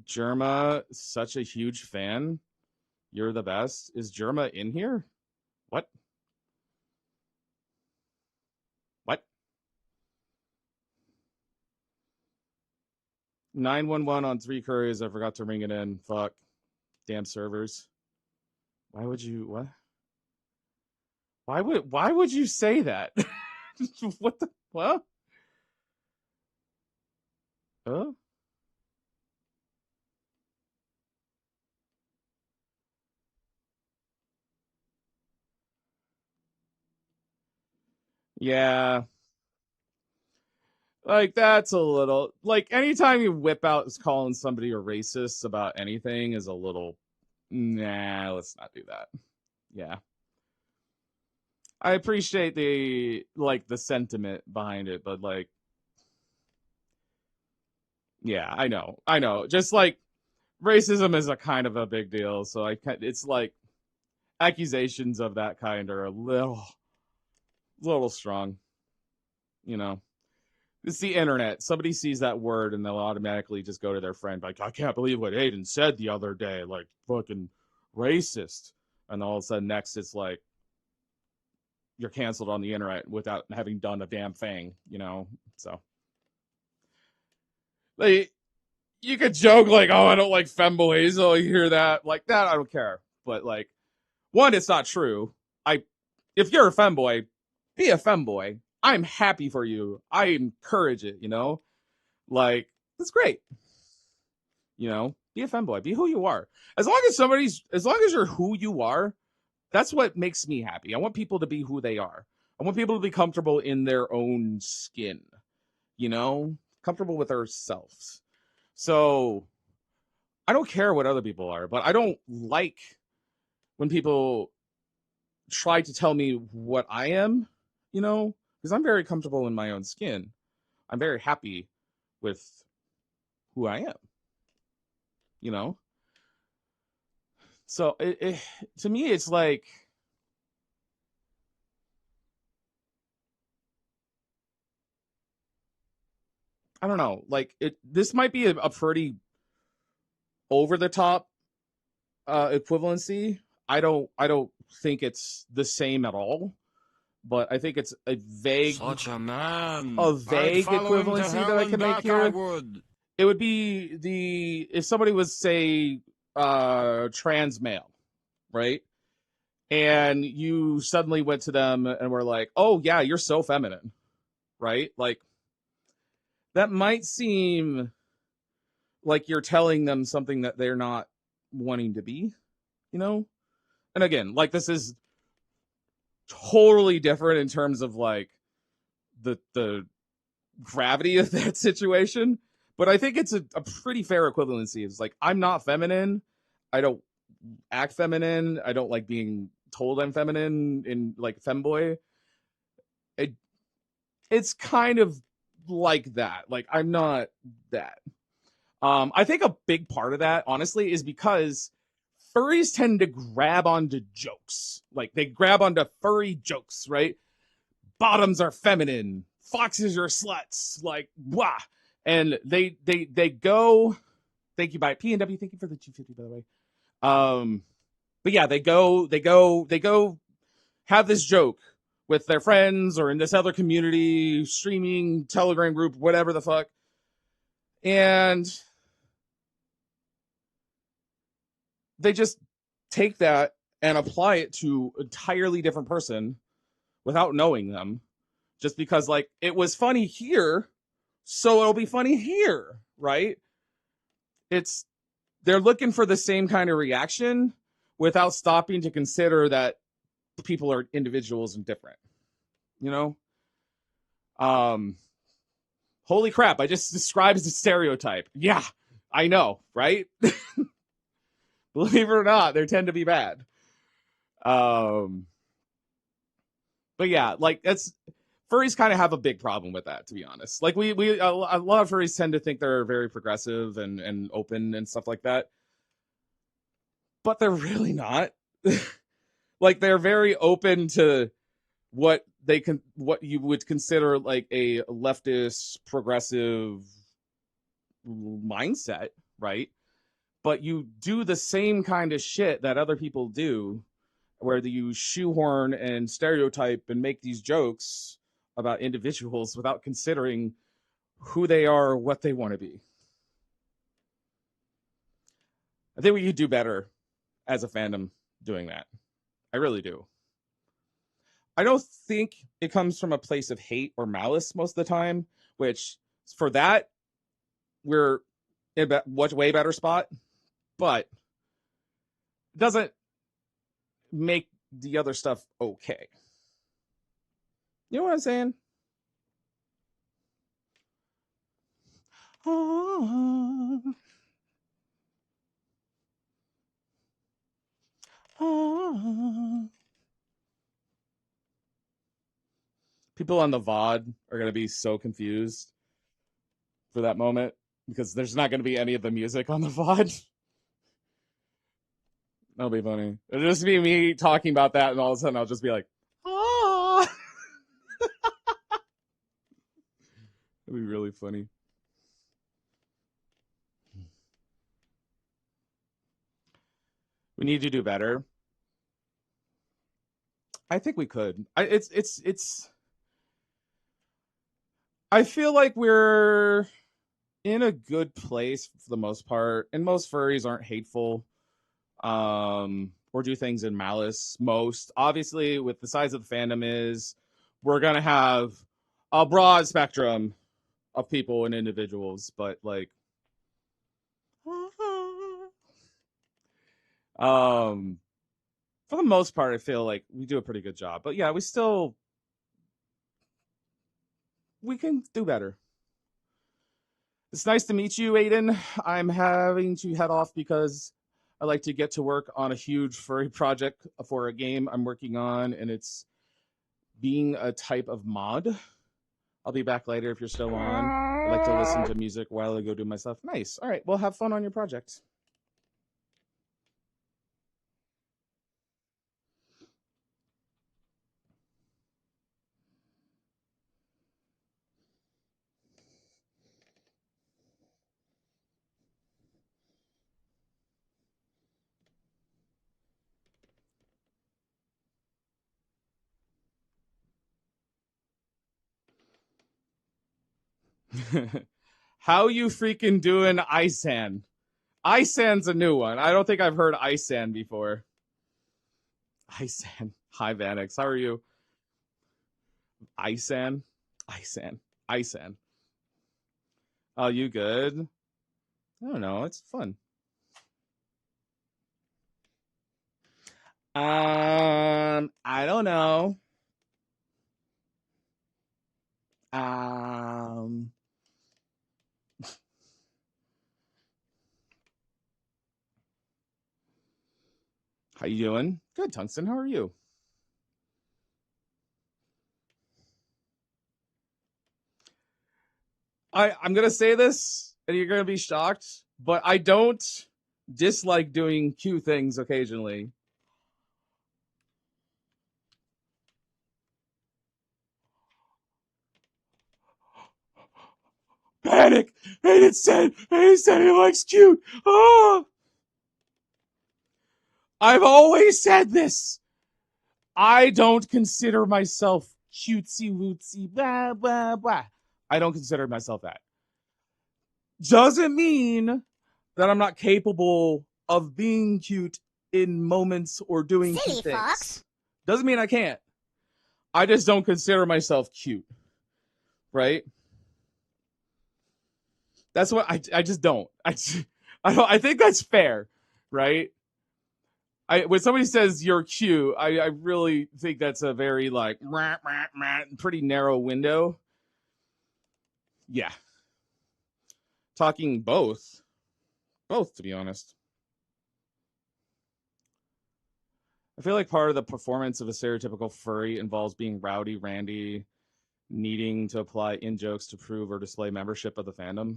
Germa, such a huge fan. You're the best. Is Germa in here? What? What? 911 on 3 couriers. I forgot to ring it in. Fuck. Damn servers. Why would you? What? Why would you say that? What the what? Huh? Yeah. Like that's a little like anytime you whip out calling somebody a racist about anything is a little nah, let's not do that. Yeah. I appreciate the sentiment behind it, but like yeah, I know. I know. Just like racism is a kind of a big deal, so it's like accusations of that kind are a little strong, you know. It's the internet. Somebody sees that word and they'll automatically just go to their friend like, I can't believe what Aiden said the other day, like fucking racist. And all of a sudden next it's like you're canceled on the internet without having done a damn thing, you know? So like you could joke like, oh, I don't like femboys. Oh, you hear that? Like that, I don't care. But like, one, it's not true. If you're a femboy, be a femboy. I'm happy for you. I encourage it, you know? Like, that's great. You know, be a femboy. Be who you are. As long as you're who you are, that's what makes me happy. I want people to be who they are. I want people to be comfortable in their own skin, you know, comfortable with themselves. So I don't care what other people are, but I don't like when people try to tell me what I am, you know, because I'm very comfortable in my own skin. I'm very happy with who I am, you know. So to me, it's like I don't know, like this might be a pretty over the top equivalency. I don't think it's the same at all, but I think it's a vague Such a man. a I'd vague follow him to equivalency that hell I and can make back, I here. would. It would be if somebody was say trans male, right? And you suddenly went to them and were like, "Oh yeah, you're so feminine," right? Like that might seem like you're telling them something that they're not wanting to be, you know? And again, like this is totally different in terms of like the gravity of that situation, but I think it's a pretty fair equivalency. It's like I'm not feminine. I don't act feminine. I don't like being told I'm feminine in like femboy. It it's kind of like that. Like I'm not that. I think a big part of that, honestly, is because furries tend to grab onto jokes. Like they grab onto furry jokes, right? Bottoms are feminine, foxes are sluts, like blah. And they go. Thank you, by P&W. Thank you for the 250, by the way. But yeah, they go have this joke with their friends or in this other community, streaming, Telegram group, whatever the fuck. And they just take that and apply it to an entirely different person without knowing them. Just because, like, it was funny here, so it'll be funny here, right? They're looking for the same kind of reaction without stopping to consider that people are individuals and different, you know? Holy crap, I just described a stereotype. Yeah, I know, right? Believe it or not, they tend to be bad. But yeah, like that's furries kind of have a big problem with that, to be honest. Like we a lot of furries tend to think they're very progressive and open and stuff like that, but they're really not. Like they're very open to what you would consider like a leftist progressive mindset, right? But you do the same kind of shit that other people do, where you shoehorn and stereotype and make these jokes about individuals without considering who they are or what they want to be. I think we could do better as a fandom doing that. I really do. I don't think it comes from a place of hate or malice most of the time, which for that, we're in a way better spot, but it doesn't make the other stuff okay. You know what I'm saying? People on the VOD are going to be so confused for that moment because there's not going to be any of the music on the VOD. That'll be funny. It'll just be me talking about that, and all of a sudden I'll just be like, ah. It'll be really funny. We need to do better. I think we could. I feel like we're in a good place for the most part, and most furries aren't hateful or do things in malice. Most obviously, with the size of the fandom we're gonna have a broad spectrum of people and individuals, but like for the most part, I feel like we do a pretty good job. But yeah, we can do better. It's nice to meet you, Aiden. I'm having to head off because I like to get to work on a huge furry project for a game I'm working on, and it's being a type of mod. I'll be back later if you're still on. I like to listen to music while I go do my stuff. Nice. All right. Well, have fun on your project. How you freaking doing, Isan? Isan's a new one. I don't think I've heard Isan before. Isan. Hi, Vanix. How are you? Isan. Oh, you good? I don't know. It's fun. I don't know. How you doing? Good, Tungsten. How are you? I'm gonna say this, and you're gonna be shocked, but I don't dislike doing cute things occasionally. Panic! Hayden said he likes cute. Oh! I've always said this. I don't consider myself cutesy wootsy blah blah blah. I don't consider myself that. Doesn't mean that I'm not capable of being cute in moments or doing Silly cute things. Fox. Doesn't mean I can't. I just don't consider myself cute. Right? That's what I just don't. I think that's fair, right? When somebody says you're cute, I really think that's a very like pretty narrow window. Yeah. Talking both to be honest. I feel like part of the performance of a stereotypical furry involves being rowdy, randy, needing to apply in jokes to prove or display membership of the fandom.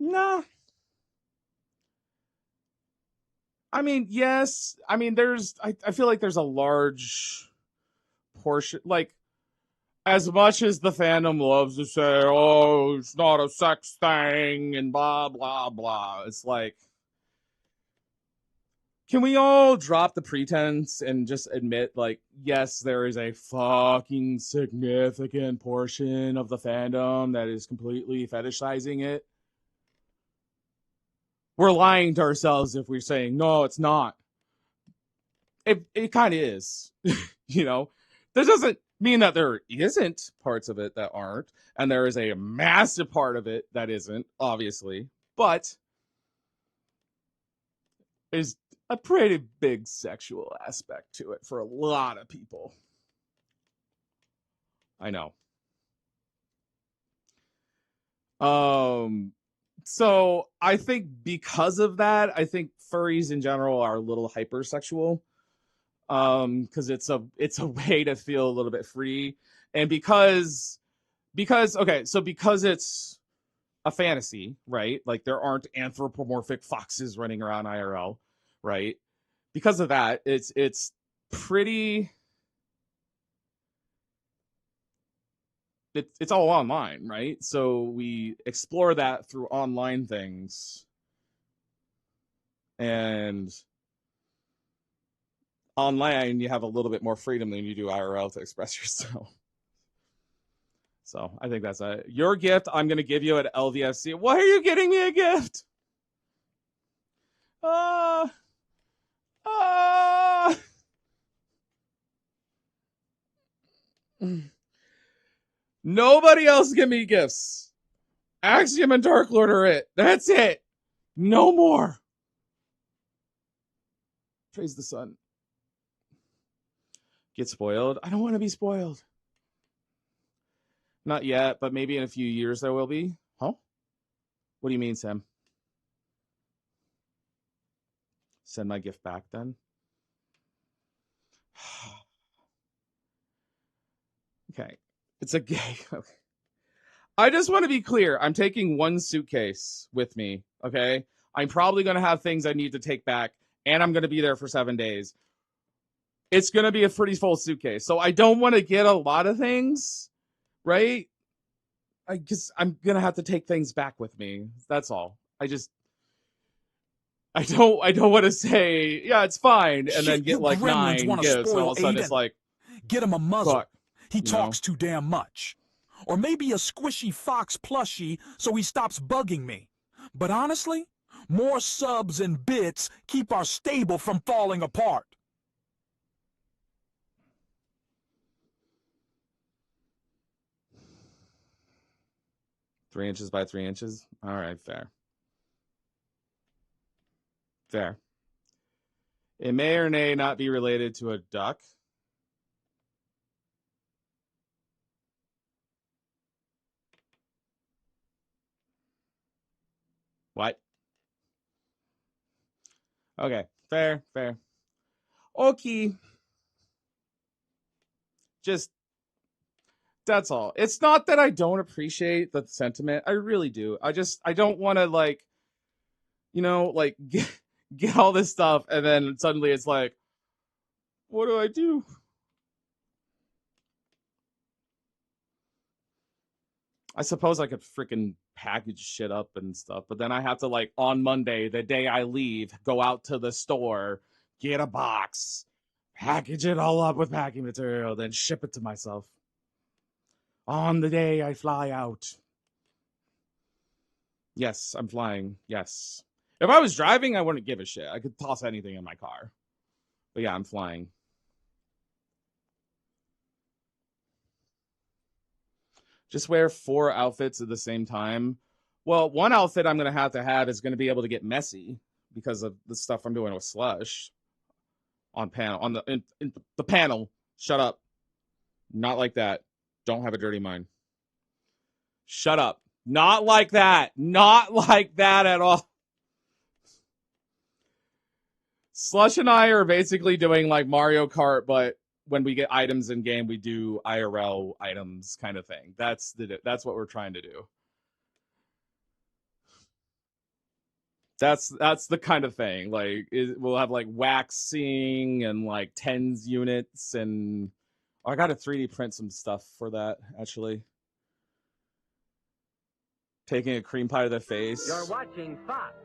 Nah. I mean, yes. I mean, I feel like there's a large portion, like, as much as the fandom loves to say, oh, it's not a sex thing and blah, blah, blah. It's like, can we all drop the pretense and just admit, like, yes, there is a fucking significant portion of the fandom that is completely fetishizing it? we're lying to ourselves if we're saying, no, it's not. It kind of is, you know. That doesn't mean that there isn't parts of it that aren't, and there is a massive part of it that isn't, obviously, but there's a pretty big sexual aspect to it for a lot of people. I know. So I think because of that, I think furries in general are a little hypersexual. Because it's a way to feel a little bit free, and because it's a fantasy, right? Like there aren't anthropomorphic foxes running around IRL, right? Because of that, it's pretty. It's all online, right? So we explore that through online things, and online you have a little bit more freedom than you do IRL to express yourself. So I think that's your gift. I'm going to give you at LVFC. Why are you getting me a gift? Nobody else give me gifts. Axiom and Dark Lord are it. That's it. No more. Praise the sun. Get spoiled? I don't want to be spoiled. Not yet, but maybe in a few years there will be. Huh? What do you mean, Sam? Send my gift back then? Okay. It's a gay. Okay. I just want to be clear. I'm taking one suitcase with me, okay? I'm probably going to have things I need to take back, and I'm going to be there for 7 days. It's going to be a pretty full suitcase. So I don't want to get a lot of things, right? I guess I'm going to have to take things back with me. That's all. I don't want to say, yeah, it's fine, and then get like 9 gifts, and all of a sudden it's like, get him a muzzle. Fuck, he talks too damn much. Or maybe a squishy fox plushie so he stops bugging me. But honestly, more subs and bits keep our stable from falling apart. 3 inches by 3 inches? All right, fair. Fair. It may or may not be related to a duck. What? Okay, fair. Okay. Just, that's all. It's not that I don't appreciate the sentiment. I really do. I don't want to, like, you know, like, get all this stuff, and then suddenly it's like, what do I do? I suppose I could freaking package shit up and stuff, but then I have to, like, on Monday, the day I leave, go out to the store, get a box, package it all up with packing material, then ship it to myself. On the day I fly out. Yes, I'm flying. Yes. If I was driving, I wouldn't give a shit. I could toss anything in my car. But yeah, I'm flying. Just wear 4 outfits at the same time. Well, one outfit I'm going to have is going to be able to get messy because of the stuff I'm doing with Slush on panel, on the in the panel. Shut up. Not like that. Don't have a dirty mind. Shut up. Not like that. Not like that at all. Slush and I are basically doing like Mario Kart, but when we get items in game, we do IRL items kind of thing. That's what we're trying to do. That's the kind of thing. Like we'll have like waxing and like tens units, and I got to 3D print some stuff for that actually. Taking a cream pie to the face. You're watching Fox.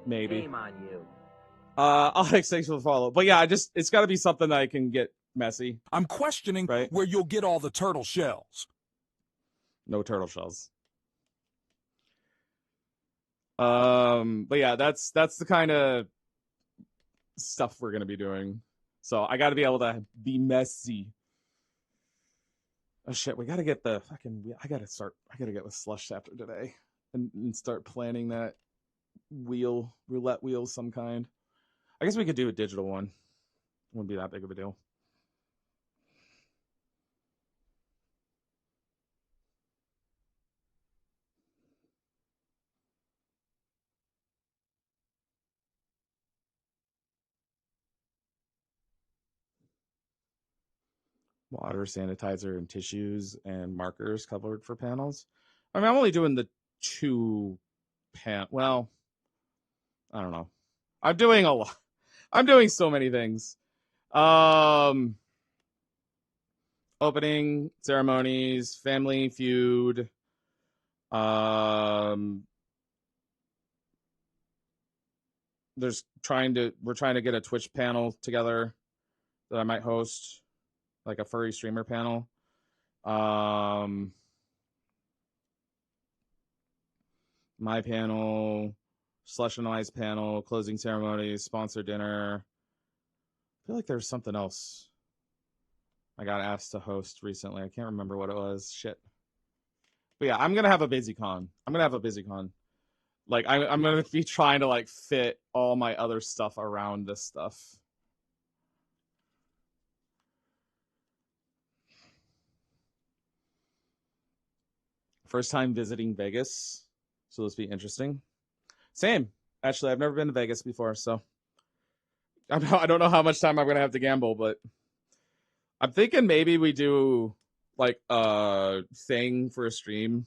Maybe. Shame on you. Alex, thanks for the follow. But yeah, it's got to be something that I can get messy. I'm questioning where you'll get all the turtle shells. No turtle shells. But yeah, that's the kind of stuff we're gonna be doing. So I got to be able to be messy. Oh shit, we got to get the fucking. I got to get with Slush after today and start planning that roulette wheel some kind. I guess we could do a digital one. Wouldn't be that big of a deal. Water, sanitizer, and tissues and markers covered for panels. I mean, I'm only doing the 2 Well, I don't know. I'm doing a lot. I'm doing so many things. Opening ceremonies, Family Feud. We're trying to get a Twitch panel together that I might host, like a furry streamer panel. My panel, Slush and I's panel, closing ceremonies, sponsor dinner. I feel like there's something else I got asked to host recently. I can't remember what it was. Shit. But yeah, I'm gonna have a busy con. Like I'm gonna be trying to like fit all my other stuff around this stuff. First time visiting Vegas, so this will be interesting. Same. Actually, I've never been to Vegas before, so I don't know how much time I'm gonna have to gamble, but I'm thinking maybe we do like a thing for a stream.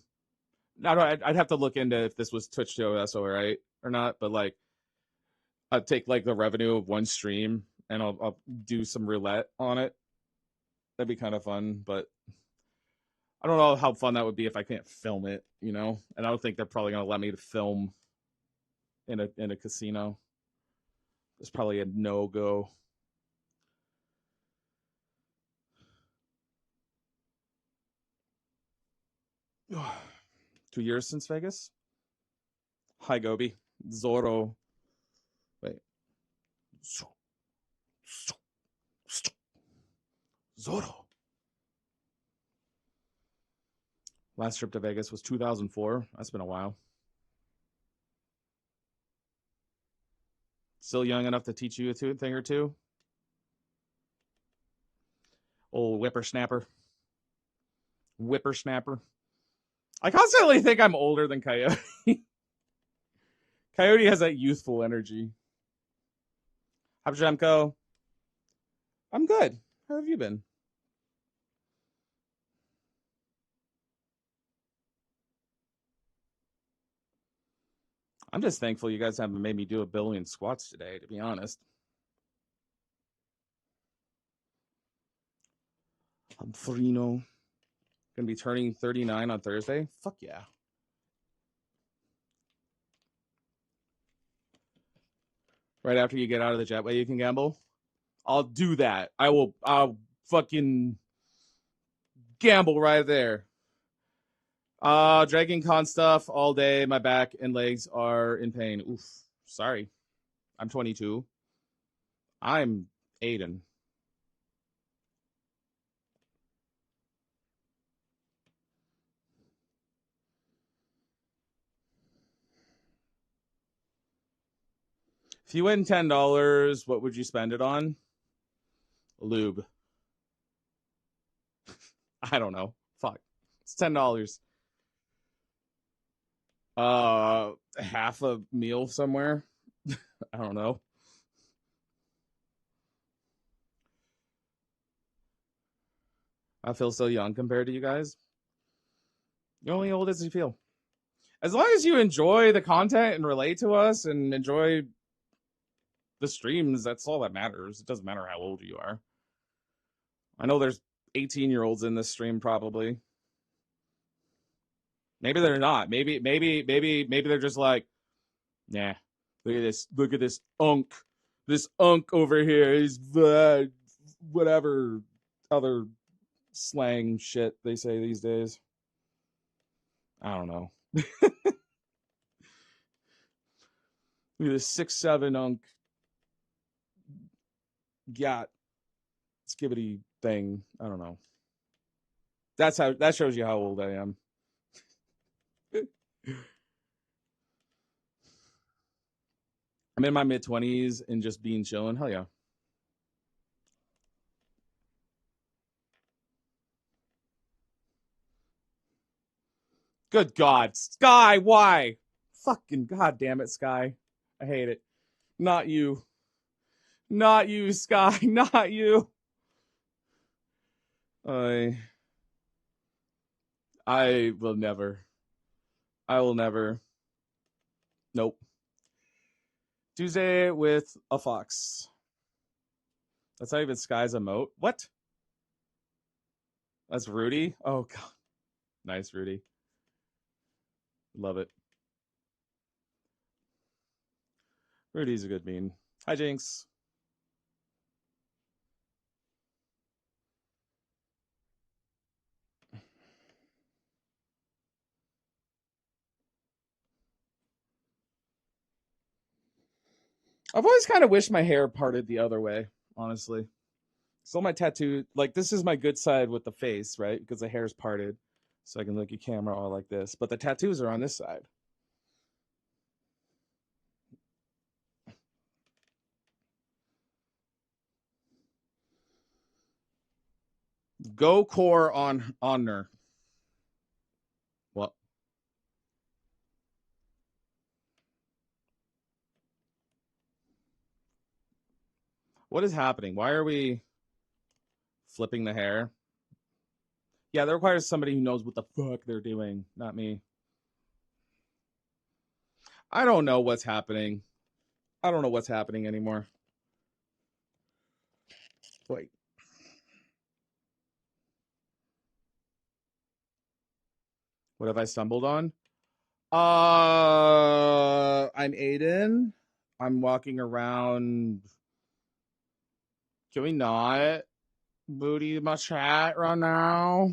I'd have to look into if this was Twitch TOSO right or not, but like I'd take like the revenue of one stream and I'll do some roulette on it. That'd be kind of fun, but I don't know how fun that would be if I can't film it, you know? And I don't think they're probably gonna let me to film in a casino. It's probably a no-go. Two years since Vegas. Hi, Gobi. Zorro. Wait. Zorro. Last trip to Vegas was 2004. That's been a while. Still young enough to teach you a thing or two. Old whippersnapper. Whippersnapper. I constantly think I'm older than Coyote. Coyote has that youthful energy. Habjamko. I'm good. How have you been? I'm just thankful you guys haven't made me do a billion squats today, to be honest. I'm Farino. Gonna be turning 39 on Thursday. Fuck yeah. Right after you get out of the jetway, you can gamble. I'll do that. I'll fucking gamble right there. Dragon Con stuff all day. My back and legs are in pain. Oof. Sorry. I'm 22. I'm Aiden. If you win $10, what would you spend it on? Lube. I don't know. Fuck. It's $10. Half a meal somewhere. I don't know. I feel so young compared to you guys. You're only old as you feel. As long as you enjoy the content and relate to us and enjoy the streams, that's all that matters. It doesn't matter how old you are. I know there's 18-year-olds in this stream probably. Maybe they're not. Maybe they're just like, nah. Look at this unk. This unk over here is whatever other slang shit they say these days. I don't know. Look at this 6'7" unk got skibbity thing. I don't know. That shows you how old I am. I'm in my mid-20s and just being chilling. Hell yeah. Good God. Sky, why? Fucking goddamn it, Sky. I hate it. Not you. Not you, Sky. Not you. I will never. I will never. Nope. Tuesday with a fox. That's not even Sky's emote. What? That's Rudy? Oh, God. Nice, Rudy. Love it. Rudy's a good meme. Hi, Jinx. I've always kind of wished my hair parted the other way, honestly. So my tattoo, like, this is my good side with the face, right? Because the hair's parted. So I can look at camera all like this. But the tattoos are on this side. Go core on honor. What? What is happening? Why are we flipping the hair? Yeah, that requires somebody who knows what the fuck they're doing, not me. I don't know what's happening. I don't know what's happening anymore. Wait. What have I stumbled on? I'm Aiden. I'm walking around. Can we not booty my chat right now?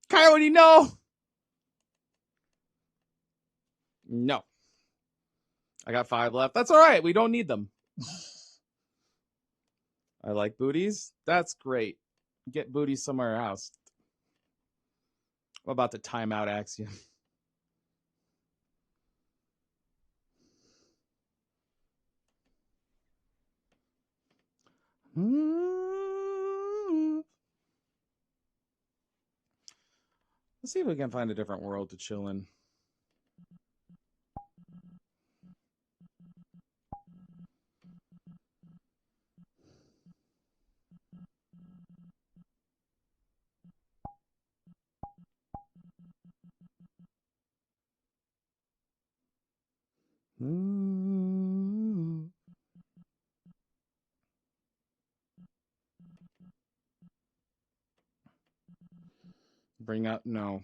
Coyote, no! No. I got 5 left. That's all right. We don't need them. I like booties. That's great. Get booties somewhere else. What about the timeout axiom? Let's see if we can find a different world to chill in. Bring up, no.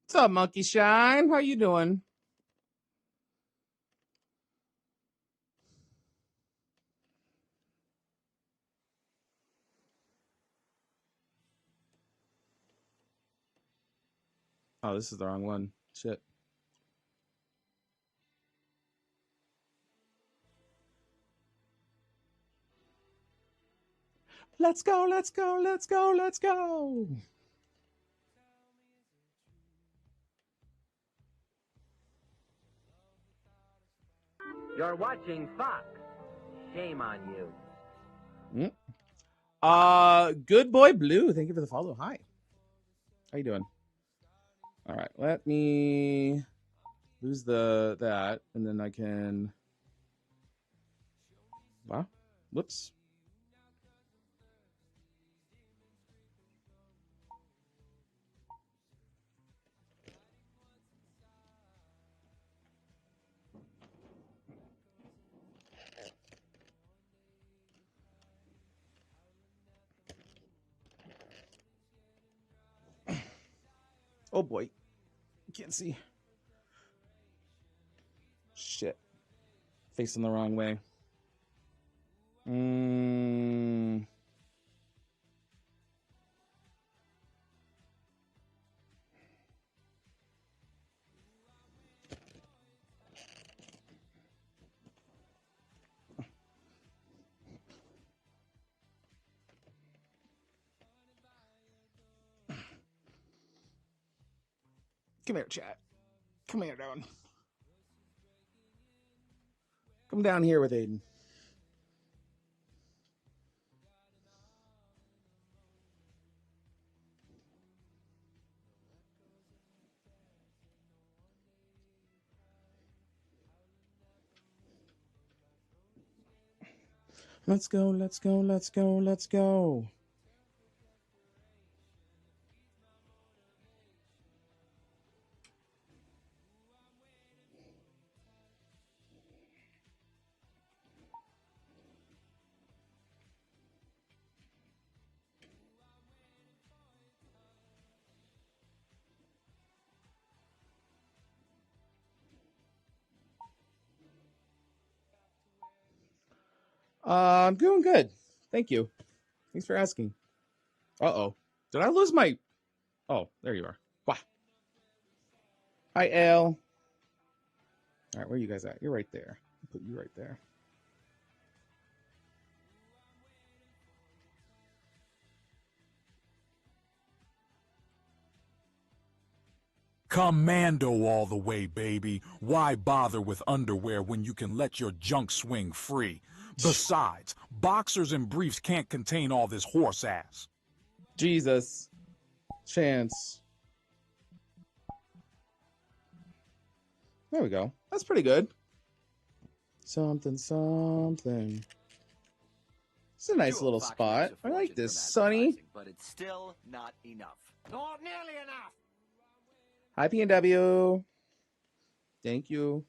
What's up, Monkey Shine? How you doing? Oh, this is the wrong one. Shit. Let's go, let's go, let's go, let's go. You're watching Fox. Shame on you. Good boy Blue. Thank you for the follow. Hi. How you doing? All right, let me lose that, and then I can. Wow. Whoops. Oh boy. Can't see. Shit. Facing the wrong way. Come here, chat. Come here, down. Come down here with Aiden. Let's go, let's go, let's go, let's go. I'm doing good. Thank you. Thanks for asking. Uh-oh. Did I lose my... Oh, there you are. Wow. Hi, Al. All right, where are you guys at? You're right there. I'll put you right there. Commando all the way, baby. Why bother with underwear when you can let your junk swing free? Besides, boxers and briefs can't contain all this horse ass. Jesus. Chance. There we go. That's pretty good. Something, something. It's a nice little spot. I like this, Sunny. But it's still not enough. Not nearly enough. Hi, P&W. Thank you.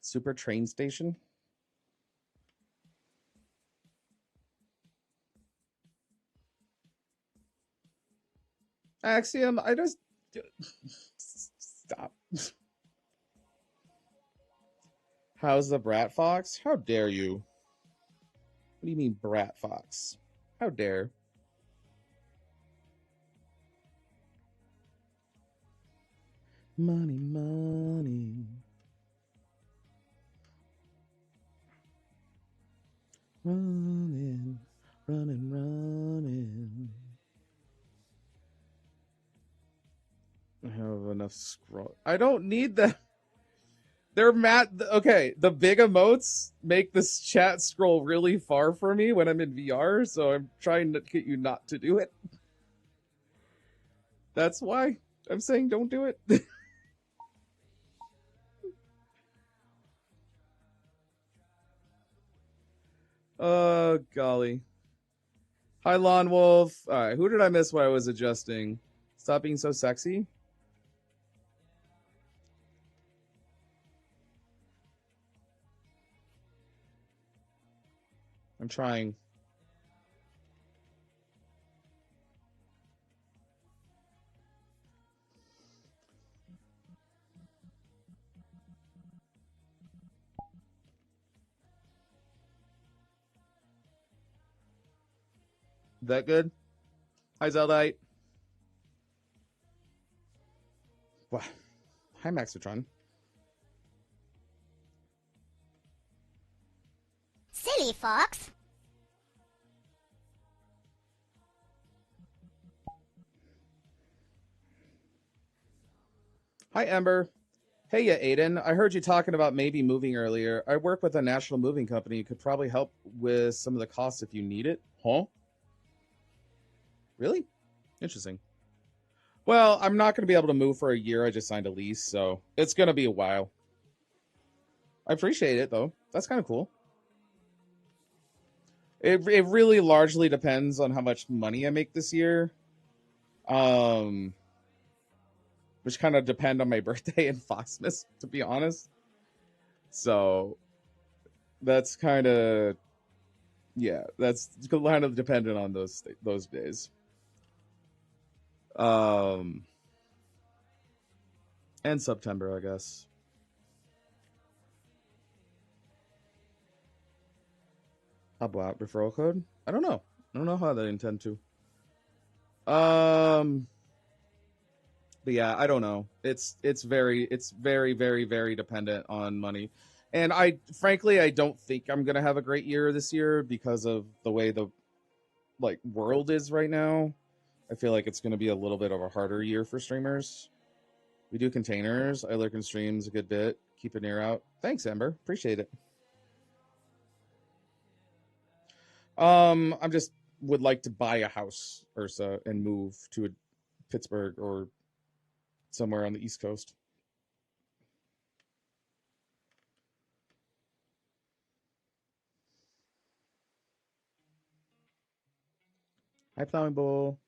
Super train station. Axiom, I just... Stop. How's the Brat Fox? How dare you? What do you mean, Brat Fox? How dare? Money, money. Running, running, running. I have enough scroll. I don't need that. They're okay, the big emotes make this chat scroll really far for me when I'm in VR, so I'm trying to get you not to do it. That's why I'm saying don't do it. Oh, golly. Hi, Lawn Wolf. All right, who did I miss while I was adjusting? Stop being so sexy. I'm trying. That good? Hi, Zeldite. blah. Hi, Maxitron. Silly fox. Hi, Ember. Hey, yeah, Aiden. I heard you talking about maybe moving earlier. I work with a national moving company. You could probably help with some of the costs if you need it. Huh? Really? Interesting. Well, I'm not going to be able to move for a year. I just signed a lease, so it's going to be a while. I appreciate it, though. That's kind of cool. It really largely depends on how much money I make this year. Which kind of depend on my birthday and Foxmas, to be honest. So that's kind of, yeah, that's kind of dependent on those days. And September, I guess. How about referral code? I don't know. I don't know how they intend to. But yeah, I don't know. It's very, very dependent on money. And frankly, I don't think I'm going to have a great year this year because of the way the world is right now. I feel like it's going to be a little bit of a harder year for streamers. We do containers. I lurk in streams a good bit. Keep an ear out. Thanks, Ember. Appreciate it. I just would like to buy a house, Ursa, and move to Pittsburgh or somewhere on the East Coast. Hi, Plowing Bull.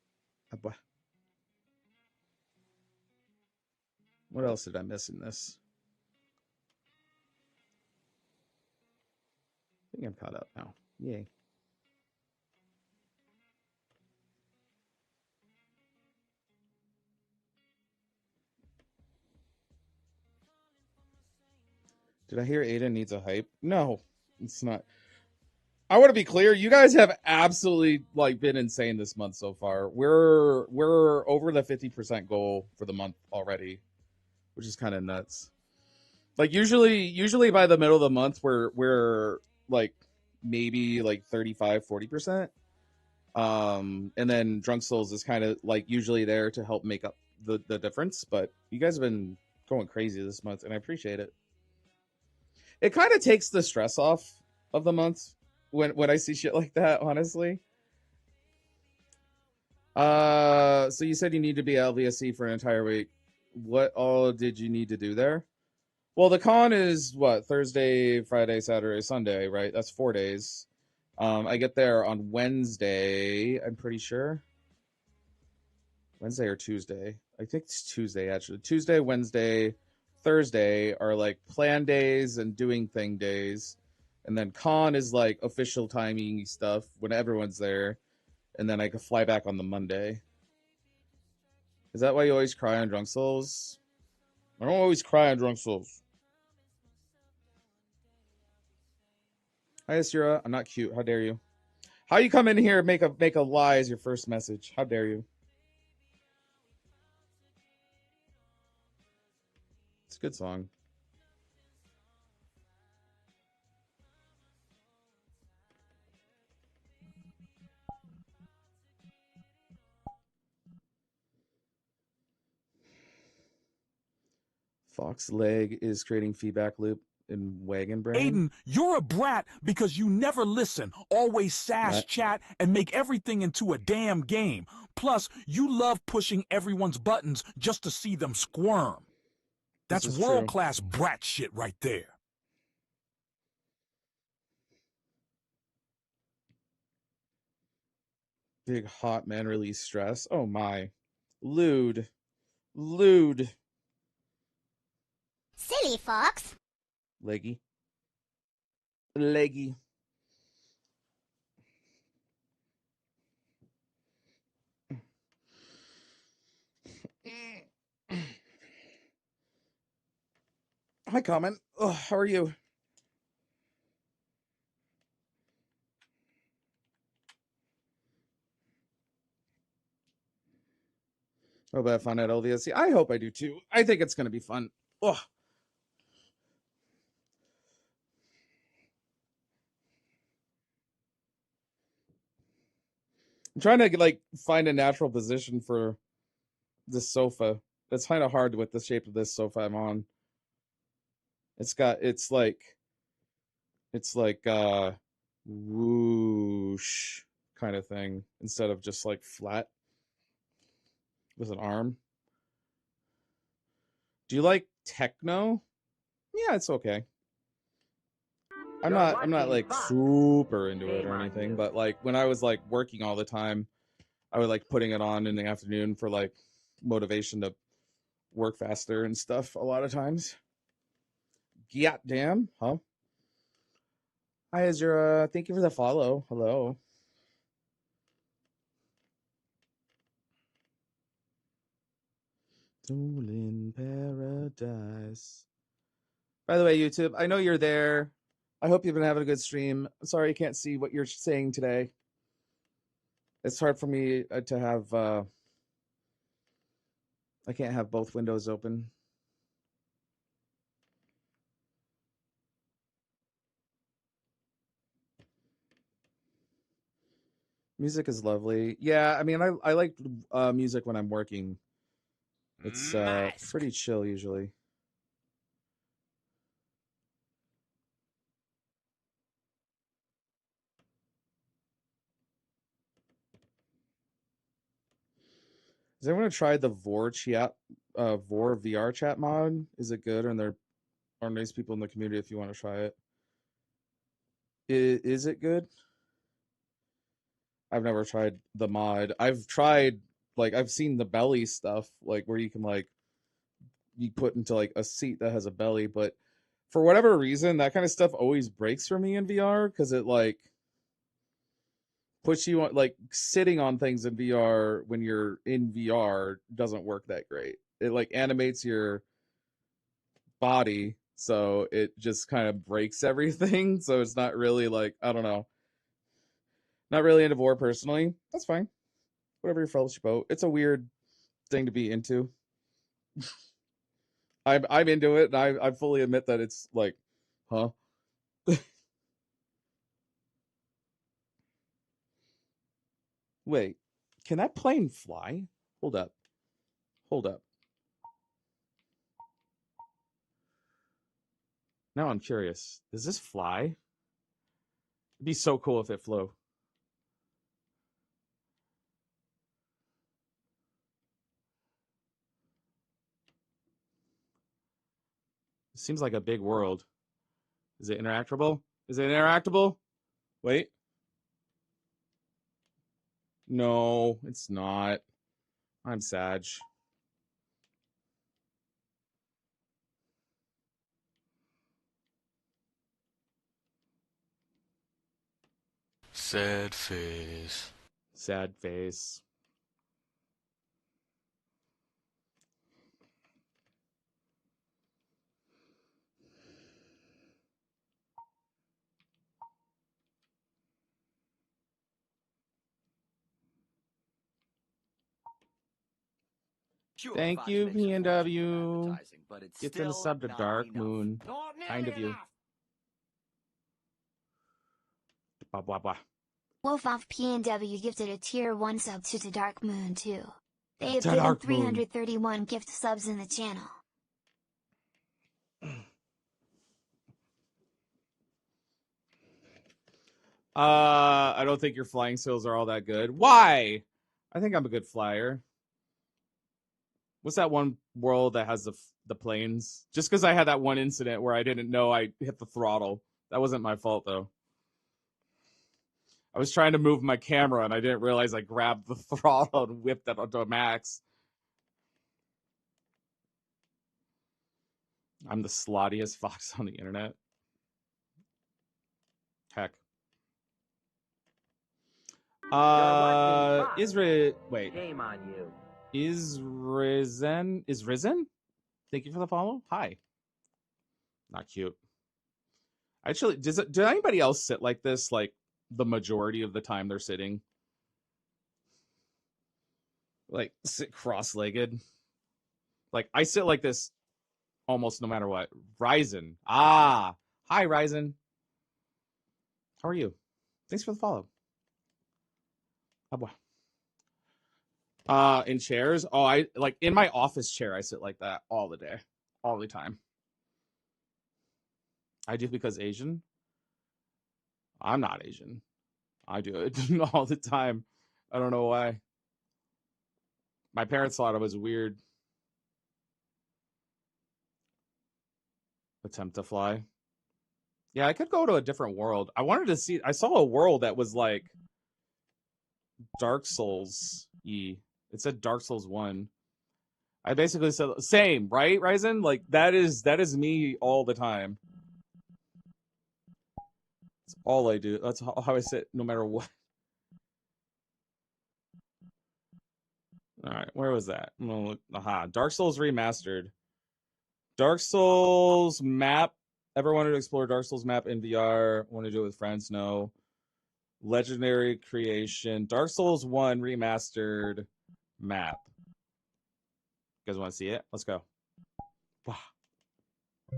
What else did I miss in this? I think I'm caught up now. Yay. Did I hear Aiden needs a hype? No, it's not. I want to be clear. You guys have absolutely been insane this month so far. We're over the 50% goal for the month already, which is kind of nuts. Usually by the middle of the month we're maybe 35-40%. And then Drunk Souls is kind of usually there to help make up the difference. But you guys have been going crazy this month, and I appreciate it. It kind of takes the stress off of the month when I see shit like that, honestly. So you said you need to be LVSC for an entire week. What all did you need to do there? Well, the con is what? Thursday, Friday, Saturday, Sunday, right? That's 4 days. I get there on Wednesday, I'm pretty sure. Wednesday or Tuesday. I think it's Tuesday, actually. Tuesday, Wednesday, Thursday are plan days and doing thing days. And then con is official timing stuff when everyone's there. And then I could fly back on the Monday. Is that why you always cry on Drunk Souls? I don't always cry on Drunk Souls. Hi, Asura. I'm not cute. How dare you? How you come in here and make a lie as your first message? How dare you? It's a good song. Fox leg is creating feedback loop in Wagon Brain. Aiden, you're a brat because you never listen, always sass chat, and make everything into a damn game. Plus, you love pushing everyone's buttons just to see them squirm. That's world-class brat shit right there. Big hot man release stress. Oh my. Lewd. Silly fox. Leggy. Hi, Comment. Oh, how are you? Hope I have fun at LVSC. I hope I do too. I think it's gonna be fun. Ugh. I'm trying to like find a natural position for this sofa. It's kind of hard with the shape of this sofa I'm on. It's like whoosh kind of thing instead of just like flat with an arm. Do you like techno? Yeah, it's okay. I'm not like super into it or anything, but like when I was like working all the time, I would like putting it on in the afternoon for like motivation to work faster and stuff a lot of times. Goddamn, huh? Hi, Azura. Thank you for the follow. Hello. Stolen Paradise. By the way, YouTube, I know you're there. I hope you've been having a good stream. I'm sorry I can't see what you're saying today. It's hard for me to have, I can't have both windows open. Music is lovely. Yeah, I mean, I like music when I'm working. It's pretty chill usually. Has anyone tried the VRChat, VRChat mod? Is it good? And there are nice people in the community if you want to try it. Is it good? I've never tried the mod. I've tried, like, I've seen the belly stuff, like where you can like you put into like a seat that has a belly, but for whatever reason, that kind of stuff always breaks for me in VR because it like puts you on like sitting on things in VR when you're in VR doesn't work that great. It like animates your body, so it just kind of breaks everything. So it's not really like, I don't know, not really into VR personally. That's fine. Whatever your fellowship boat. It's a weird thing to be into. I'm into it, and I fully admit that it's like, huh? Wait, can that plane fly? Hold up. Hold up. Now I'm curious. Does this fly? It'd be so cool if it flew. It seems like a big world. Is it interactable? Is it interactable? Wait. No, it's not. I'm sad. Sad face. Sad face. Sure, Thank Fox you, makes a fortune from PNW. advertising, but it's Get to the still sub to not Dark enough. Moon. Not Kind of nearly you. enough. Blah, blah, blah. Wolf off PNW gifted a tier 1 sub to Dark Moon too. They have To given Dark Moon. 331 gift subs in the channel. I don't think your flying skills are all that good. Why? I think I'm a good flyer. What's that one world that has the planes? Just because I had that one incident where I didn't know I hit the throttle. That wasn't my fault though. I was trying to move my camera and I didn't realize I grabbed the throttle and whipped it onto a max. I'm the slottiest fox on the internet. Heck. Wait. Shame on you. Is Risen? Thank you for the follow. Hi. Not cute. Actually, does anybody else sit like this like the majority of the time they're sitting? Like, sit cross-legged. Like, I sit like this almost no matter what. Ryzen. Ah. Hi, Ryzen. How are you? Thanks for the follow. Oh, boy. In chairs? Oh, I like in my office chair, I sit like that all the day. All the time. I do because Asian. I'm not Asian. I do it all the time. I don't know why. My parents thought it was weird. Attempt to fly. Yeah, I could go to a different world. I wanted to see. I saw a world that was like Dark Souls-y. It said Dark Souls 1. I basically said same, right, Ryzen? Like that is me all the time. That's all I do. That's how I sit no matter what. All right, where was that? I'm gonna look. Aha, Dark Souls Remastered. Dark Souls map. Ever wanted to explore Dark Souls map in VR? Want to do it with friends? No. Legendary creation. Dark Souls 1 Remastered map. You guys want to see it? Let's go. Wow. Do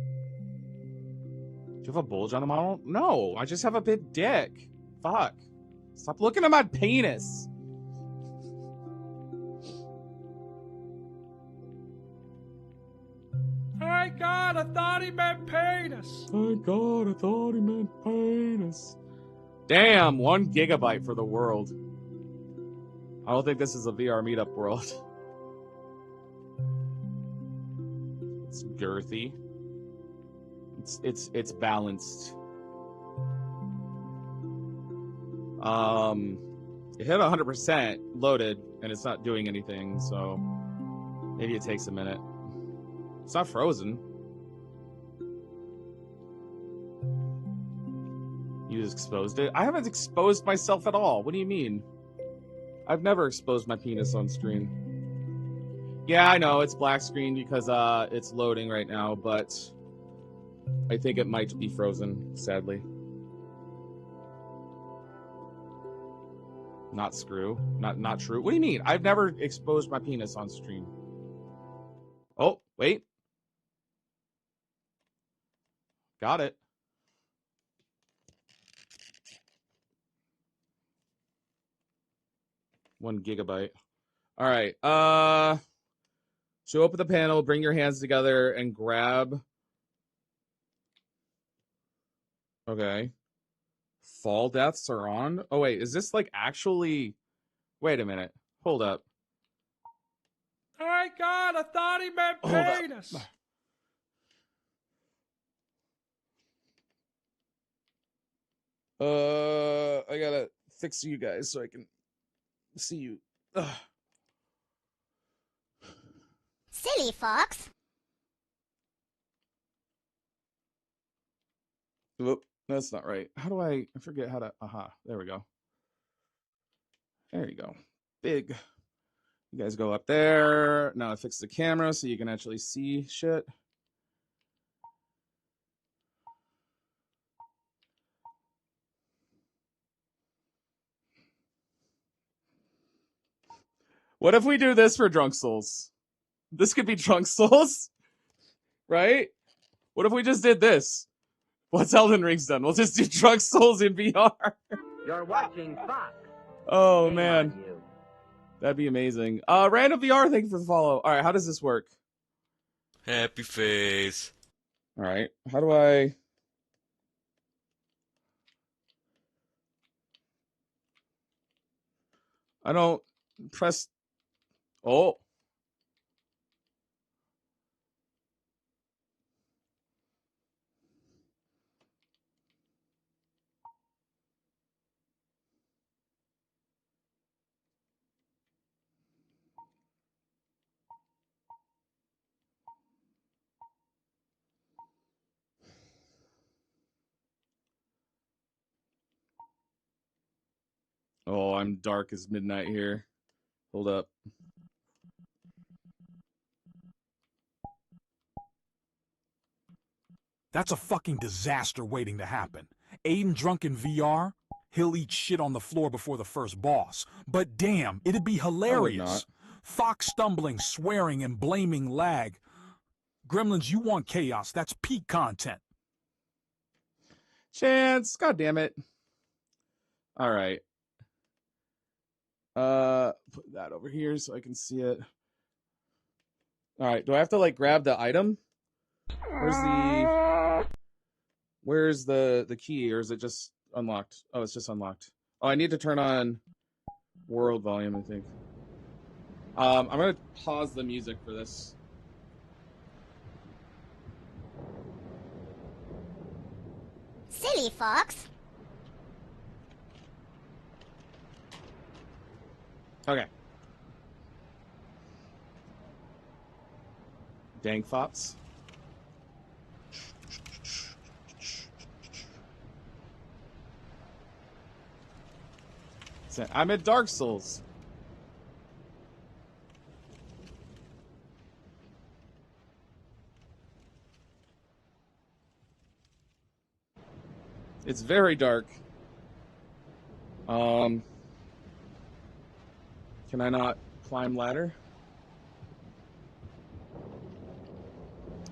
you have a bulge on the model? No, I just have a big dick. Fuck. Stop looking at my penis. Thank God, I thought he meant penis. Thank God, I thought he meant penis. Damn, 1 gigabyte for the world. I don't think this is a VR meetup world. It's girthy. It's balanced. It hit 100% loaded, and it's not doing anything, so maybe it takes a minute. It's not frozen. You just exposed it? I haven't exposed myself at all. What do you mean? I've never exposed my penis on screen. Yeah, I know, it's black screen because it's loading right now, but I think it might be frozen, sadly. Not screw. Not true. What do you mean? I've never exposed my penis on stream. Oh, wait. Got it. One gigabyte. All right. Show up at the panel, bring your hands together, and grab. Okay. Fall deaths are on. Oh, wait. Is this like actually. Wait a minute. Hold up. Thank God, I thought he meant penis. I gotta fix you guys so I can see you. Ugh. Silly fox. Whoop, that's not right. How do I forget how to. Aha, there we go. There you go. Big. You guys go up there. Now I fix the camera so you can actually see shit. What if we do this for Drunk Souls? This could be Drunk Souls, right? What if we just did this? What's Elden Ring's done? We'll just do Drunk Souls in VR. You're watching Fox. Oh, Shame man. on you. That'd be amazing. Random VR, thank you for the follow. All right, how does this work? Happy face. All right, how do I... I don't press... Oh. Oh, I'm dark as midnight here. Hold up. That's a fucking disaster waiting to happen. Aiden drunk in VR, he'll eat shit on the floor before the first boss. But damn, it'd be hilarious. Fox stumbling, swearing, and blaming lag. Gremlins, you want chaos. That's peak content. Chance, god damn it. All right. Put that over here so I can see it. All right, do I have to like grab the item? Where's the key, or is it just unlocked? Oh, it's just unlocked. Oh, I need to turn on world volume, I think. I'm gonna pause the music for this. Silly fox. Okay. Dang fops. I'm at Dark Souls. It's very dark. Can I not climb ladder?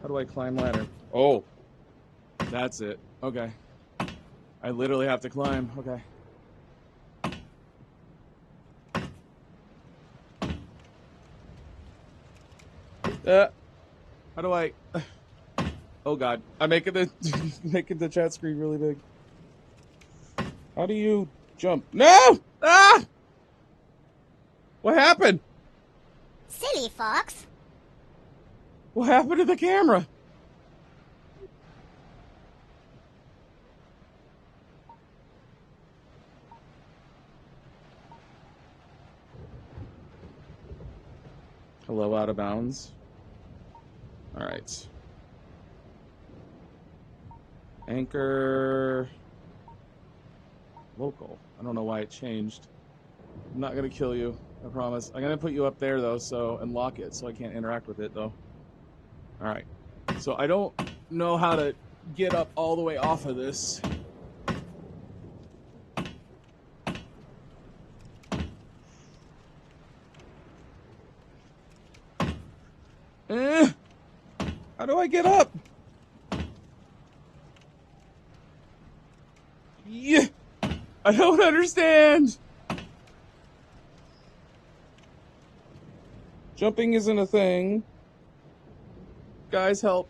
How do I climb ladder? Oh, that's it. Okay. I literally have to climb. Okay. How do I? Oh God, I'm making the making the chat screen really big. How do you jump? No! Ah! What happened? Silly fox. What happened to the camera? Hello, out of bounds. All right. Anchor. Local. I don't know why it changed. I'm not gonna kill you. I promise. I'm gonna put you up there though, so and lock it so I can't interact with it though. All right. So I don't know how to get up all the way off of this. How do I get up? Yeah. I don't understand. Jumping isn't a thing. Guys, help.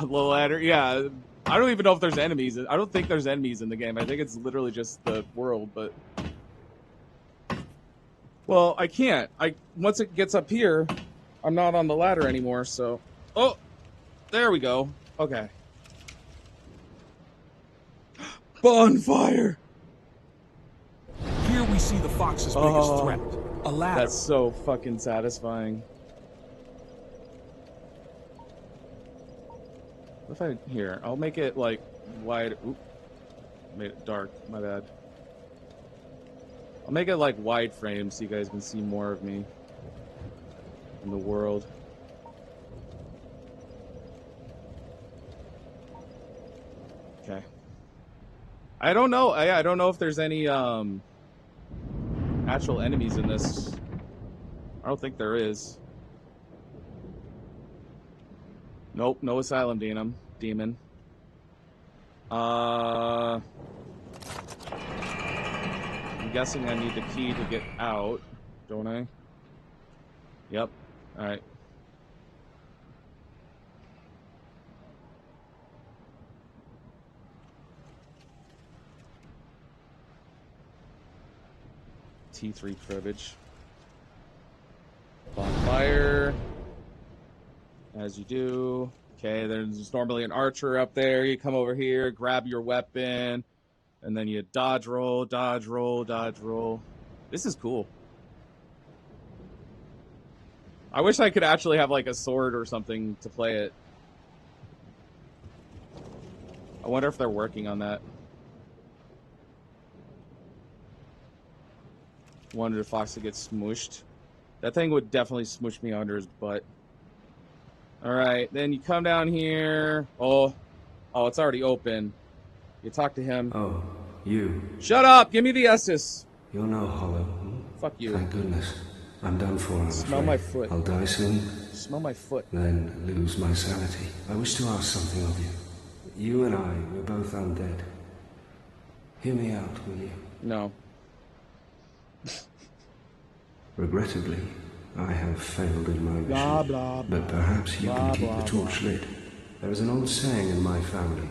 Low ladder, yeah. I don't even know if there's enemies. I don't think there's enemies in the game. I think it's literally just the world, but... Well, I can't. Once it gets up here, I'm not on the ladder anymore, so... Oh! There we go. Okay. Bonfire! Here we see the fox's biggest threat. A ladder. That's so fucking satisfying. What if I... Here, I'll make it, like, wide... Oop. Made it dark. My bad. I'll make it, like, wide frame so you guys can see more of me in the world. Okay. I don't know. I don't know if there's any, actual enemies in this. I don't think there is. Nope, no asylum demon. I'm guessing I need the key to get out, don't I? Yep. Alright. T3 cribbage. Bonfire. As you do. Okay, there's normally an archer up there. You come over here, grab your weapon, and then you dodge roll, dodge roll, dodge roll. This is cool. I wish I could actually have like a sword or something to play it. I wonder if they're working on that. Wonder if Foxxo gets smooshed. That thing would definitely smoosh me under his butt. Alright, then you come down here. Oh, it's already open. You talk to him. Oh, You. Shut up! Give me the Estus. You're no hollow. Fuck you. Thank goodness. I'm done for, I'm Smell afraid. my foot. I'll die soon. Smell my foot. Then lose my sanity. I wish to ask something of you. You and I, we're both undead. Hear me out, will you? No. Regrettably, I have failed in my mission. Blah, blah, blah. But perhaps you Blah, can keep blah, the torch lit. There is an old saying in my family.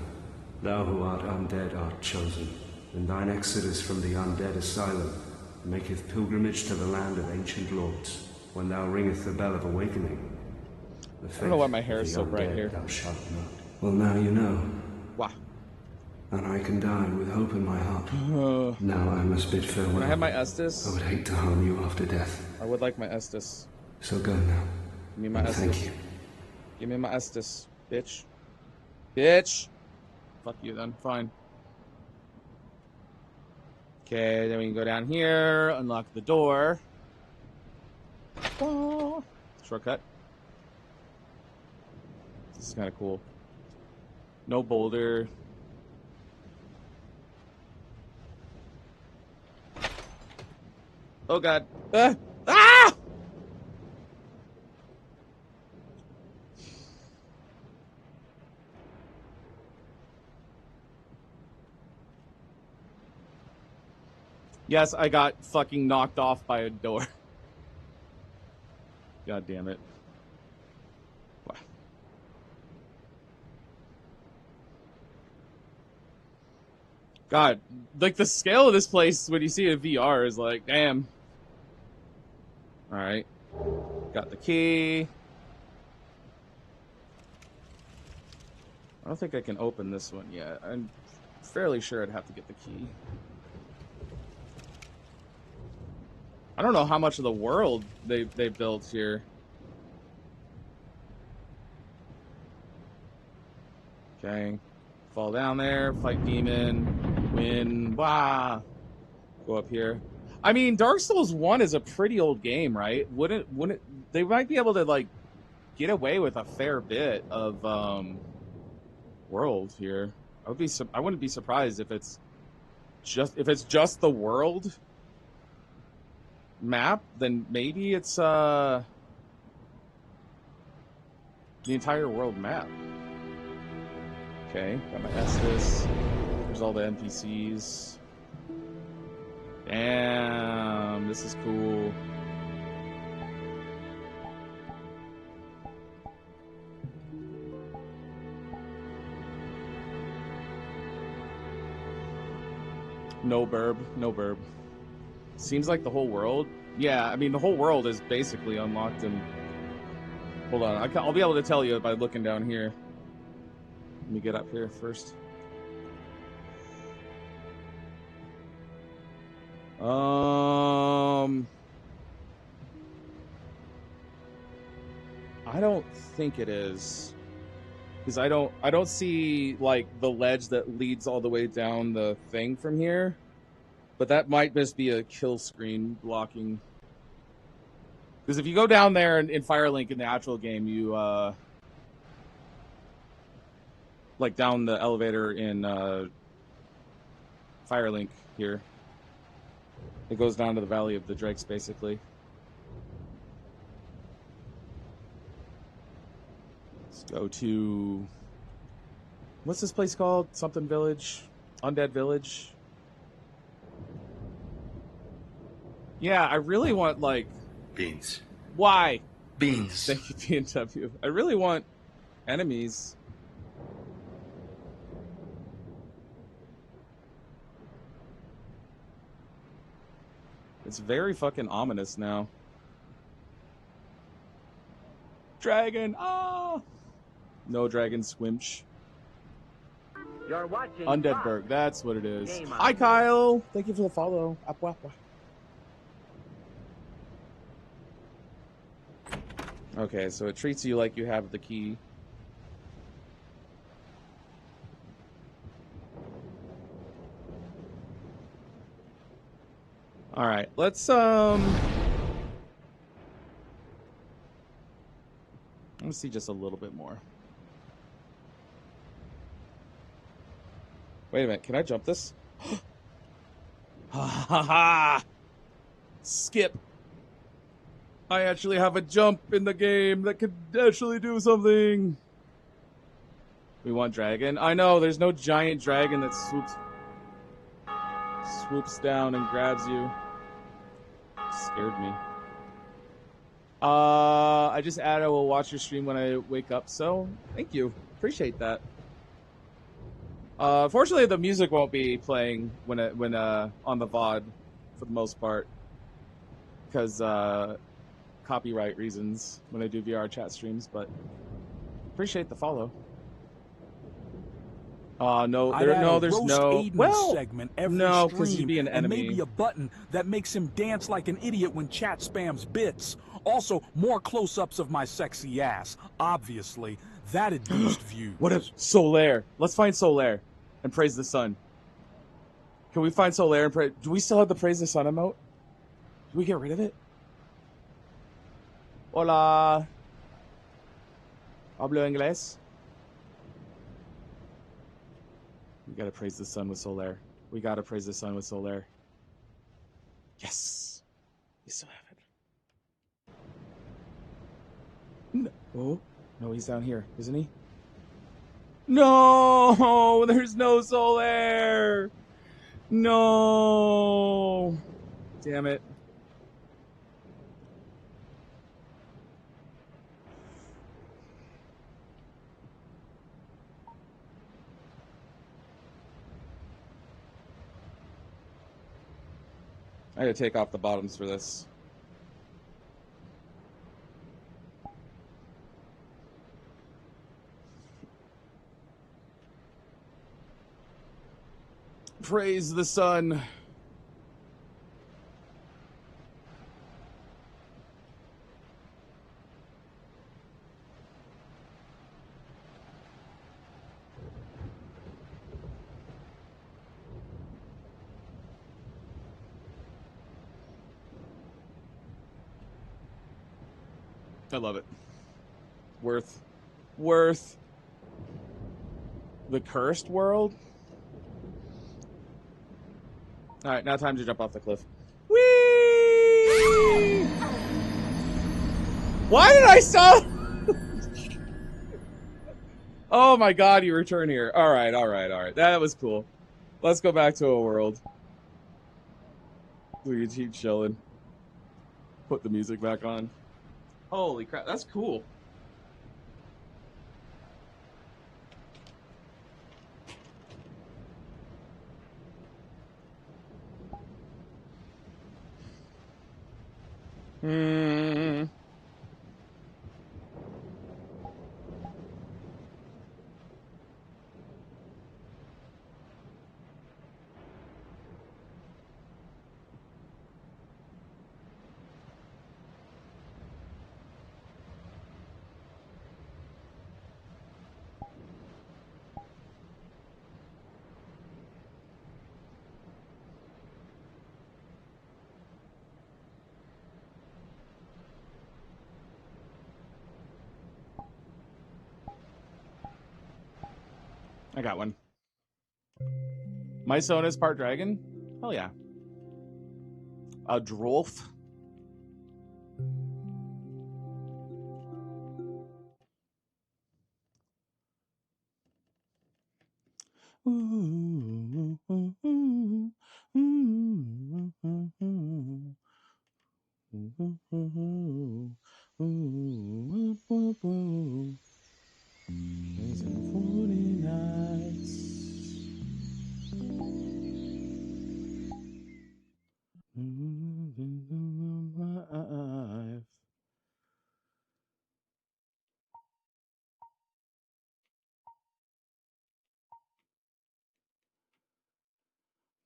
Thou who art undead art chosen, and thine exodus from the undead asylum maketh pilgrimage to the land of ancient lords, when thou ringeth the bell of awakening. I don't know why my hair is so bright here. Thou shalt not. Well, now you know. Wow. And I can die with hope in my heart. Now I must bid farewell. Can I have my Estus? I would hate to harm you after death. I would like my Estus. So go now. Give me my Estus. Thank you. Give me my Estus, bitch. Bitch! Fuck you then, fine. Okay, then we can go down here, unlock the door. Oh, shortcut. This is kind of cool. No boulder. Oh god. Ah! Yes, I got fucking knocked off by a door. God damn it. Wow. God, like the scale of this place when you see it in VR is like, damn. Alright. Got the key. I don't think I can open this one yet. I'm fairly sure I'd have to get the key. I don't know how much of the world they built here. Okay. Fall down there, fight demon, win, wah. Go up here. I mean, Dark Souls 1 is a pretty old game, right? Wouldn't they might be able to like get away with a fair bit of world here. I wouldn't be surprised if it's just the world map, then maybe it's the entire world map. Okay, got my Estus. There's all the NPCs. Damn, this is cool. No burb, no burb. Seems like the whole world. Yeah, I mean the whole world is basically unlocked. And hold on, I'll be able to tell you by looking down here. Let me get up here first. I don't think it is, because I don't see like the ledge that leads all the way down the thing from here. But that might just be a kill screen blocking. Because if you go down there in Firelink in the actual game, you like down the elevator in Firelink here. It goes down to the Valley of the Drakes, basically. Let's go to... what's this place called? Something Village? Undead Village? Yeah, I really want, like... beans. Why? Beans. Thank you, B&W. I really want enemies. It's very fucking ominous now. Dragon! Ah! No dragon squimch. You're watching Undeadburg, that's what it is. Game on. Hi, Kyle! Thank you for the follow. Apwa, apwa. Okay, so it treats you like you have the key. Alright, let's see just a little bit more. Wait a minute, can I jump this? Ha ha ha! Skip. I actually have a jump in the game that could actually do something. We want dragon. I know, there's no giant dragon that swoops down and grabs you. Scared me. I just added I will watch your stream when I wake up, so thank you. Appreciate that. Fortunately the music won't be playing when on the VOD for the most part. Because copyright reasons when I do VRChat streams, but appreciate the follow. No, there's no segment every no, because stream, you'd be an and enemy. maybe a button that makes him dance like an idiot when chat spams bits. Also, more close-ups of my sexy ass. Obviously, that'd boost views. What if Solaire? Let's find Solaire and praise the sun. Can we find Solaire and pray? Do we still have the praise the sun emote? Do we get rid of it? Hola. Hablo inglés. We gotta praise the sun with Solaire. We gotta praise the sun with Solaire. Yes. We still have it. No. Oh. No, he's down here, isn't he? No! There's no Solaire! No! Damn it. I gotta take off the bottoms for this. Praise the sun. I love it. Worth. The cursed world? Alright, now time to jump off the cliff. Whee! Why did I stop? Oh my god, you return here. Alright. That was cool. Let's go back to a world. We can keep chilling. Put the music back on. Holy crap, that's cool. I got one. My son is part dragon? Hell yeah. A Drolf.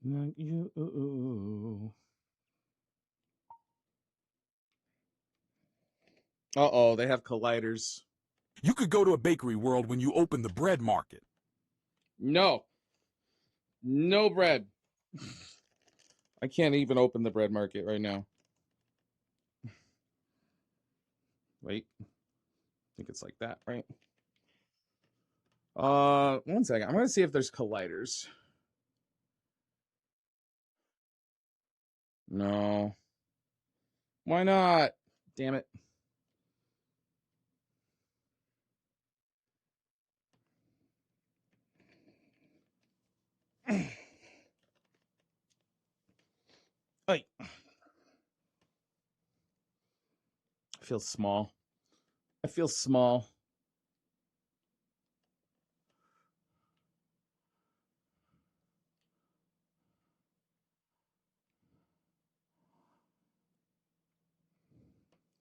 Not you. Uh-oh, they have colliders. You could go to a bakery world when you open the bread market. No. No bread. I can't even open the bread market right now. Wait. I think it's like that, right? 1 second. I'm going to see if there's colliders. No. Why not? Damn it. Hey. I feel small. I feel small.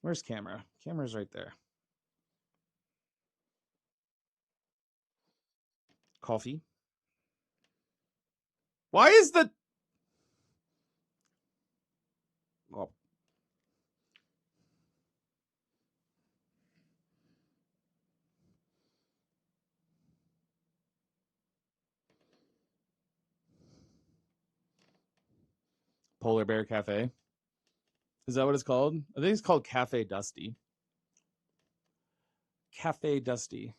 Where's camera? Camera's right there. Coffee. Why is the... Oh. Polar Bear Cafe. Is that what it's called? I think it's called Cafe Dusty. Cafe Dusty.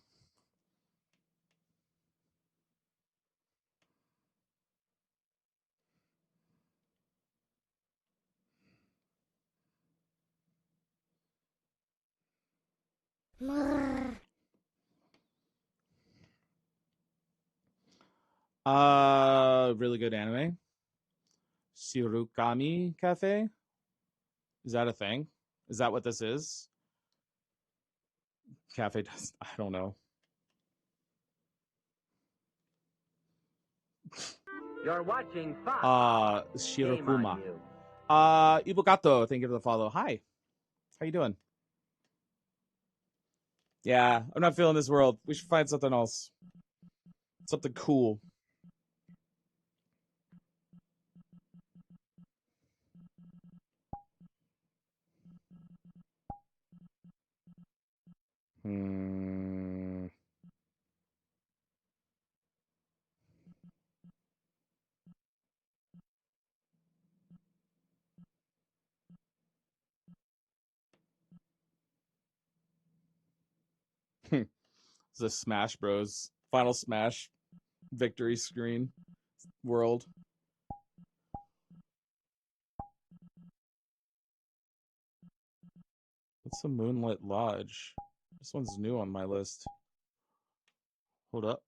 Really good anime. Shirukami Cafe. Is that a thing? Is that what this is? Cafe Dusty. I don't know. You're watching Fox. Shirokuma. Ibugato, thank you for the follow. Hi. How you doing? Yeah, I'm not feeling this world. We should find something else. Something cool. It's a Smash Bros. Final Smash victory screen world. What's the Moonlit Lodge? This one's new on my list. Hold up.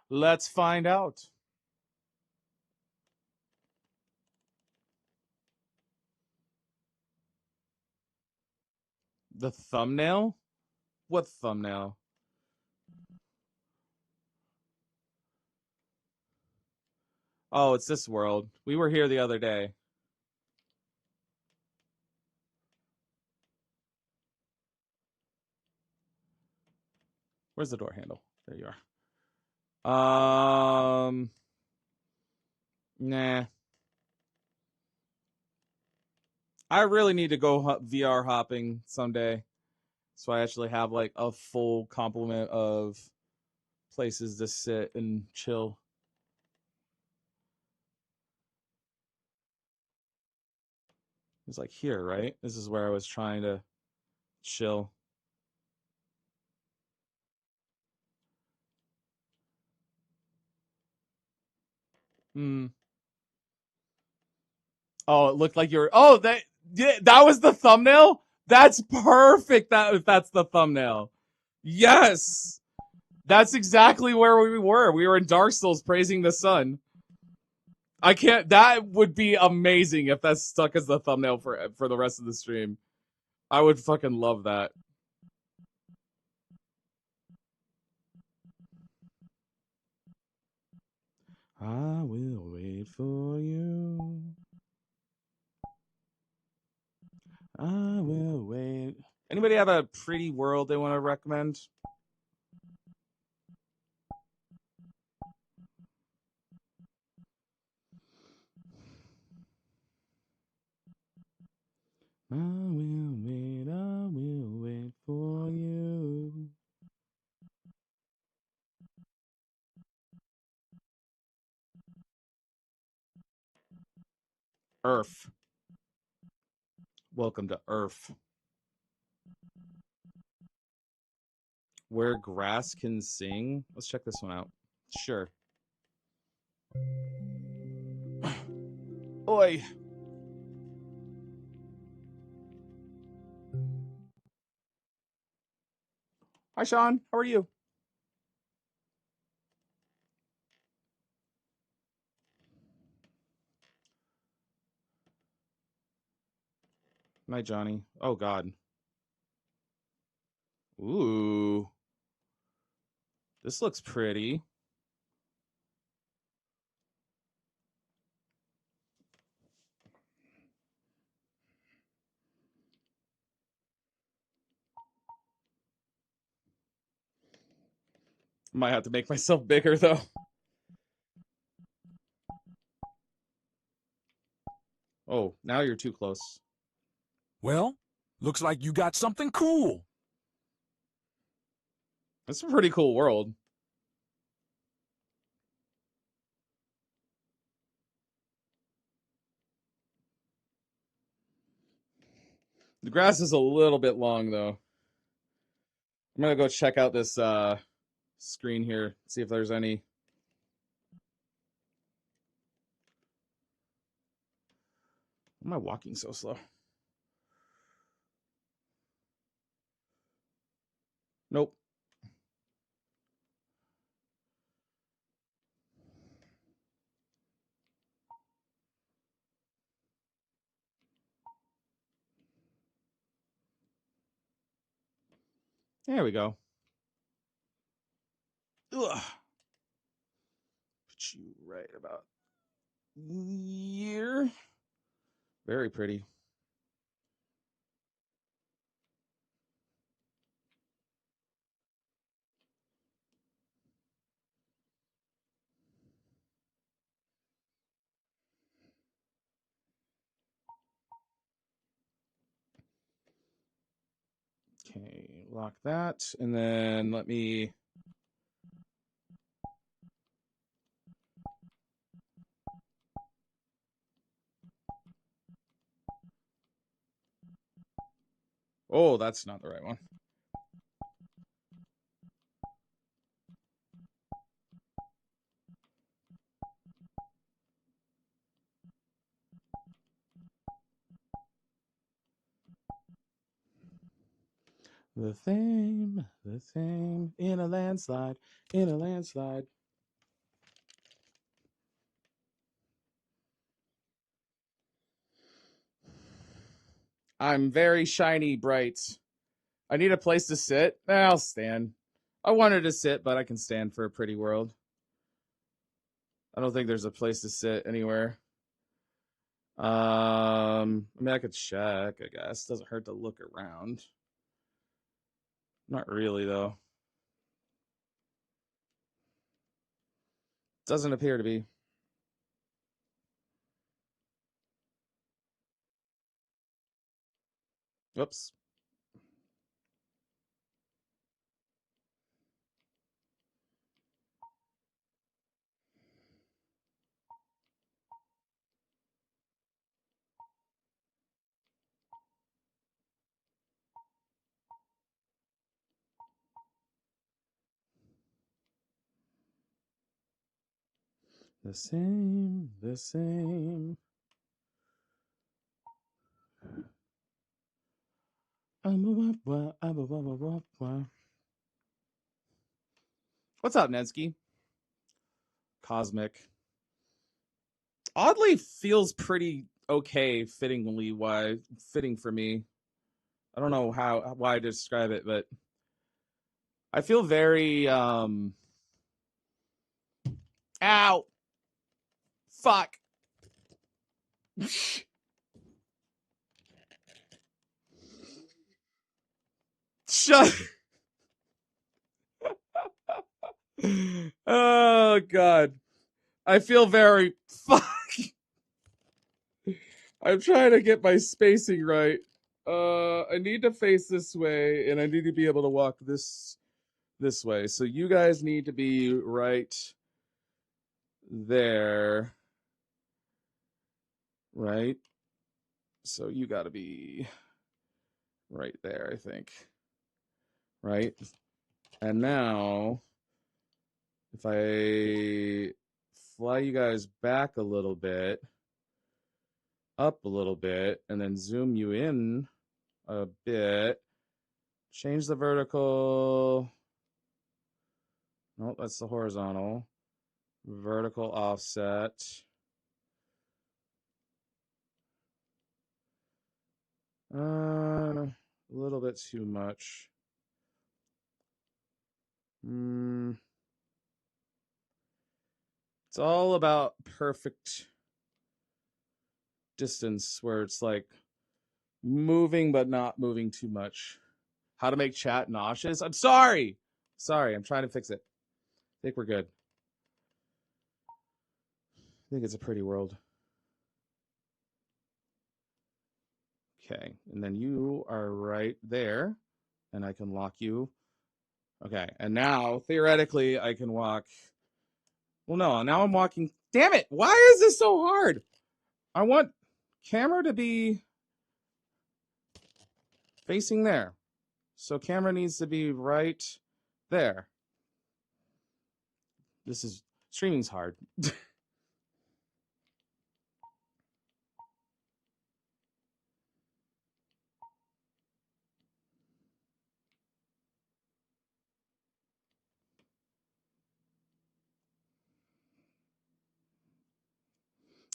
Let's find out. The thumbnail? What thumbnail? Oh, it's this world. We were here the other day. Where's the door handle? There you are. Nah. I really need to go VR hopping someday, so I actually have like a full complement of places to sit and chill. It's like here, right? This is where I was trying to chill. Oh, it looked like you were. Oh, that was the thumbnail. That's perfect. If that's the thumbnail, yes, that's exactly where we were. We were in Dark Souls praising the sun. I can't. That would be amazing if that's stuck as the thumbnail for the rest of the stream. I would fucking love that. I will wait for you. I will wait. Anybody have a pretty world they want to recommend? I will wait for you. Earth. Welcome to Earth. Where grass can sing. Let's check this one out. Sure. Oi. Hi, Sean. How are you? Night, Johnny. Oh, God. Ooh. This looks pretty. Might have to make myself bigger, though. Oh, now you're too close. Well, looks like you got something cool. That's a pretty cool world. The grass is a little bit long, though. I'm gonna go check out this screen here, see if there's any. Why am I walking so slow? Nope. There we go. Ugh. Put you right about here. Very pretty. Okay, lock that, and then let me. Oh, that's not the right one. The same, in a landslide, in a landslide. I'm very shiny bright. I need a place to sit. I'll stand. I wanted to sit, but I can stand for a pretty world. I don't think there's a place to sit anywhere. I mean, I could check, I guess. Doesn't hurt to look around. Not really, though. Doesn't appear to be. Whoops. The same, the same. What's up, Nensky? Cosmic. Oddly feels pretty okay fitting for me. I don't know why to describe it, but I feel very ow. Fuck. Shut. Oh God. I feel very fuck. I'm trying to get my spacing right. I need to face this way, and I need to be able to walk this way. So you guys need to be right there. Right? So you got to be right there, I think. Right? And now, if I fly you guys back a little bit, up a little bit and then zoom you in a bit. Change the vertical. Nope, that's the horizontal. Vertical offset. A little bit too much. It's all about perfect distance where it's like moving but not moving too much. How to make chat nauseous? I'm sorry. Sorry, I'm trying to fix it. I think we're good. I think it's a pretty world. Okay, and then you are right there, and I can lock you. Okay, and now, theoretically, I can walk. Well, no, now I'm walking. Damn it, why is this so hard? I want camera to be facing there. So camera needs to be right there. Streaming's hard.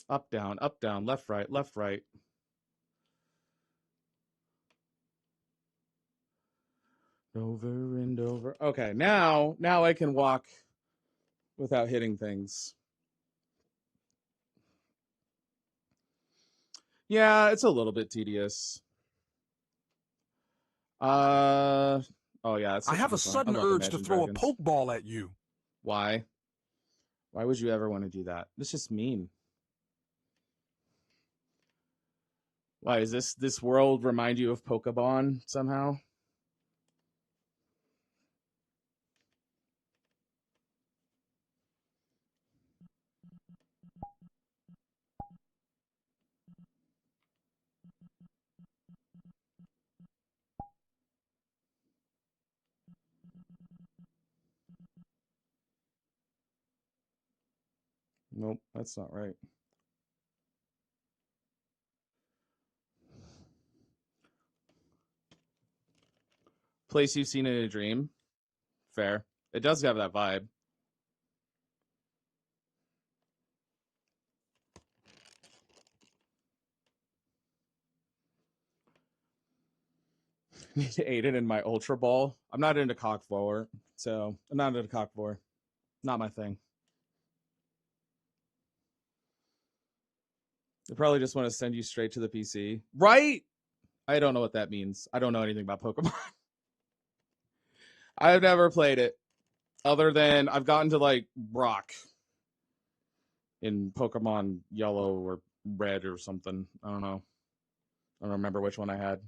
Up, down, left, right, left, right. Over and over. Okay, now I can walk without hitting things. Yeah, it's a little bit tedious. Oh yeah, I have a sudden urge to throw a poke ball at you. Why? Why would you ever want to do that? It's just mean. Why is this world remind you of Pokemon somehow? Nope, that's not right. Place you've seen in a dream. Fair. It does have that vibe. Need to aid it in my Ultra Ball. I'm not into cockblower, so I'm not into cockblower. Not my thing. They probably just want to send you straight to the PC. Right? I don't know what that means. I don't know anything about Pokemon. I've never played it. Other than I've gotten to like Brock in Pokemon Yellow or Red or something. I don't know. I don't remember which one I had.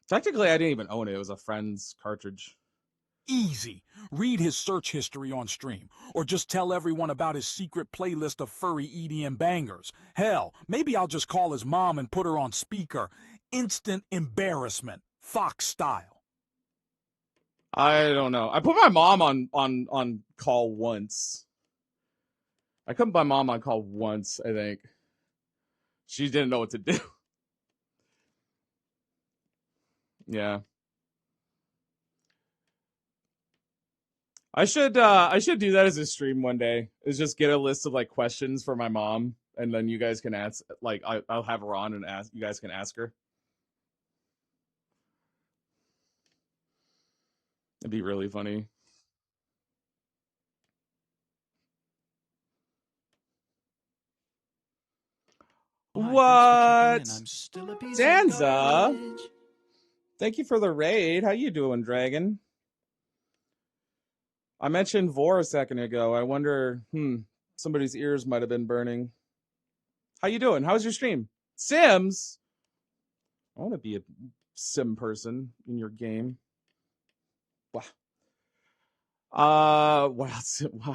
Technically, I didn't even own it. It was a friend's cartridge. Easy. Read his search history on stream, or just tell everyone about his secret playlist of furry EDM bangers. Hell, maybe I'll just call his mom and put her on speaker. Instant embarrassment, Fox style. I don't know. I put my mom on call once. I couldn't put my mom on call once, I think. She didn't know what to do. Yeah. I should do that as a stream one day. Is just get a list of like questions for my mom, and then you guys can ask. Like I'll have her on and ask. You guys can ask her. It'd be really funny. What? Danza? Thank you for the raid. How you doing, Dragon? I mentioned Vor a second ago. I wonder, somebody's ears might have been burning. How you doing? How's your stream? Sims? I want to be a sim person in your game. Wow.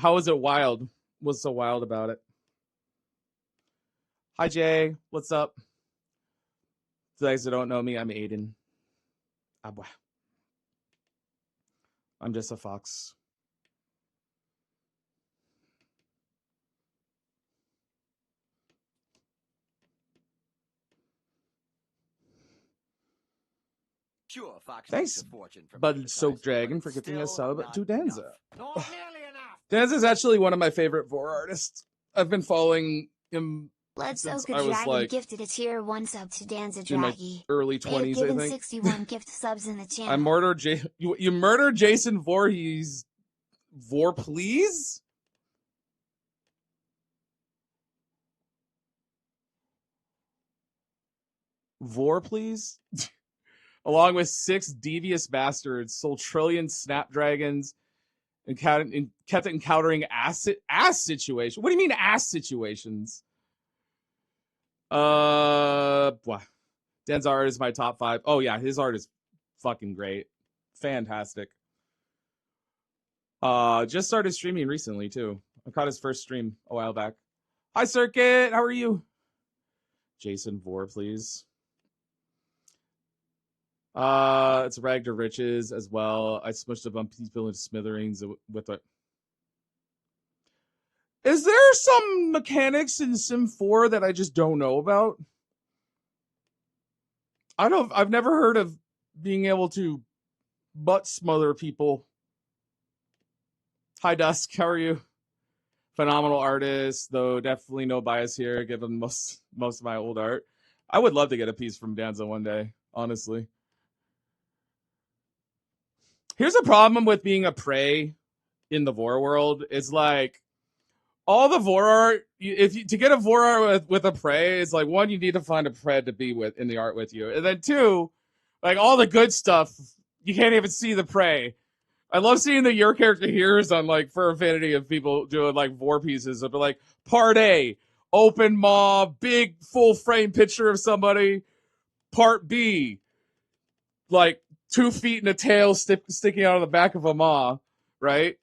How is it wild? What's so wild about it? Hi, Jay. What's up? For those that don't know me, I'm Aiden. I'm just a fox. Sure, Fox Thanks, makes a fortune from Bud Soak advertising, Dragon, but for it's gifting a still sub not to Danza. enough. Not nearly enough. Danza's actually one of my favorite vor artists. I've been following him Let's since Soak a I was Dragon like gifted a tier 1 sub to Danza in my Draggy. early They have 20s, I given think. 61 gift subs in the channel. I murdered you murdered Jason Voorhees. Vor, please? Vor, please? Along with 6 devious bastards, sold trillion snapdragons, and kept encountering ass situations. What do you mean ass situations? Dan's art is my top 5. Oh yeah, his art is fucking great. Fantastic. Just started streaming recently too. I caught his first stream a while back. Hi Circuit, how are you? Jason Vor, please. It's Rag to Riches as well. I smushed a bunch of people into smithereens with it. Is there some mechanics in Sim 4 that I just don't know about? I've never heard of being able to butt smother people. Hi Dusk, how are you? Phenomenal artist, though definitely no bias here, given most of my old art. I would love to get a piece from Danza one day, honestly. Here's a problem with being a prey in the Vor world. It's like all the Vor art, to get a Vor art with a prey, it's like, one, you need to find a pred to be with in the art with you. And then two, like all the good stuff, you can't even see the prey. I love seeing that your character here is on like for Affinity of people doing like Vor pieces of like part A, open maw, big full frame picture of somebody. Part B, like 2 feet and a tail sticking out of the back of a maw, right?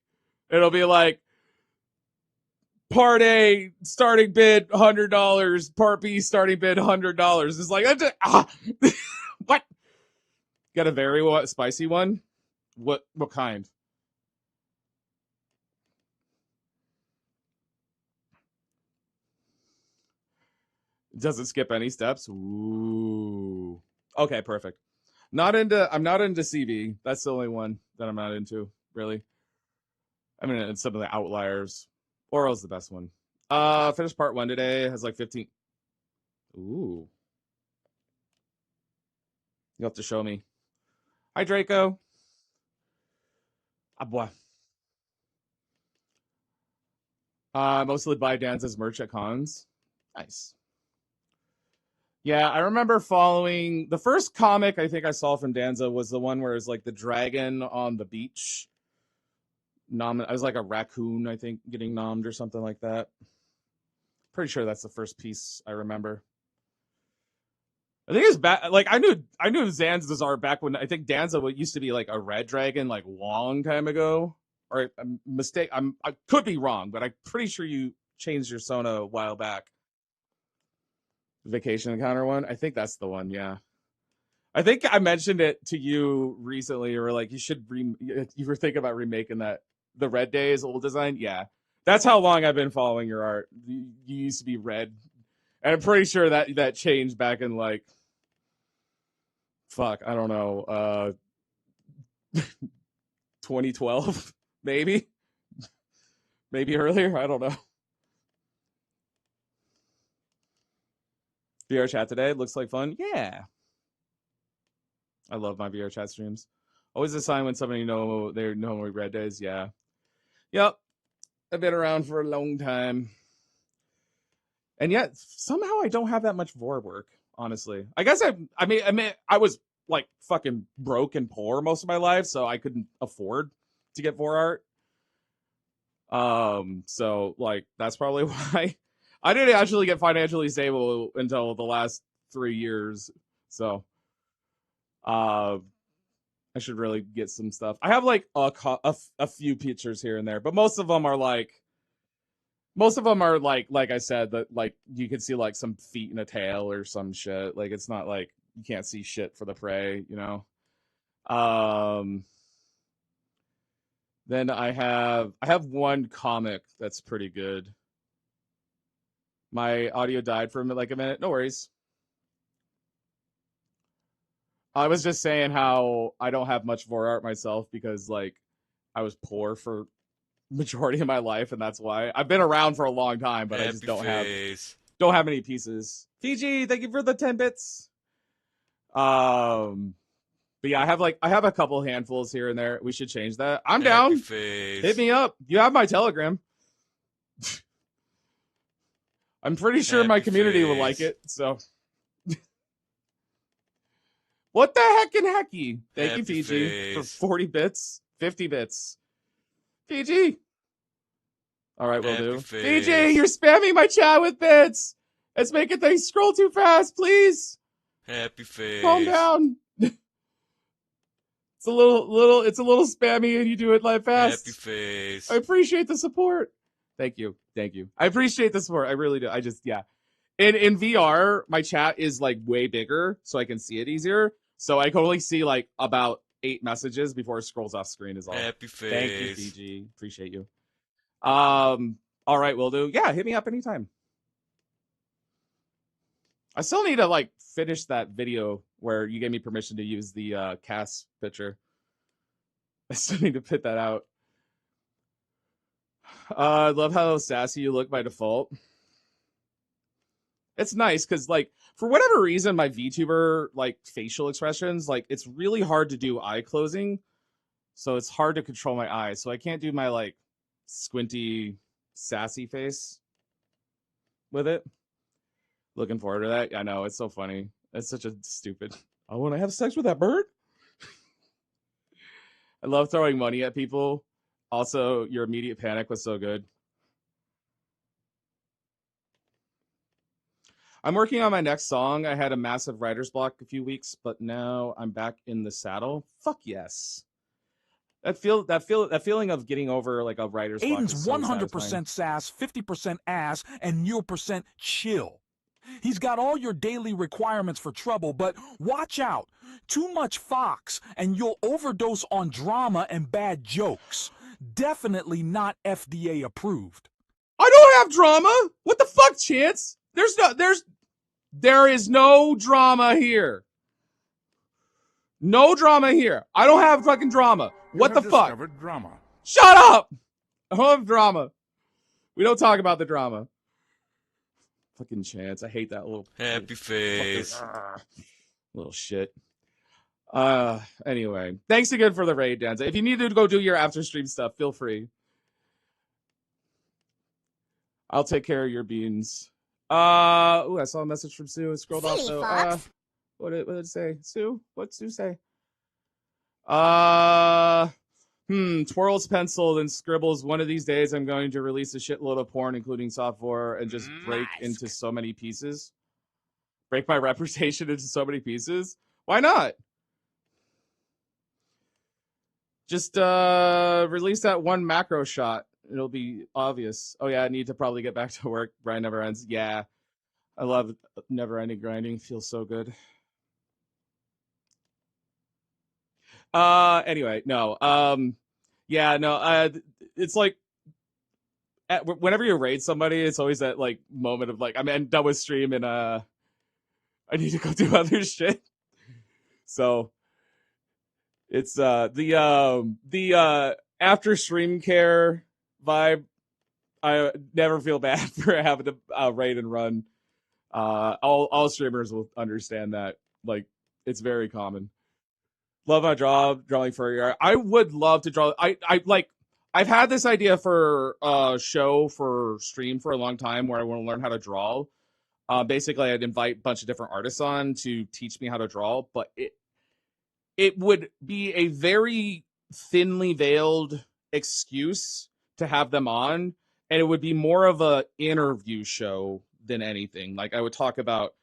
It'll be like part A starting bid $100, part B starting bid $100. It's like what? Got a very spicy one? What kind? Doesn't skip any steps. Ooh. Okay, perfect. I'm not into CV. That's the only one that I'm not into, really. I mean, it's some of the outliers. Oral's the best one. Finished part 1 today. Has like 15. Ooh. You'll have to show me. Hi, Draco. Ah, boy. Mostly buy Danza's merch at cons. Nice. Yeah, I remember following the first comic I think I saw from Danza was the one where it's like the dragon on the beach. I was like a raccoon, I think, getting nommed or something like that. Pretty sure that's the first piece I remember. I think it's back. Like I knew Zanza's art back when I think Danza used to be like a red dragon, like long time ago. Or a mistake. I could be wrong, but I'm pretty sure you changed your Sona a while back. Vacation Encounter one. I think that's the one. Yeah. I think I mentioned it to you recently, or like you were thinking about remaking that the Red Days old design. Yeah, that's how long I've been following your art. You used to be red, and I'm pretty sure that changed back in like, fuck, I don't know, 2012, maybe earlier. I don't know. VRChat today looks like fun. Yeah. I love my VRChat streams. Always a sign when somebody they know my Red Days. Yeah. Yep. I've been around for a long time. And yet somehow I don't have that much Vor work, honestly. I guess I mean I was like fucking broke and poor most of my life, so I couldn't afford to get Vor art. So like that's probably why I didn't actually get financially stable until the last 3 years. So I should really get some stuff. I have like a few pictures here and there, but most of them are like I said, that like you can see like some feet and a tail or some shit. Like it's not like you can't see shit for the prey, you know. Then I have one comic that's pretty good. My audio died for like a minute. No worries. I was just saying how I don't have much vor art myself because like I was poor for majority of my life, and that's why I've been around for a long time, but I just don't have any pieces. Fiji, thank you for the 10 bits. But yeah, I have a couple handfuls here and there. We should change that. I'm down. Hit me up. You have my Telegram. I'm pretty sure my community will like it. So, what the heck and hecky? Thank you, Fiji, for 40 bits, 50 bits. Fiji. All right, we'll do. Fiji, you're spamming my chat with bits. It's making things scroll too fast, please. Happy face. Calm down. It's a little spammy, and you do it like fast. Happy face. I appreciate the support. Thank you. I appreciate the support. I really do. Yeah. In VR, my chat is like way bigger, so I can see it easier. So I can only see like about 8 messages before it scrolls off screen. Is all. Happy face. Thank you, Fiji. Appreciate you. All right, will do. Yeah, hit me up anytime. I still need to like finish that video where you gave me permission to use the cast picture. I still need to put that out. I love how sassy you look by default. It's nice because like for whatever reason my VTuber like facial expressions, like it's really hard to do eye closing. So it's hard to control my eyes. So I can't do my like squinty sassy face with it. Looking forward to that. I know, it's so funny. It's such a stupid. I want to have sex with that bird. I love throwing money at people. Also, your immediate panic was so good. I'm working on my next song. I had a massive writer's block a few weeks, but now I'm back in the saddle. Fuck yes. That feeling of getting over like a writer's block. Aiden's is so 100% sass, 50% ass, and 0% chill. He's got all your daily requirements for trouble, but watch out. Too much Fox, and you'll overdose on drama and bad jokes. Definitely not FDA approved. I don't have drama. What the fuck, Chance? There is no drama here. No drama here. I don't have fucking drama. What the fuck? Drama. Shut up. I don't have drama. We don't talk about the drama. Fucking Chance. I hate that little happy face. Little shit. Anyway. Thanks again for the raid, Danza. If you need to go do your after stream stuff, feel free. I'll take care of your beans. I saw a message from Sue. I scrolled off though. What did it say? Sue? What'd Sue say? Twirls pencil and scribbles. One of these days I'm going to release a shitload of porn, including software, and just break into so many pieces. Break my reputation into so many pieces. Why not? Just release that one macro shot. It'll be obvious. Oh yeah, I need to probably get back to work. Grind never ends. Yeah. I love never-ending grinding. Feels so good. Anyway, no. Yeah, no. It's like whenever you raid somebody, it's always that like moment of like, I'm done with stream and I need to go do other shit. So it's the after stream care vibe. I never feel bad for having to raid and run. All streamers will understand that. Like, it's very common. Love my job, drawing furry art. I would love to draw. I've had this idea for a show for stream for a long time where I want to learn how to draw. Basically, I'd invite a bunch of different artists on to teach me how to draw, but it would be a very thinly veiled excuse to have them on, and it would be more of a interview show than anything. Like, I would talk about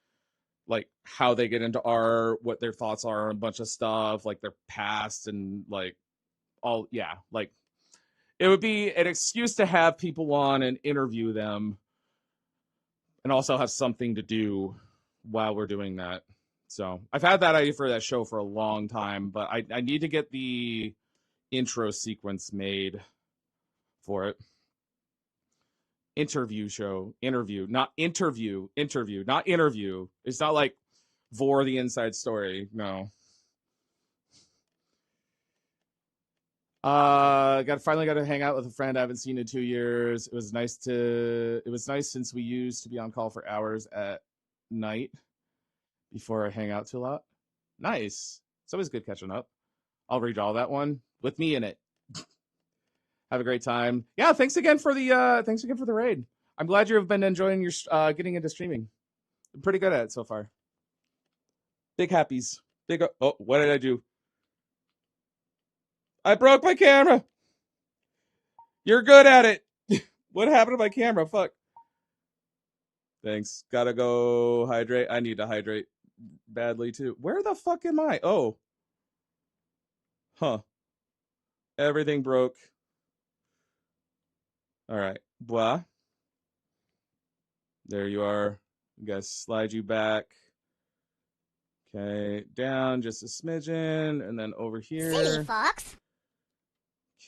like how they get into art, what their thoughts are on a bunch of stuff, like their past, and like all, yeah, like it would be an excuse to have people on and interview them and also have something to do while we're doing that. So I've had that idea for that show for a long time, but I need to get the intro sequence made for it. Interview show, interview, not interview, not interview. It's not like Vor the Inside Story. No. Finally got to hang out with a friend I haven't seen in 2 years. It was nice since we used to be on call for hours at night before I hang out too a lot. Nice. It's always good catching up. I'll read all that one with me in it. Have a great time. Yeah, thanks again for the raid. I'm glad you've been enjoying your getting into streaming. I'm pretty good at it so far. Big happies. Oh, what did I do? I broke my camera. You're good at it. What happened to my camera? Fuck. Thanks. Gotta go hydrate. I need to hydrate badly too. Where the fuck am I? Oh. Huh. Everything broke. All right. Blah. There you are. You guys slide you back. Okay. Down just a smidgen. And then over here. Silly fox.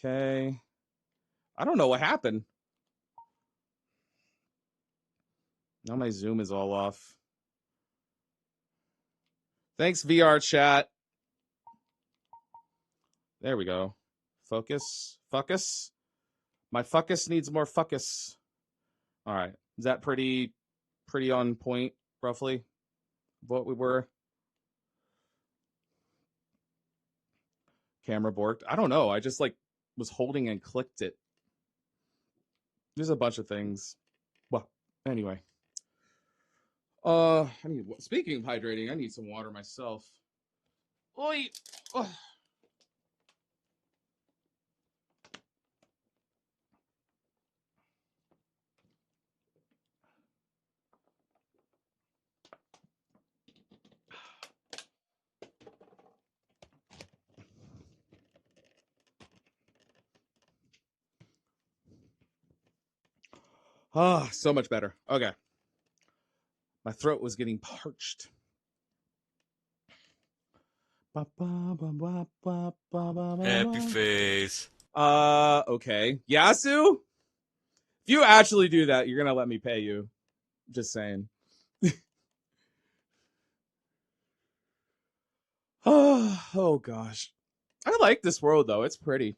Okay. I don't know what happened. Now my Zoom is all off. Thanks, VRChat. There we go. Focus. Focus. My focus needs more focus. All right. Is that pretty on point, roughly, what we were? Camera borked. I don't know. I just was holding and clicked it. There's a bunch of things. Well, anyway. Speaking of hydrating, I need some water myself. Oi. Oh. Ah, so much better. Okay. My throat was getting parched. Happy face. Okay. Yasu? If you actually do that, you're gonna let me pay you. Just saying. Oh gosh. I like this world though. It's pretty.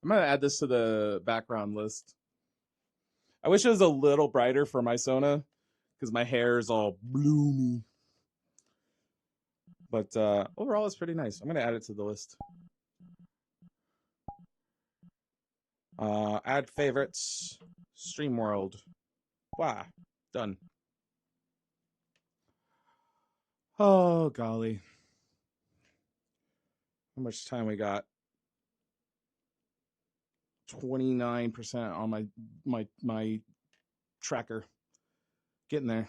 I'm gonna add this to the background list. I wish it was a little brighter for my Sona, because my hair is all bloomy. But overall, it's pretty nice. I'm gonna add it to the list. Add favorites. Stream world. Wow. Done. Oh golly. How much time we got? 29% on my tracker. Getting there.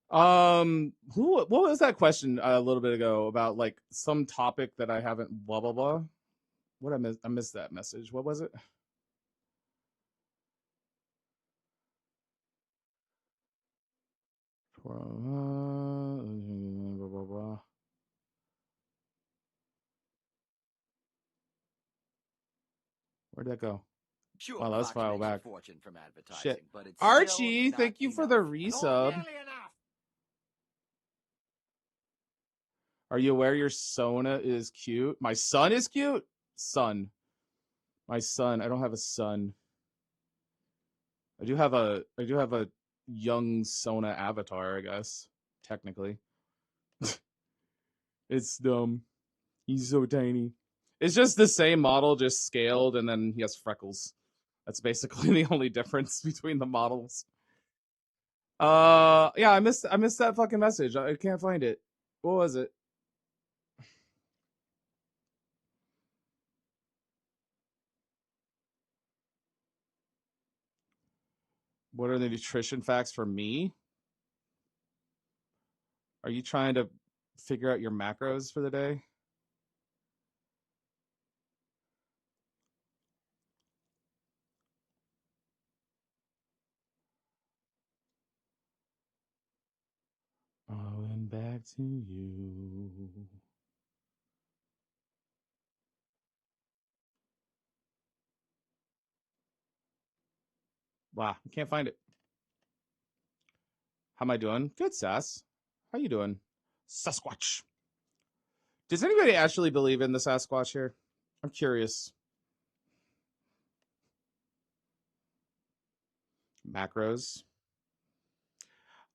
What was that question a little bit ago about some topic that I haven't blah blah blah? What I missed that message. What was it? Blah, blah, blah. Where'd that go? Sure, Wow, that was Fox a while makes a back. fortune from advertising, Shit. but it's Archie, still thank not you for enough. the resub. Are you aware your Sona is cute? My son is cute? Son. My son. I don't have a son. I do have a young Sona avatar, I guess. Technically. It's dumb. He's so tiny. It's just the same model, just scaled, and then he has freckles. That's basically the only difference between the models. Yeah, I missed that fucking message. I can't find it. What was it? What are the nutrition facts for me? Are you trying to figure out your macros for the day? I went back to you. Wow, I can't find it. How am I doing? Good, Sass. How you doing? Sasquatch. Does anybody actually believe in the Sasquatch here? I'm curious. Macros.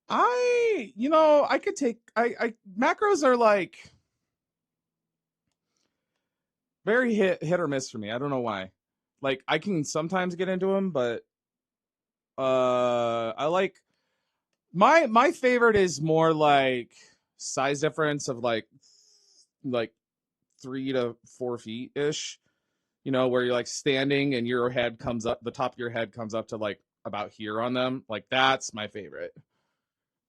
I could take, macros are like very hit or miss for me. I don't know why. Like, I can sometimes get into them, but I like, my favorite is more like size difference of like 3 to 4 feet ish. You know, where you're like standing and your head comes up, the top of your head comes up to like about here on them. Like, that's my favorite.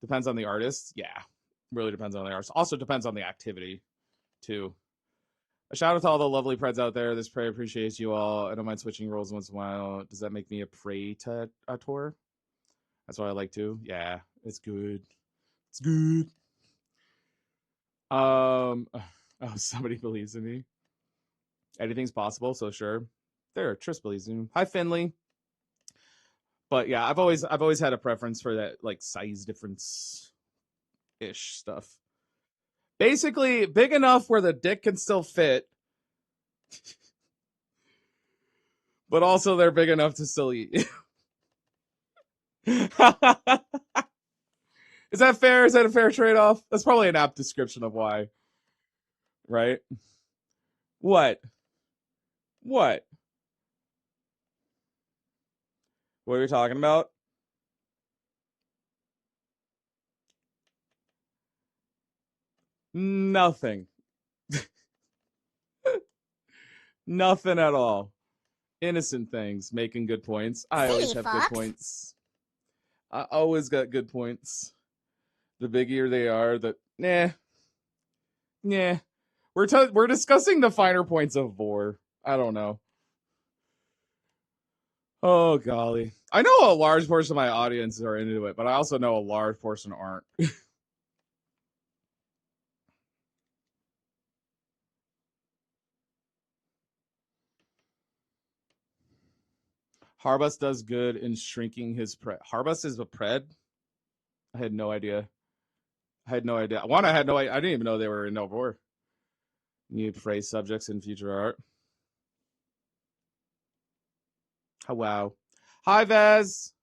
Depends on the artist. Yeah, really depends on the artist. Also depends on the activity too. A shout out to all the lovely preds out there. This prey appreciates you all. I don't mind switching roles once in a while. Does that make me a prey to a tour? That's what I like to. Yeah, it's good. It's good. Oh, somebody believes in me. Anything's possible, so sure. There, Tris believes in me. Hi, Finley. But yeah, I've always had a preference for that like size difference ish stuff. Basically, big enough where the dick can still fit, but also they're big enough to still eat. Is that fair? Is that a fair trade-off? That's probably an apt description of why. Right? What? What? What are we talking about? Nothing. Nothing at all. Innocent things, making good points. I always have good points. I always got good points. The bigger they are, the nah. We're discussing the finer points of vor. I don't know. Oh golly, I know a large portion of my audience are into it, but I also know a large portion aren't. Harbus does good in shrinking his pred. Harbus is a pred? I had no idea. One, I had no idea. I didn't even know they were in Novor. New phrase subjects in future art. Oh, wow. Hi, Vaz.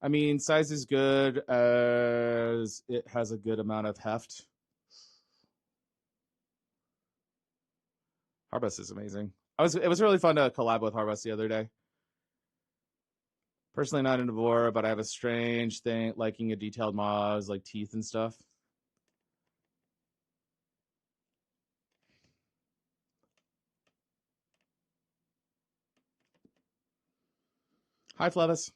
I mean, size is good as it has a good amount of heft. Harbus is amazing. It was really fun to collab with Harbus the other day. Personally not into vor, but I have a strange thing liking a detailed moz like teeth and stuff. Hi, Flavis.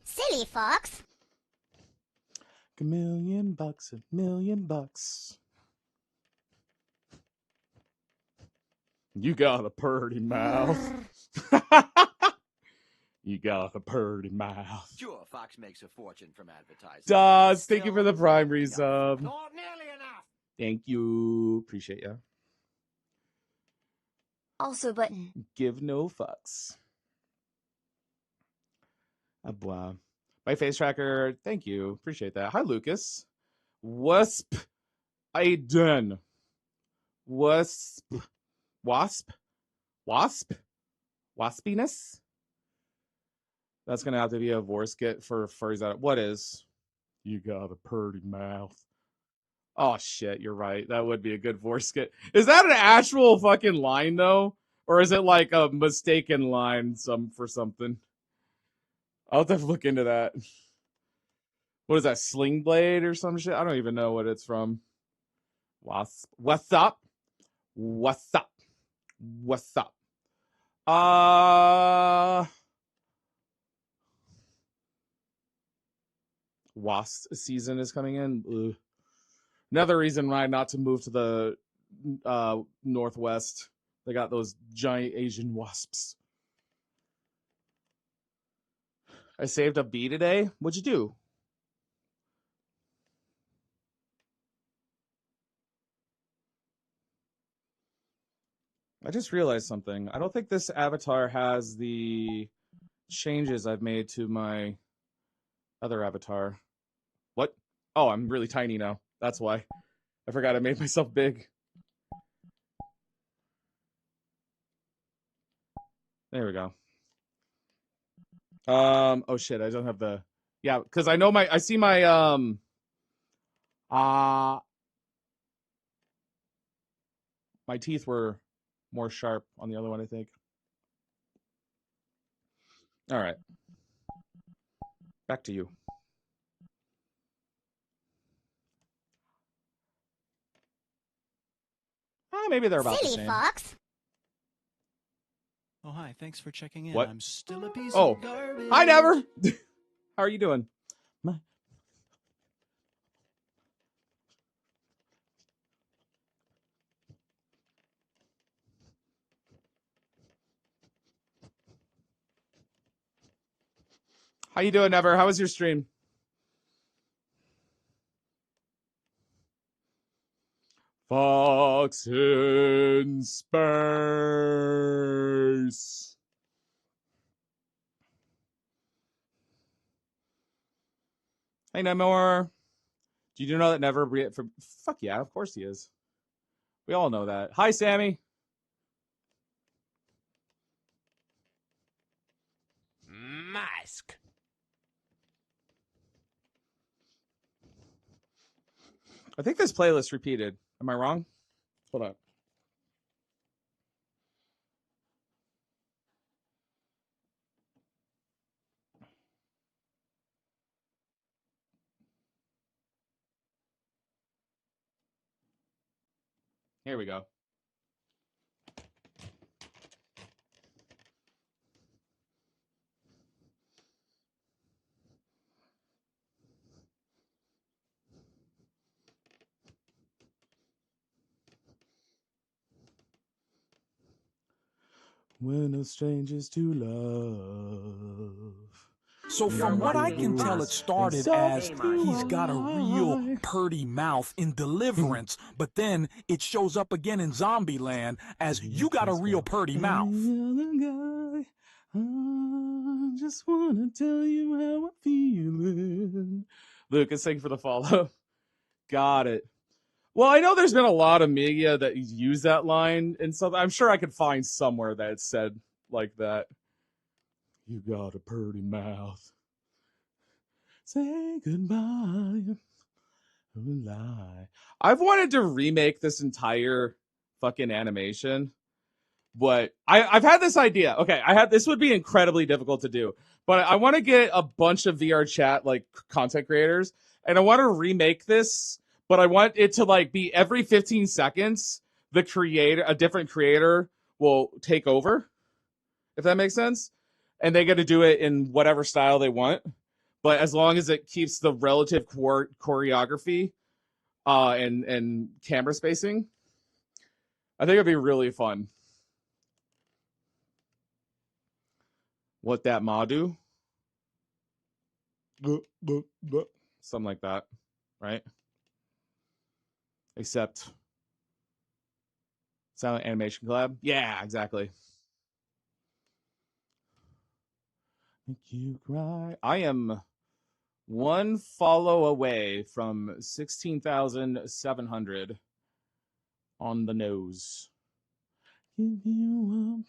Silly fox. $1 million, $1 million. You got a purty mouth. You got a purty mouth. Sure, Fox makes a fortune from advertising. Does. Thank you for the prime resub. Not nearly enough. Thank you. Appreciate you. Also button. Give no fucks. Wow. My face tracker. Thank you. Appreciate that. Hi, Lucas. Wasp. Aiden. Wasp. Waspiness? That's going to have to be a Vorskit for furries out. What is? You got a purty mouth. Oh, shit. You're right. That would be a good Vorskit. Is that an actual fucking line, though? Or is it like a mistaken line for something? I'll have to look into that. What is that? Sling Blade or some shit? I don't even know what it's from. Wasp. What's up? What's up? What's up? Wasp season is coming in. Ugh. Another reason why not to move to the Northwest. They got those giant Asian wasps. I saved a B today. What'd you do? I just realized something. I don't think this avatar has the changes I've made to my other avatar. What? Oh, I'm really tiny now. That's why. I forgot I made myself big. There we go. Oh shit, I don't have the... Yeah, because I know I see my, my teeth were more sharp on the other one, I think. All right. Back to you. Maybe they're about the Silly same. fox. Oh, hi. Thanks for checking in. What? I'm still a piece Oh. of garbage. Hi, Never. How are you doing? How you doing, Never? How was your stream? Fox in space. Hey, Nemore. Do you know that Never... Fuck yeah, of course he is. We all know that. Hi, Sammy. Mask. I think this playlist repeated. Am I wrong? Hold on. Here we go. When no strangers to love. So from what I can tell, it started as he's got a real purty mouth in Deliverance, but then it shows up again in Zombieland as you got a real purty mouth. I just wanna tell you how I'm feeling. Lucas, thank you for the follow. Got it. Well, I know there's been a lot of media that use that line, and so I'm sure I could find somewhere that it's said like that. You got a purty mouth. Say goodbye. Lie. I've wanted to remake this entire fucking animation, but I've had this idea. Okay, this would be incredibly difficult to do, but I want to get a bunch of VRChat like content creators, and I want to remake this, but I want it to like be every 15 seconds a different creator will take over, if that makes sense, and they get to do it in whatever style they want, but as long as it keeps the relative choreography and camera spacing, I think it'd be really fun. What that ma do? Something like that, right? Except silent animation collab. Yeah, exactly. Make you cry. I am one follow away from 16,700 on the nose. Give you up.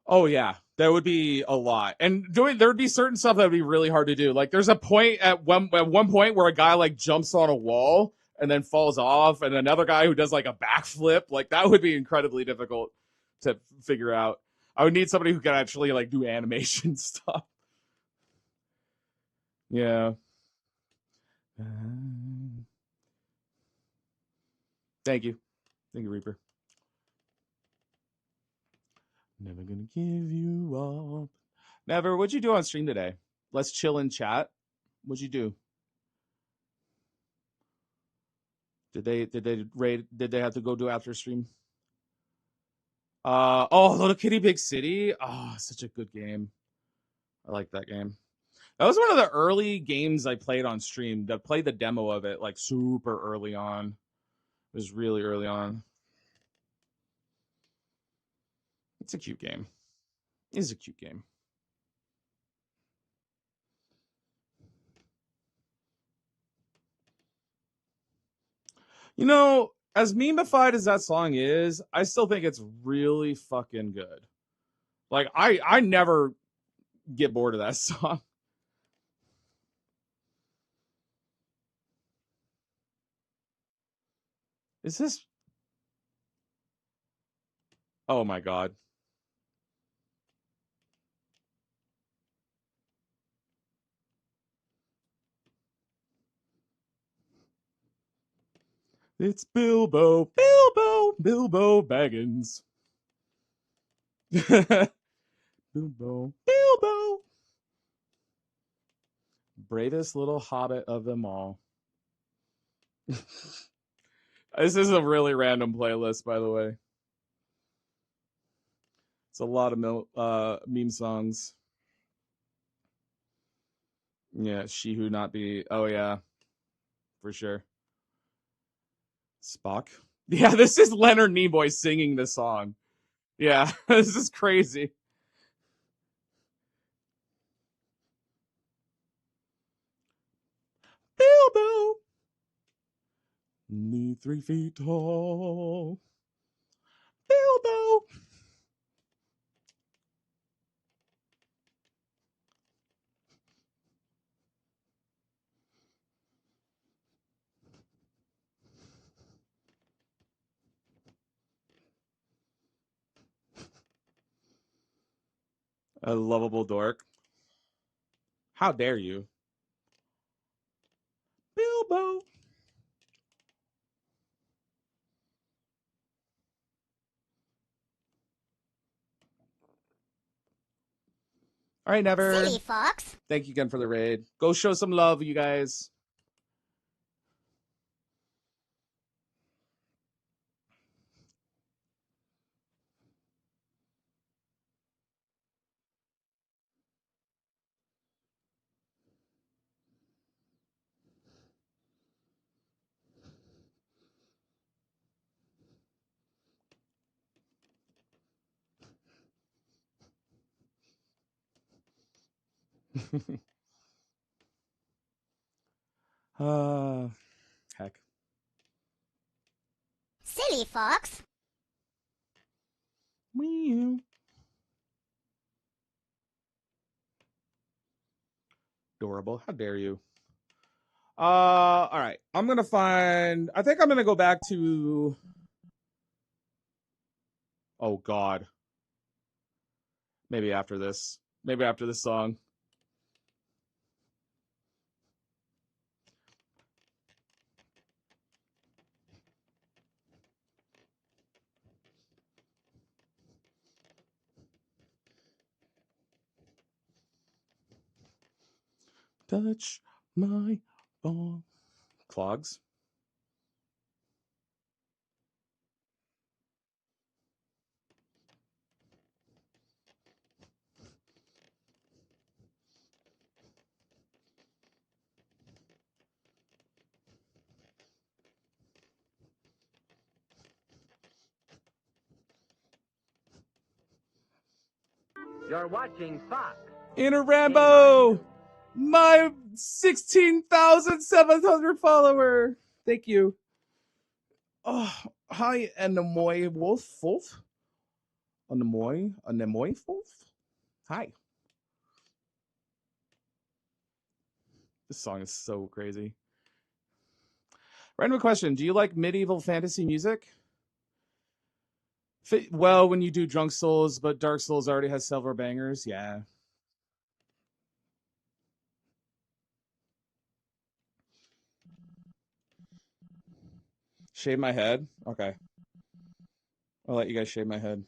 Oh yeah, that would be a lot. And there would be certain stuff that would be really hard to do. Like there's a point at one point where a guy like jumps on a wall and then falls off, and another guy who does like a backflip. Like that would be incredibly difficult to figure out. I would need somebody who can actually like do animation stuff. Yeah. Thank you, Reaper. Never gonna give you up. Never. What'd you do on stream today? Let's chill and chat. What'd you do? Did they have to go do after stream? Oh, Little Kitty Big City. Oh, such a good game. I like that game. That was one of the early games I played on stream. I played the demo of it like super early on. It was really early on. It's a cute game. It's a cute game. You know, as memeified as that song is, I still think it's really fucking good. Like I never get bored of that song. Is this? Oh my god. It's Bilbo Baggins. Bilbo. Bravest little hobbit of them all. This is a really random playlist, by the way. It's a lot of meme songs. Yeah, She Who Not Be. Oh, yeah, for sure. Spock. Yeah, this is Leonard Nimoy singing this song. Yeah, this is crazy. Bilbo. Me 3 feet tall. Bilbo. A lovable dork. How dare you? Bilbo. All right, Never. Silly fox. Thank you again for the raid. Go show some love, you guys. Heck. Silly fox. Meow. Adorable. How dare you? All right. I think I'm gonna go back to. Oh God. Maybe after this. Maybe after this song. Touch my ball. Clogs. You're watching Fox. Inner Rambo. My 16,700 follower. Thank you. Oh, hi, Anemoy Wolf. Anemoy Wolf. Hi. This song is so crazy. Random question. Do you like medieval fantasy music? Well, when you do Drunk Souls, but Dark Souls already has several bangers. Yeah. Shave my head? Okay. I'll let you guys shave my head.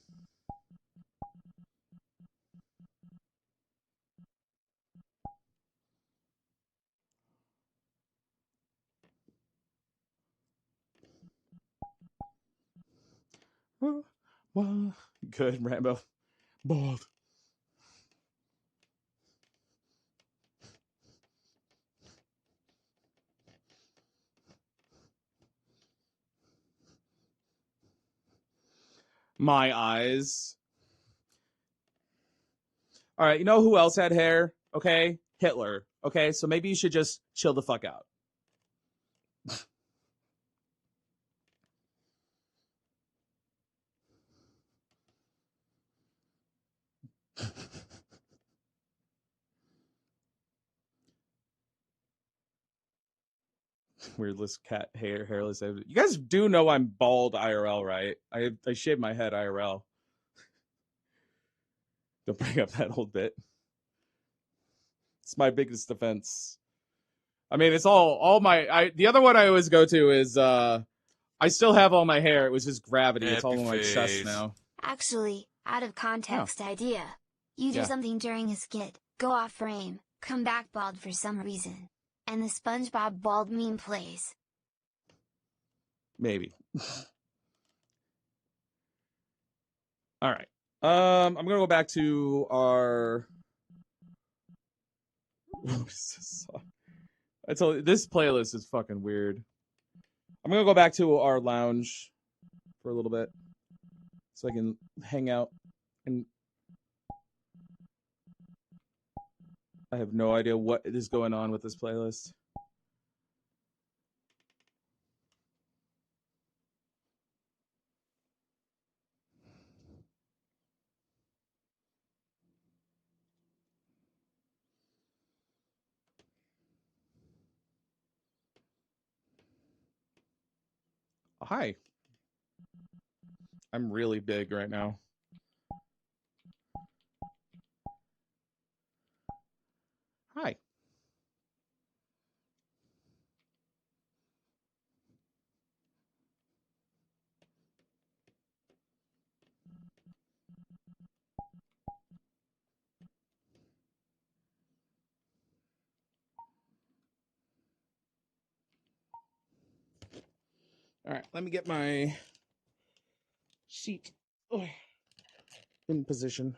Good, Rambo. Bald. My eyes. All right, you know who else had hair? Okay, Hitler. Okay, so maybe you should just chill the fuck out. Weirdless cat hair, hairless. You guys do know I'm bald IRL, right? I shave my head IRL. Don't bring up that old bit. It's my biggest defense. I mean, it's all my. The other one I always go to is I still have all my hair. It was just gravity. It's all on my chest now. Actually, out of context idea. You do something during a skit, go off frame, come back bald for some reason, and the SpongeBob bald meme plays. Maybe. All right. I'm gonna go back to our. What is this song? I told you, this playlist is fucking weird. I'm gonna go back to our lounge for a little bit, so I can hang out. And I have no idea what is going on with this playlist. Hi. I'm really big right now. Hi. All right, let me get my seat in position.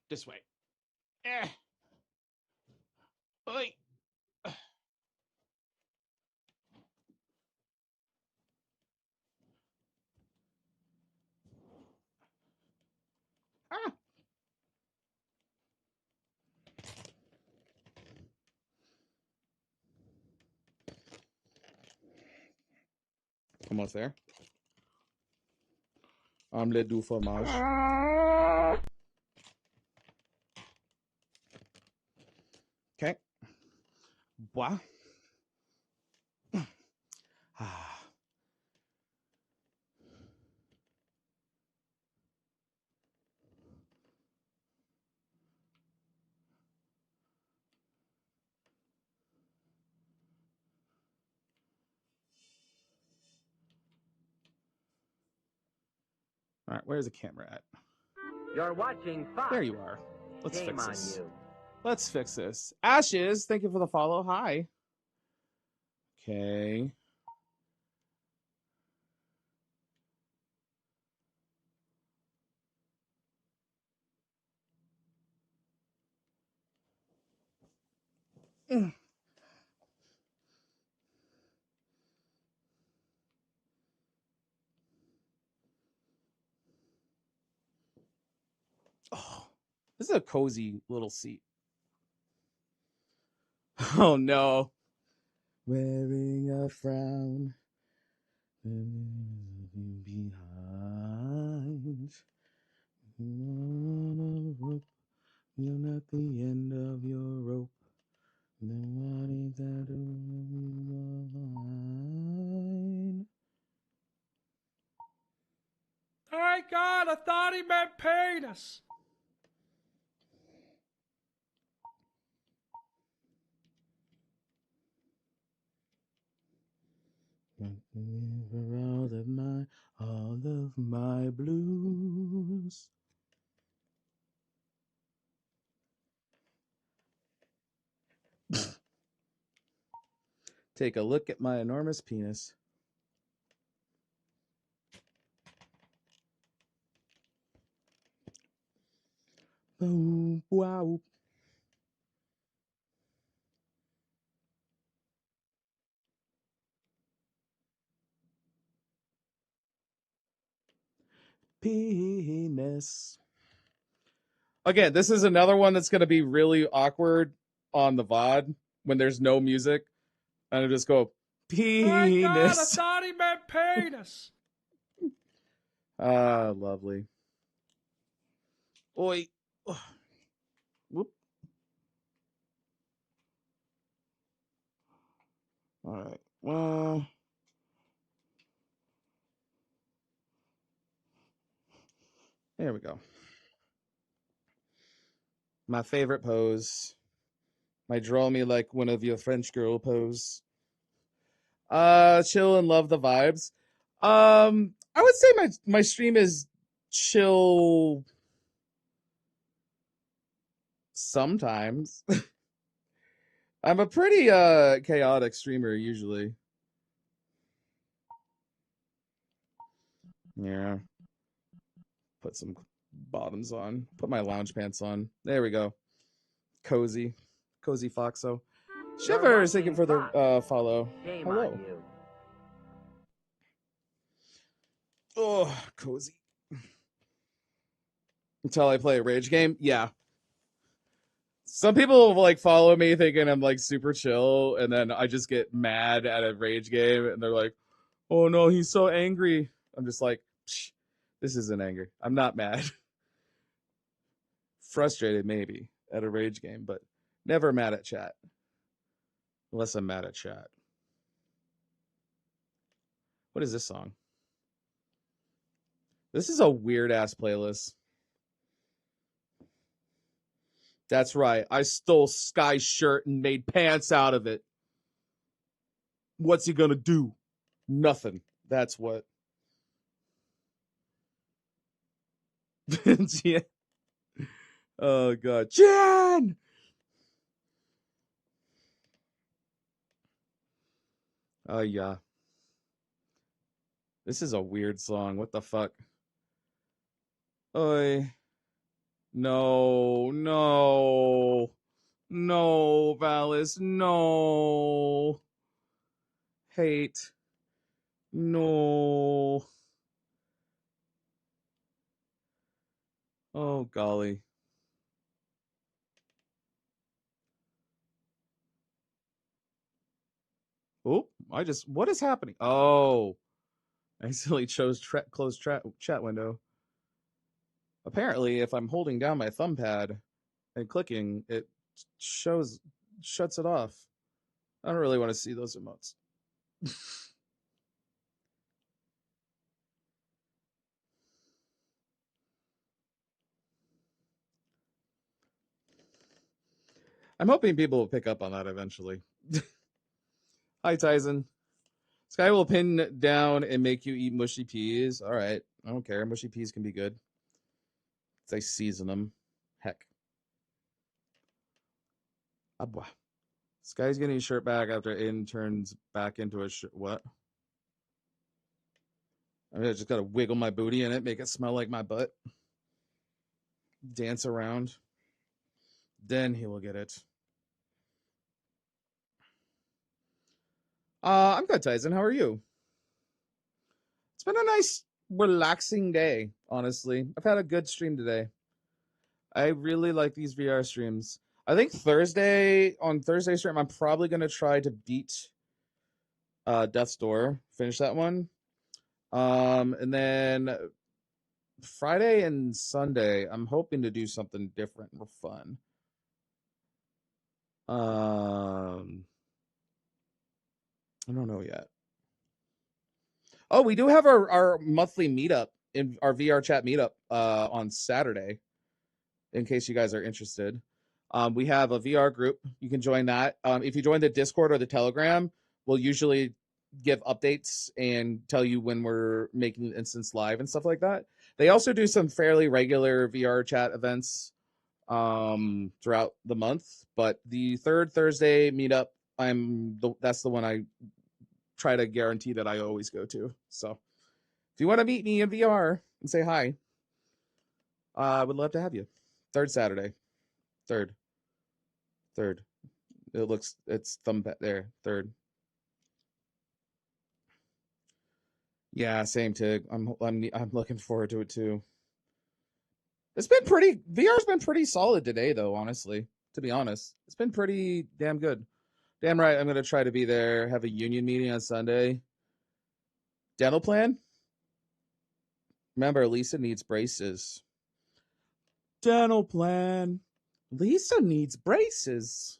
This way. Oi. Ah. Almost there. Omelette du fromage. Okay. Bois. All right, where's the camera at? You're watching Fox. There you are. Let's Shame fix on this. you. Let's fix this. Ashes, thank you for the follow. Hi. Okay. Oh, this is a cozy little seat. Oh no. Wearing a frown behind. You're not the end of your rope. Then what is that behind? Thank God, I thought he meant penis. For all of my blues. Take a look at my enormous penis. Boom, wow. Penis. Again, this is another one that's going to be really awkward on the VOD when there's no music. And I just go, My God, I penis. thought he meant penis. Ah, lovely. Oi. Whoop. All right. Well, there we go. My favorite pose. My draw me like one of your French girl pose. Chill and love the vibes. I would say my stream is chill sometimes. I'm a pretty chaotic streamer usually. Yeah. Put some bottoms on. Put my lounge pants on. There we go. Cozy. Cozy Foxxo. Shivers, thank you for the follow. Shame Hello. on you. Oh, cozy. Until I play a rage game? Yeah. Some people like follow me thinking I'm like super chill, and then I just get mad at a rage game, and they're like, oh no, he's so angry. I'm just like, psh, this isn't anger. I'm not mad. Frustrated maybe at a rage game, but never mad at chat. Unless I'm mad at chat. What is this song? This is a weird ass playlist. That's right. I stole Sky's shirt and made pants out of it. What's he gonna do? Nothing. That's what. Yeah. Oh god. Jan! Oh yeah. This is a weird song. What the fuck? Oi. No, no. No, Valis, no. Hate. No. Oh, golly. Oh, what is happening? Oh, I accidentally chose close chat window. Apparently, if I'm holding down my thumb pad and clicking, it shuts it off. I don't really want to see those emotes. I'm hoping people will pick up on that eventually. Hi, Tyson. Sky will pin down and make you eat mushy peas. All right. I don't care. Mushy peas can be good. They season them. Heck. Abwa. Sky's getting his shirt back after Aiden turns back into a shirt. What? I mean, I just got to wiggle my booty in it, make it smell like my butt. Dance around. Then he will get it. I'm good, Tyson. How are you? It's been a nice, relaxing day, honestly. I've had a good stream today. I really like these VR streams. I think on Thursday stream, I'm probably going to try to beat Death's Door, finish that one. And then Friday and Sunday, I'm hoping to do something different or fun. I don't know yet. Oh, we do have our monthly meetup in our VRChat meetup on Saturday, in case you guys are interested. We have a VR group. You can join that. If you join the Discord or the Telegram, we'll usually give updates and tell you when we're making the instance live and stuff like that. They also do some fairly regular VRChat events throughout the month, but the third Thursday meetup that's the one I try to guarantee that I always go to. So if you want to meet me in VR and say hi, I would love to have you. Third Saturday. Third. It's thumb there. Third. Yeah, same Tig. I'm looking forward to it too. VR's been pretty solid today though, honestly. To be honest, it's been pretty damn good. Damn right, I'm gonna try to be there. Have a union meeting on Sunday. Dental plan. Remember, Lisa needs braces. Dental plan. Lisa needs braces.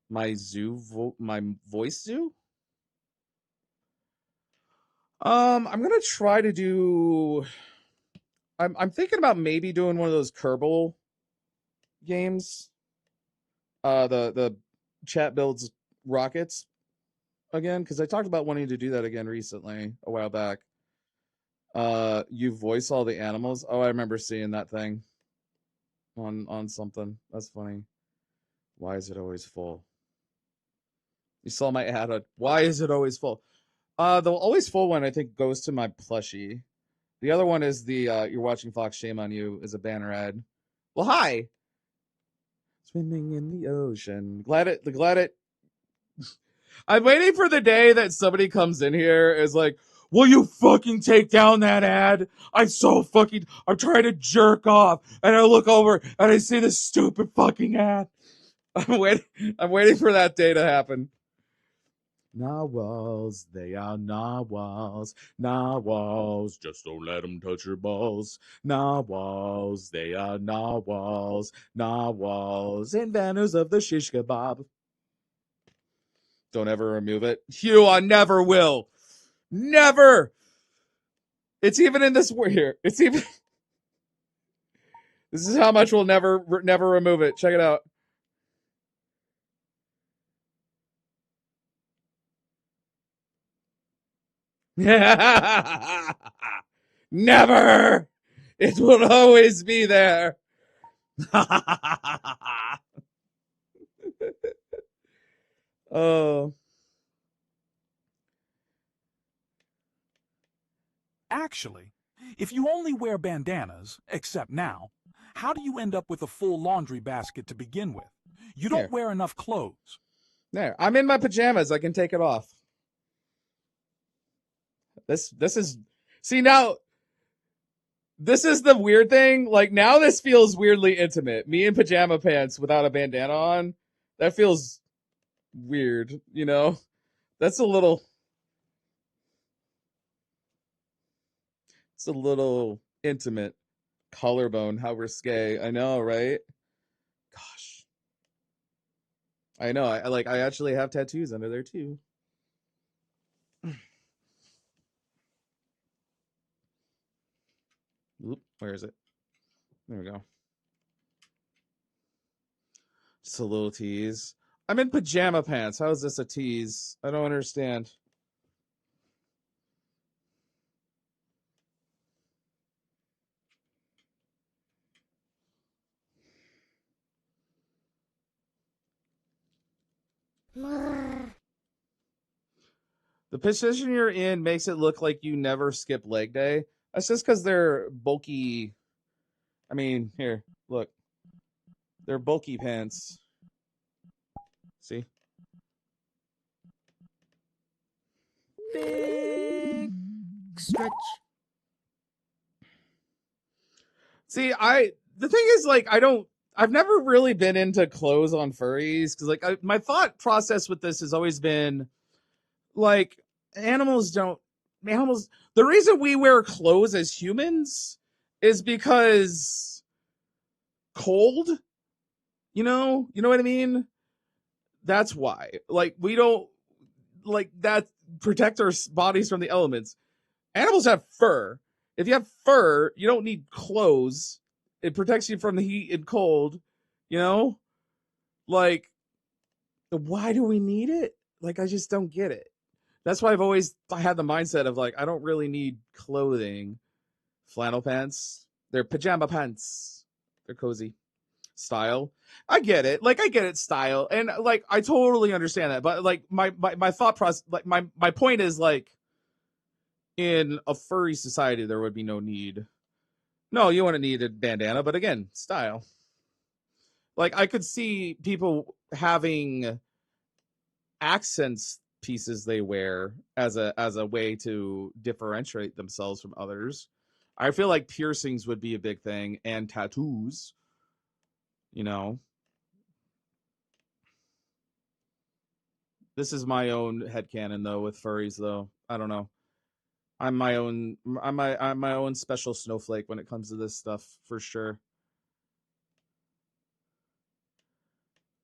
My voice zoo. I'm gonna try to do. I'm thinking about maybe doing one of those Kerbal games. The chat builds rockets again, because I talked about wanting to do that again recently, a while back. You voice all the animals. Oh, I remember seeing that thing on something. That's funny. Why is it always full? You saw my ad on why is it always full? The always full one I think goes to my plushie. The other one is the you're watching Fox, shame on you, is a banner ad. Well, hi. Swimming in the ocean. Glad it. I'm waiting for the day that somebody comes in here is like, will you fucking take down that ad? I'm trying to jerk off, and I look over and I see this stupid fucking ad. I'm waiting for that day to happen. Narwhals, they are narwhals. Narwhals, just don't let them touch your balls. Narwhals, they are narwhals. Narwhals, inventors of the shish kebab. Don't ever remove it. Hugh, I never will. Never. It's even in this here. It's even. This is how much we'll never remove it. Check it out. Never. It will always be there. Oh. Actually, if you only wear bandanas, except now, how do you end up with a full laundry basket to begin with? You don't wear enough clothes. There. I'm in my pajamas. I can take it off. This is... See, now... This is the weird thing. Like, now this feels weirdly intimate. Me in pajama pants without a bandana on. That feels weird, you know? That's a little... It's a little intimate. Collarbone, how risque. I know, right? Gosh. I know. I actually have tattoos under there, too. Oop, where is it? There we go. Just a little tease. I'm in pajama pants. How is this a tease? I don't understand. The position you're in makes it look like you never skip leg day. That's just because they're bulky. I mean, here, look. They're bulky pants. See? Big stretch. See, the thing is, like, I've never really been into clothes on furries, because, like, my thought process with this has always been, like, the reason we wear clothes as humans is because cold, you know what I mean? That's why. Like, we don't, like, that protect our bodies from the elements. Animals have fur. If you have fur, you don't need clothes. It protects you from the heat and cold, you know? Like, why do we need it? Like, I just don't get it. That's why I've always had the mindset of, like, I don't really need clothing. Flannel pants. They're pajama pants. They're cozy. style. I get it. Like, I get it, style. And, like, I totally understand that. But, like, my thought process, like, my point is, like, in a furry society, there would be no need. No, you wouldn't need a bandana, but again, style. Like, I could see people having accents pieces they wear as a way to differentiate themselves from others. I feel like piercings would be a big thing, and tattoos, you know. This is my own headcanon though with furries though. I don't know. I'm my own special snowflake when it comes to this stuff for sure.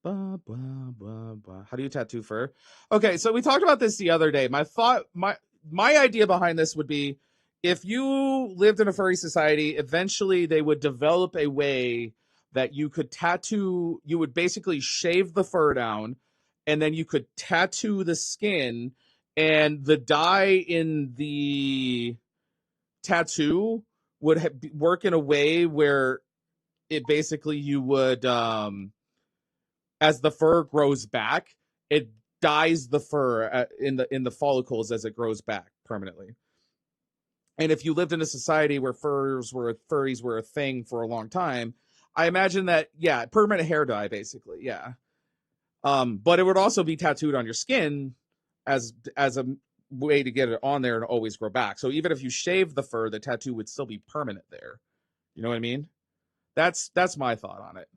Blah, blah, blah, blah. How do you tattoo fur? Okay, so we talked about this the other day. My idea behind this would be, if you lived in a furry society, eventually they would develop a way that you could tattoo. You would basically shave the fur down, and then you could tattoo the skin, and the dye in the tattoo would work in a way where it basically, you would as the fur grows back, it dyes the fur in the follicles as it grows back permanently. And if you lived in a society where furries were a thing for a long time, I imagine that, yeah, permanent hair dye basically, yeah. But it would also be tattooed on your skin as a way to get it on there and always grow back. So even if you shave the fur, the tattoo would still be permanent there. You know what I mean? That's my thought on it.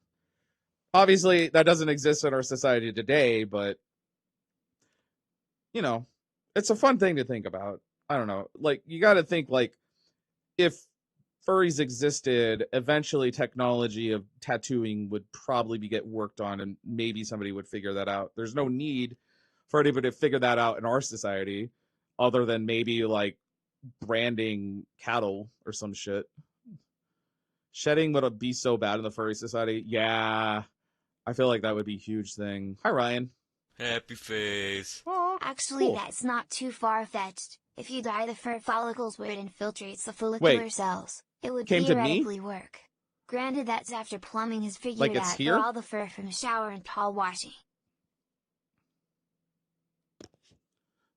Obviously, that doesn't exist in our society today, but, you know, it's a fun thing to think about. I don't know. Like, you got to think, like, if furries existed, eventually technology of tattooing would probably get worked on, and maybe somebody would figure that out. There's no need for anybody to figure that out in our society, other than maybe, like, branding cattle or some shit. Shedding would be so bad in the furry society. Yeah. I feel like that would be a huge thing. Hi, Ryan. Happy face. Actually, cool. That's not too far-fetched. If you dye the fur follicles where it infiltrates the follicular cells, it would theoretically work. Granted, that's after plumbing has figured out for all the fur from shower and towel washing.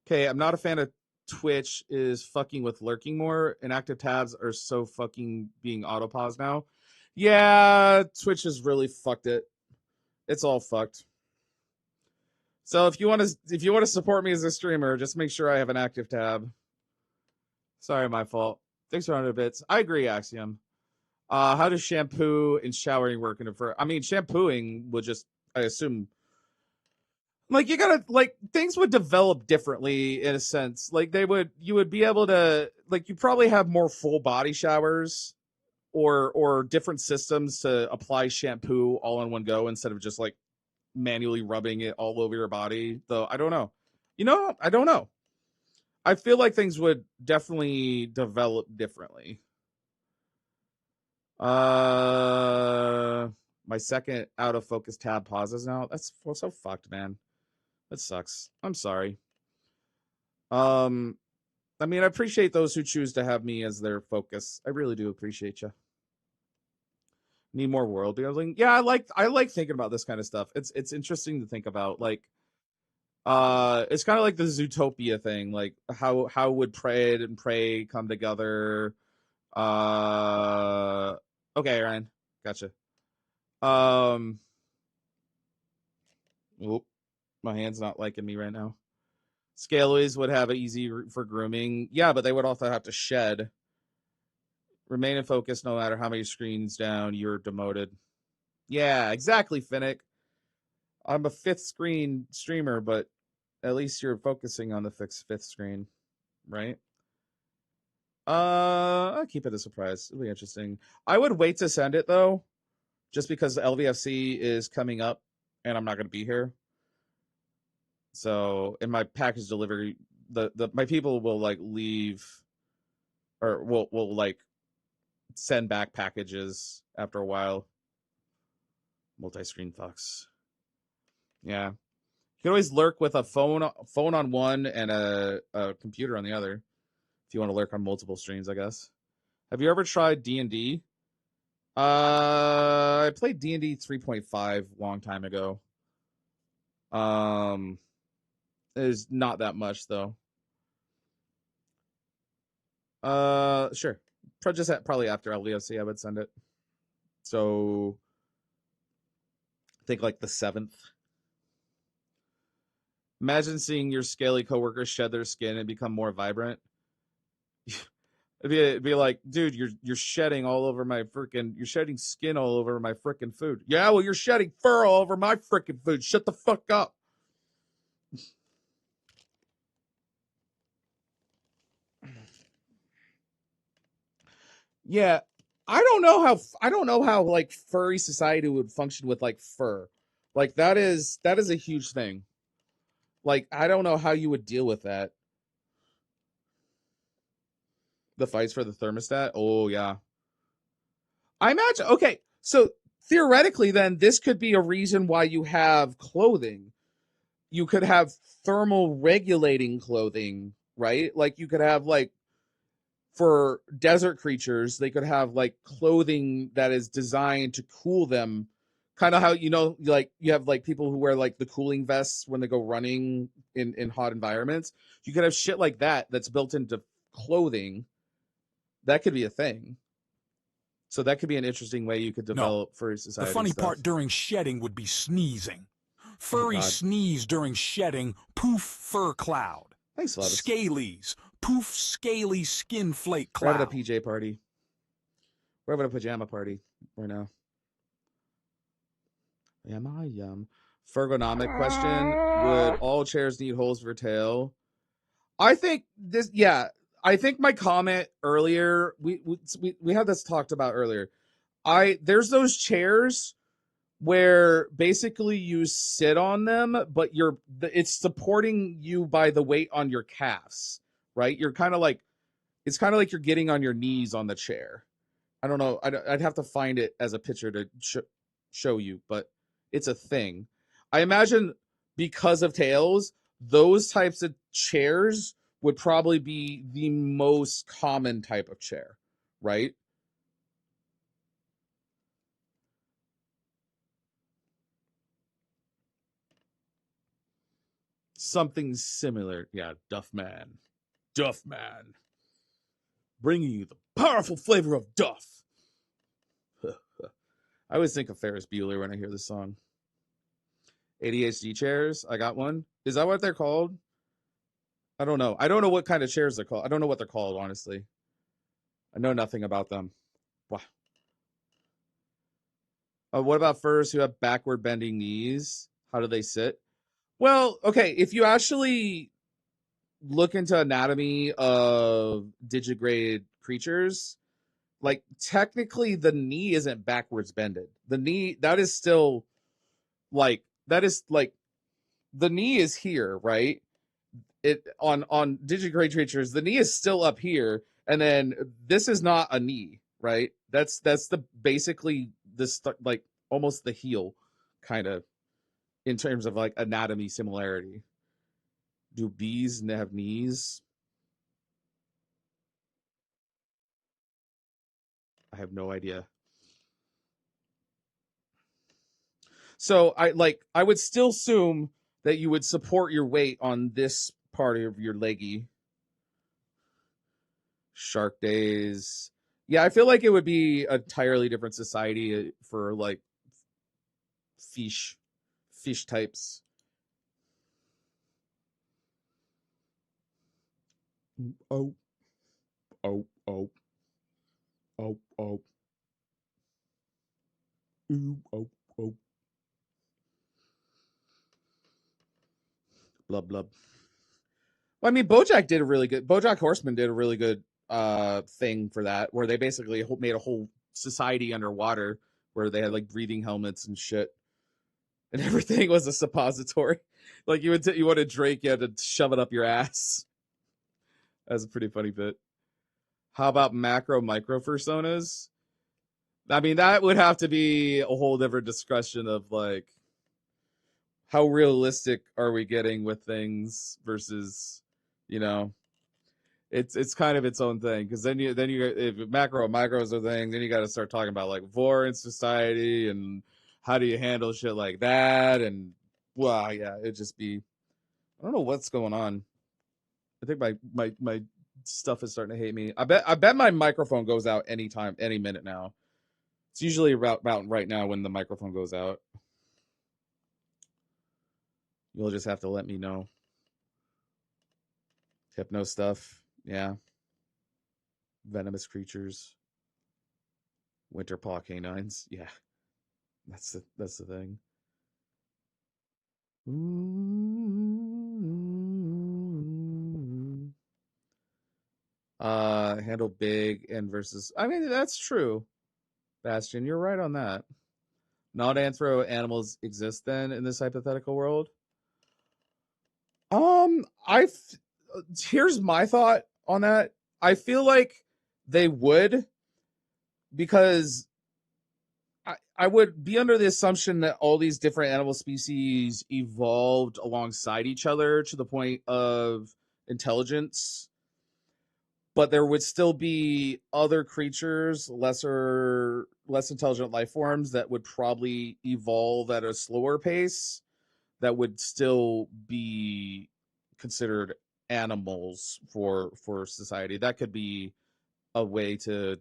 Okay, I'm not a fan of Twitch is fucking with lurking more, and active tabs are so fucking being auto-paused now. Yeah, Twitch has really fucked it. It's all fucked. So if you want to support me as a streamer, just make sure I have an active tab. Sorry, my fault. Thanks for 100 bits. I agree, Axiom. How does shampoo and showering work in a fur? I mean, shampooing would just, I assume, like, you gotta, like, things would develop differently in a sense. Like, you would be able to, like, you probably have more full body showers, or different systems to apply shampoo all in one go instead of just, like, manually rubbing it all over your body. Though I don't know. I don't know. I feel like things would definitely develop differently. My second out of focus tab pauses now. That's so fucked, man. That sucks. I'm sorry. I mean, I appreciate those who choose to have me as their focus. I really do appreciate you. Need more world building. Yeah, I like thinking about this kind of stuff. It's interesting to think about. Like, it's kind of like the Zootopia thing. Like, how would prey and prey come together? Okay, Ryan, gotcha. Oop, my hand's not liking me right now. Scaleways would have it easy for grooming. Yeah, but they would also have to shed. Remain in focus no matter how many screens down, you're demoted. Yeah, exactly, Finnick. I'm a fifth screen streamer, but at least you're focusing on the fifth screen, right? I'll keep it a surprise. It'll be interesting. I would wait to send it, though, just because LVFC is coming up, and I'm not going to be here. So, in my package delivery, my people will, like, leave, or will like, send back packages after a while. Multi-screen Fox. Yeah. You can always lurk with a phone on one and a computer on the other. If you want to lurk on multiple streams, I guess. Have you ever tried D&D? I played D&D 3.5 long time ago. It's not that much though. Sure. Probably after LEOC I would send it. So I think like the 7th. Imagine seeing your scaly coworkers shed their skin and become more vibrant. It'd be like, dude, you're shedding all over my freaking, you're shedding skin all over my freaking food. Yeah, well, you're shedding fur all over my freaking food. Shut the fuck up. Yeah, I don't know how like furry society would function with like fur. Like that is a huge thing. Like I don't know how you would deal with that. The fights for the thermostat. Oh yeah. I imagine. Okay, so theoretically, then this could be a reason why you have clothing. You could have thermal regulating clothing, right? Like you could have like for desert creatures, they could have like clothing that is designed to cool them. Kind of how like you have like people who wear like the cooling vests when they go running in hot environments. You could have shit like that that's built into clothing. That could be a thing. So that could be an interesting way you could develop furry society. The funny stuff. part during shedding would be sneezing. Furries sneeze during shedding, poof, fur cloud. Thanks, Lotus. Scalies, poof, scaly skin flake cloud. We're having a PJ party. We're having a pajama party right now. Am I yum? Fergonomic question. Would all chairs need holes for tail? I think this, yeah. I think my comment earlier, we had this talked about earlier. There's those chairs where basically you sit on them, but it's supporting you by the weight on your calves, right? You're kind of like, it's kind of like you're getting on your knees on the chair. I don't know. I'd have to find it as a picture to show you, but it's a thing. I imagine because of tails, those types of chairs would probably be the most common type of chair, right? Something similar. Yeah, Duffman. Duffman. Bringing you the powerful flavor of Duff. I always think of Ferris Bueller when I hear this song. ADHD chairs. I got one. Is that what they're called? I don't know. I don't know what kind of chairs they're called. I don't know what they're called, honestly. I know nothing about them. Wow. What about furs who have backward bending knees? How do they sit? Well, okay, if you actually look into anatomy of digigrade creatures, like technically the knee isn't backwards bended. The knee, that is still like, the knee is here, right? It on digigrade creatures, the knee is still up here, and then this is not a knee, right? That's the basically this like almost the heel kind of in terms of like anatomy similarity. Do bees have knees? I have no idea. So I would still assume that you would support your weight on this part of your leggy. Shark Days. Yeah, I feel like it would be an entirely different society for like fish types. Oh. Oh, oh. Oh, oh. Ooh, oh, oh. Blub, blub. Well, I mean, BoJack Horseman did a really good thing for that, where they basically made a whole society underwater where they had like breathing helmets and shit. And everything was a suppository. Like you want to drink, you had to shove it up your ass. That's a pretty funny bit. How about micro personas? I mean, that would have to be a whole different discussion of like how realistic are we getting with things versus, it's kind of its own thing, because then you if macro and micro is a thing, then you got to start talking about like vor in society and how do you handle shit like that, and well, yeah, it'd just be, I don't know what's going on. I think my stuff is starting to hate me. I bet my microphone goes out anytime, any minute now. It's usually about right now when the microphone goes out. You'll just have to let me know. Hypno stuff, yeah. Venomous creatures. Winter paw canines, yeah. That's the thing. Handle big and versus. I mean, that's true, Bastion. You're right on that. Not anthro animals exist then in this hypothetical world. Here's my thought on that. I feel like they would, because I would be under the assumption that all these different animal species evolved alongside each other to the point of intelligence, but there would still be other creatures, less intelligent life forms that would probably evolve at a slower pace that would still be considered animals for society. That could be a way to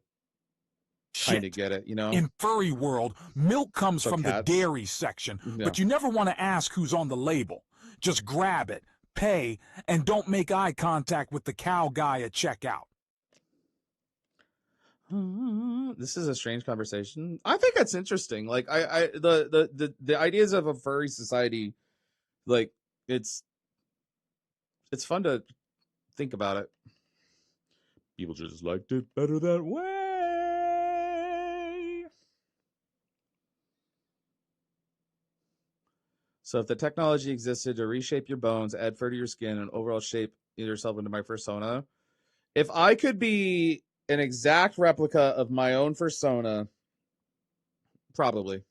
kind of get it, you know? In furry world, milk comes So from cats. the dairy section, but you never want to ask who's on the label. Just grab it, pay, and don't make eye contact with the cow guy at checkout. This is a strange conversation. I think that's interesting. Like the ideas of a furry society, like it's fun to think about it. People just liked it better that way. So if the technology existed to reshape your bones, add fur to your skin, and overall shape yourself into my persona, if I could be an exact replica of my own persona, probably.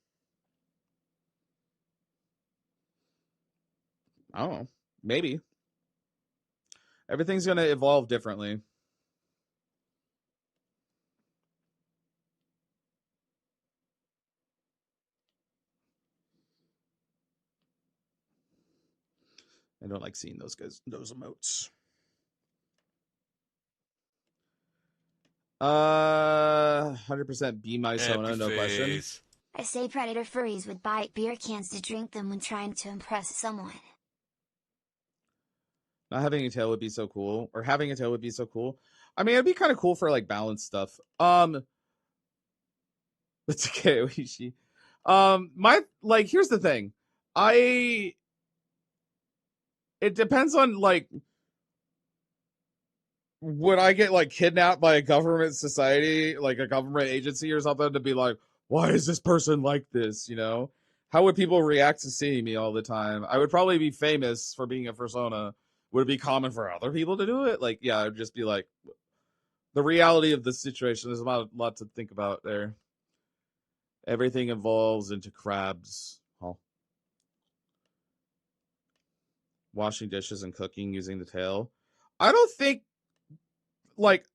I don't know. Maybe. Everything's going to evolve differently. I don't like seeing those emotes. 100% be my Sona, no question. I say predator furries would bite beer cans to drink them when trying to impress someone. Not having a tail would be so cool, or having a tail would be so cool. I mean, it'd be kind of cool for like balanced stuff. It's okay, Oishi. Here's the thing. It depends on, like, would I get like kidnapped by a government society, like a government agency or something, to be like, why is this person like this? You know, how would people react to seeing me all the time? I would probably be famous for being a persona. Would it be common for other people to do it? Like, yeah, I'd just be like, the reality of the situation. There's a lot to think about there. Everything evolves into crabs. Oh. Washing dishes and cooking using the tail. I don't think, like,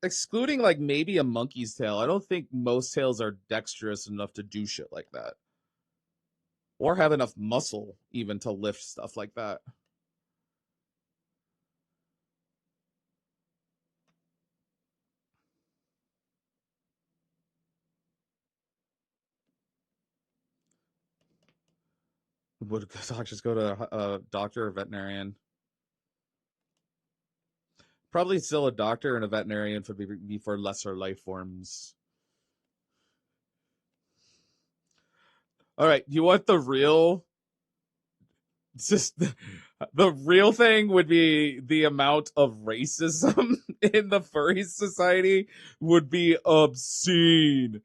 excluding like maybe a monkey's tail, I don't think most tails are dexterous enough to do shit like that, or have enough muscle even to lift stuff like that. Would doctors go to a doctor or veterinarian? Probably still a doctor and a veterinarian would be for lesser life forms. All right, you want the real? Just the real thing would be the amount of racism in the furry society would be obscene.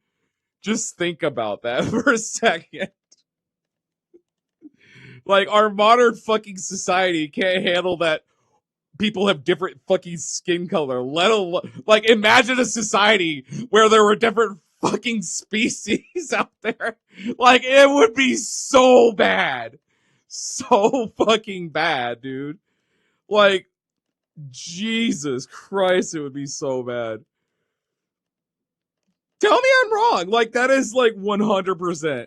Just think about that for a second. Like, our modern fucking society can't handle that people have different fucking skin color. Let alone, like, imagine a society where there were different fucking species out there. Like, it would be so bad. So fucking bad, dude. Like, Jesus Christ, it would be so bad. Tell me I'm wrong. Like, that is like 100%.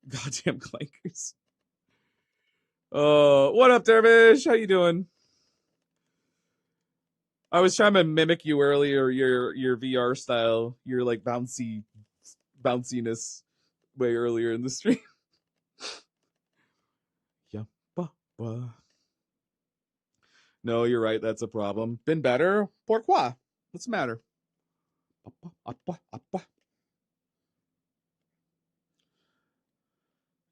Goddamn clankers. What up, Dervish? How you doing? I was trying to mimic you earlier, your VR style, your like bounciness way earlier in the stream. Yeah. No, you're right. That's a problem. Been better? Pourquoi? What's the matter?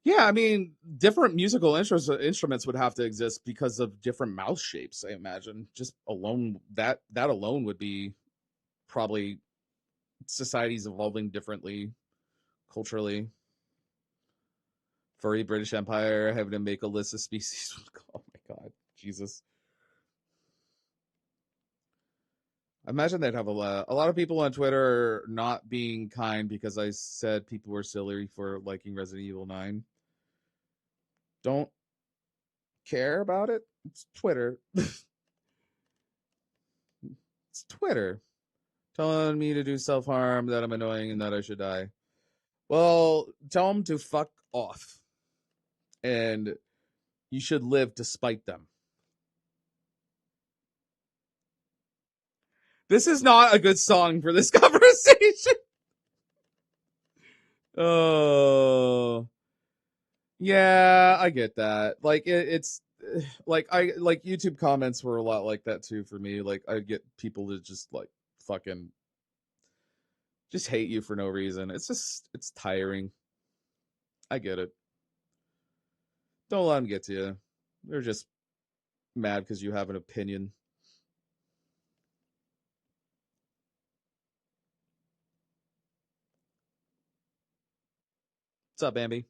Yeah, I mean, different musical instruments would have to exist because of different mouth shapes, I imagine. Just alone, that alone would be probably societies evolving differently culturally. Furry British Empire having to make a list of species. Oh my god, Jesus. I imagine they'd have a lot of people on Twitter not being kind because I said people were silly for liking Resident Evil 9. Don't care about it. It's Twitter. It's Twitter. Telling me to do self-harm, that I'm annoying, and that I should die. Well, tell them to fuck off. And you should live despite them. This is not a good song for this conversation. Oh. Yeah, I get that. Like it's like YouTube comments were a lot like that too for me. Like I get people to just like fucking just hate you for no reason. It's tiring. I get it. Don't let them get to you. They're just mad because you have an opinion. What's up, Bambi?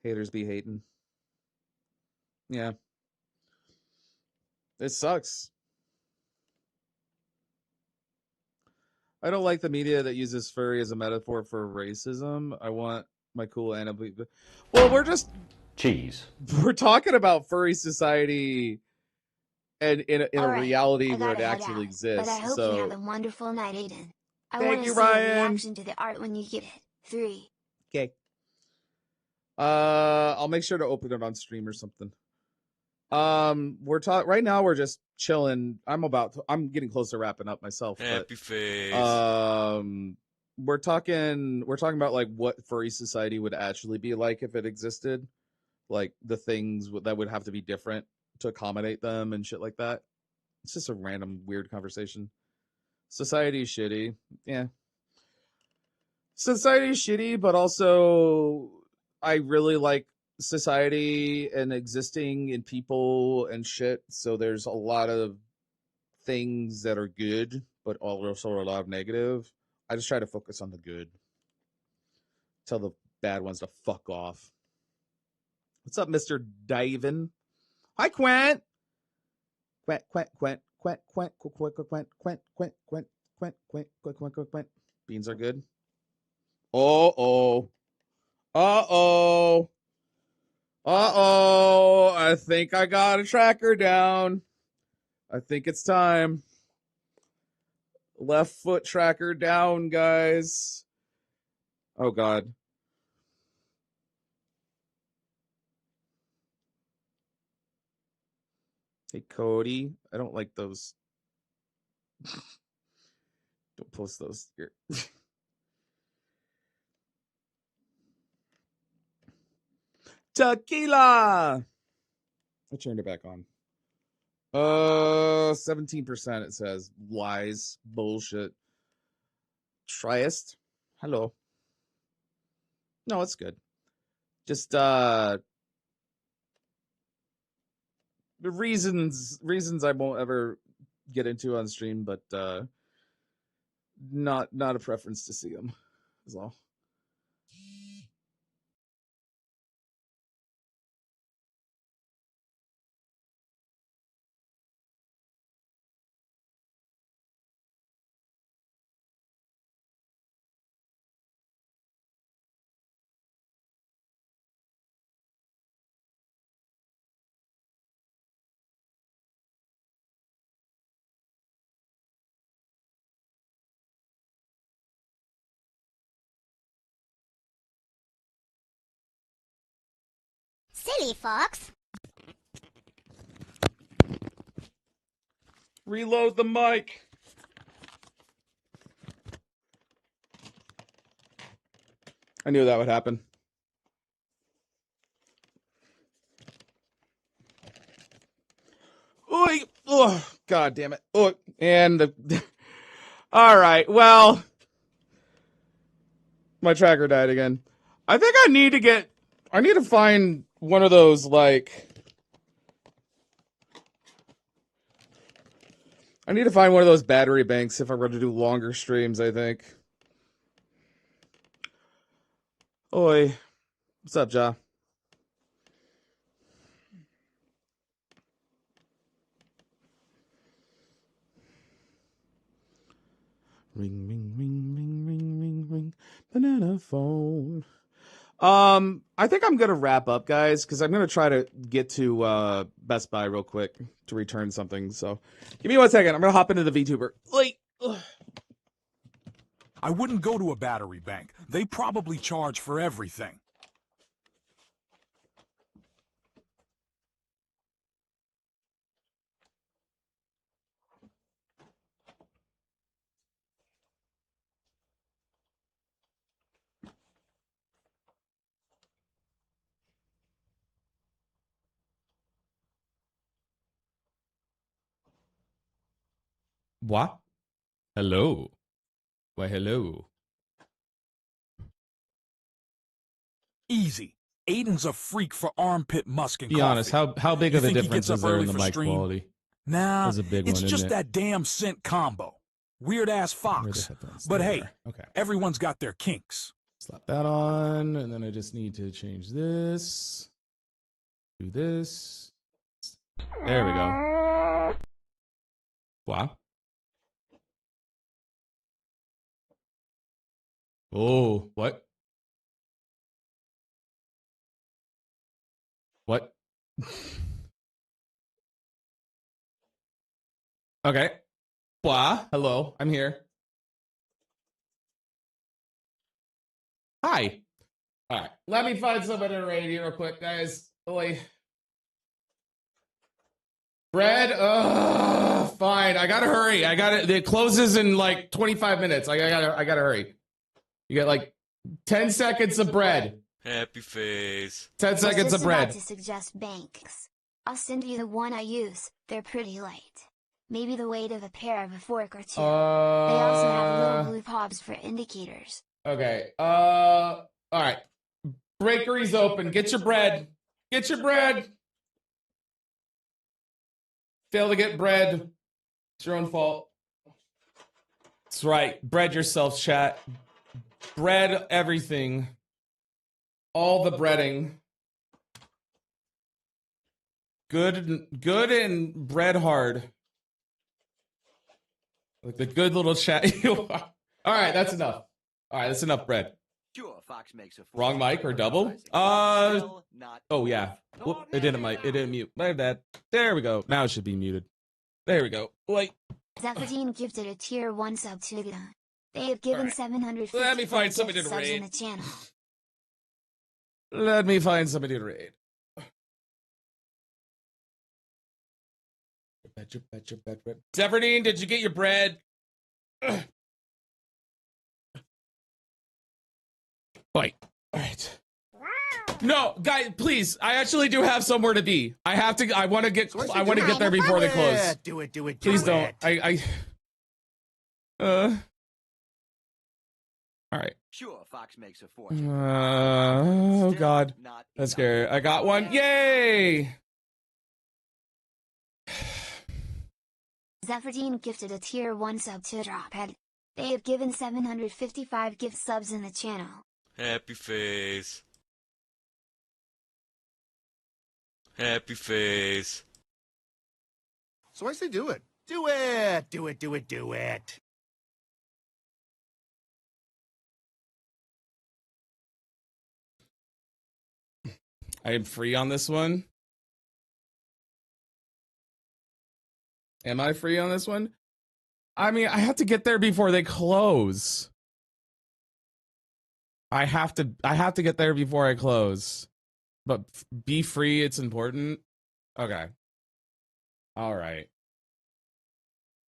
Haters be hating. Yeah. It sucks. I don't like the media that uses furry as a metaphor for racism. I want my cool anime. Well, we're talking about furry society and in a Alright, reality I where it gotta head actually out, exists. but I hope you have a wonderful night, Aiden. I Thank want to you, see Ryan. a reaction to the art when you get it. 3. Okay. I'll make sure to open it on stream or something. We're right now. We're just chilling. I'm getting close to wrapping up myself. Happy face. We're talking about like what furry society would actually be like if it existed, like the things that would have to be different to accommodate them and shit like that. It's just a random weird conversation. Society is shitty. Yeah. Society is shitty, but also I really like society and existing in people and shit. So there's a lot of things that are good, but also a lot of negative. I just try to focus on the good. Tell the bad ones to fuck off. What's up, Mr. Divin? Hi, Quint. Quint. Beans are good. Uh-oh. I think I got a tracker down. I think it's time. Left foot tracker down, guys. Oh, God. Hey, Cody. I don't like those. Don't post those here. Tequila. I turned it back on. 17% it says. Lies. Bullshit. Triest. Hello. No, it's good. Just the reasons I won't ever get into on stream, but not a preference to see them is all. Silly Fox. Reload the mic. I knew that would happen. Oy! Oh, God damn it. Oh, and the... All right, well, my tracker died again. I think I need to find one of those, like... I need to find one of those battery banks if I'm going to do longer streams, I think. Oi. What's up, Ja? Ring, ring, ring, ring, ring, ring, ring. Banana phone. I think I'm gonna wrap up, guys, because I'm gonna try to get to Best Buy real quick to return something. So, give me 1 second. I'm gonna hop into the VTuber. Like, I wouldn't go to a battery bank. They probably charge for everything. What? Hello. Why, hello. Easy. Aiden's a freak for armpit musk and Be coffee. honest, how big You of a think he difference gets up is there early in the for mic stream? quality? Nah, That's a big it's one, just isn't it? that damn scent combo. Weird-ass Fox. headphones? But There they hey, are. Okay. everyone's got their kinks. Slap that on, and then I just need to change this. Do this. There we go. Wow. Oh, what? What? Okay. Blah. Hello, I'm here. Hi. All right. Let me find somebody to raid here real quick, guys. Boy. Bread? Fine. I gotta hurry. It closes in like 25 minutes. I gotta hurry. You got like 10 seconds of bread. Happy face. 10 seconds of bread. About to suggest banks. I'll send you the one I use. They're pretty light. Maybe the weight of a pair of a fork or two. They also have little blue pops for indicators. Okay. All right. Bakery's open. Get your bread. Get your bread. Fail to get bread. It's your own fault. That's right. Bread yourself, chat. Bread everything. All the breading. Good and bread hard. Like the good little chat you are. All right, that's enough. All right, that's enough bread. Sure, Fox makes a Wrong mic or double? Oh yeah. Whoop, it didn't mic. It didn't mute. My bad. There we go. Now it should be muted. There we go. Wait. Zephyrine gifted a tier 1 sub to Gita. They have given Right. 750 Let me find somebody to subs in raid. the channel. Let me find somebody to raid. Zephyrine, did you get your bread? Wait. All right. No, guys, please. I actually do have somewhere to be. I want to get there before they close. Do it. Please don't. All right. Sure, Fox makes a fortune. Oh God, that's scary. I got one. Yay! Zephyrine gifted a tier 1 sub to Drophead. They have given 755 gift subs in the channel. Happy face. Happy face. So I say do it. Do it. I am free on this one. Am I free on this one? I mean, I have to get there before they close. I have to get there before I close. but be free. It's important. Okay. All right.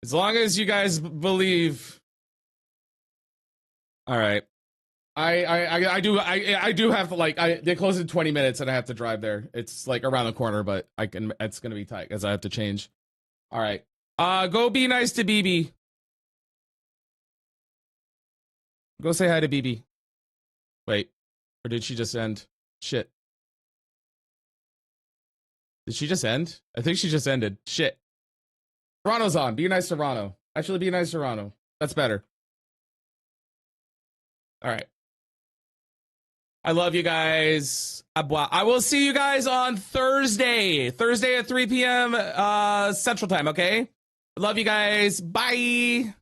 As long as you guys believe. All right. I do have to, like, they close in 20 minutes and I have to drive there. It's like around the corner, but it's gonna be tight because I have to change. All right. Go be nice to BB. Go say hi to BB. Wait. Or did she just end? Shit. Did she just end? I think she just ended. Shit. Rano's on. Be nice to Rano. Actually, be nice to Rano. That's better. All right. I love you guys. I will see you guys on Thursday. Thursday at 3 p.m. Central Time, okay? Love you guys. Bye.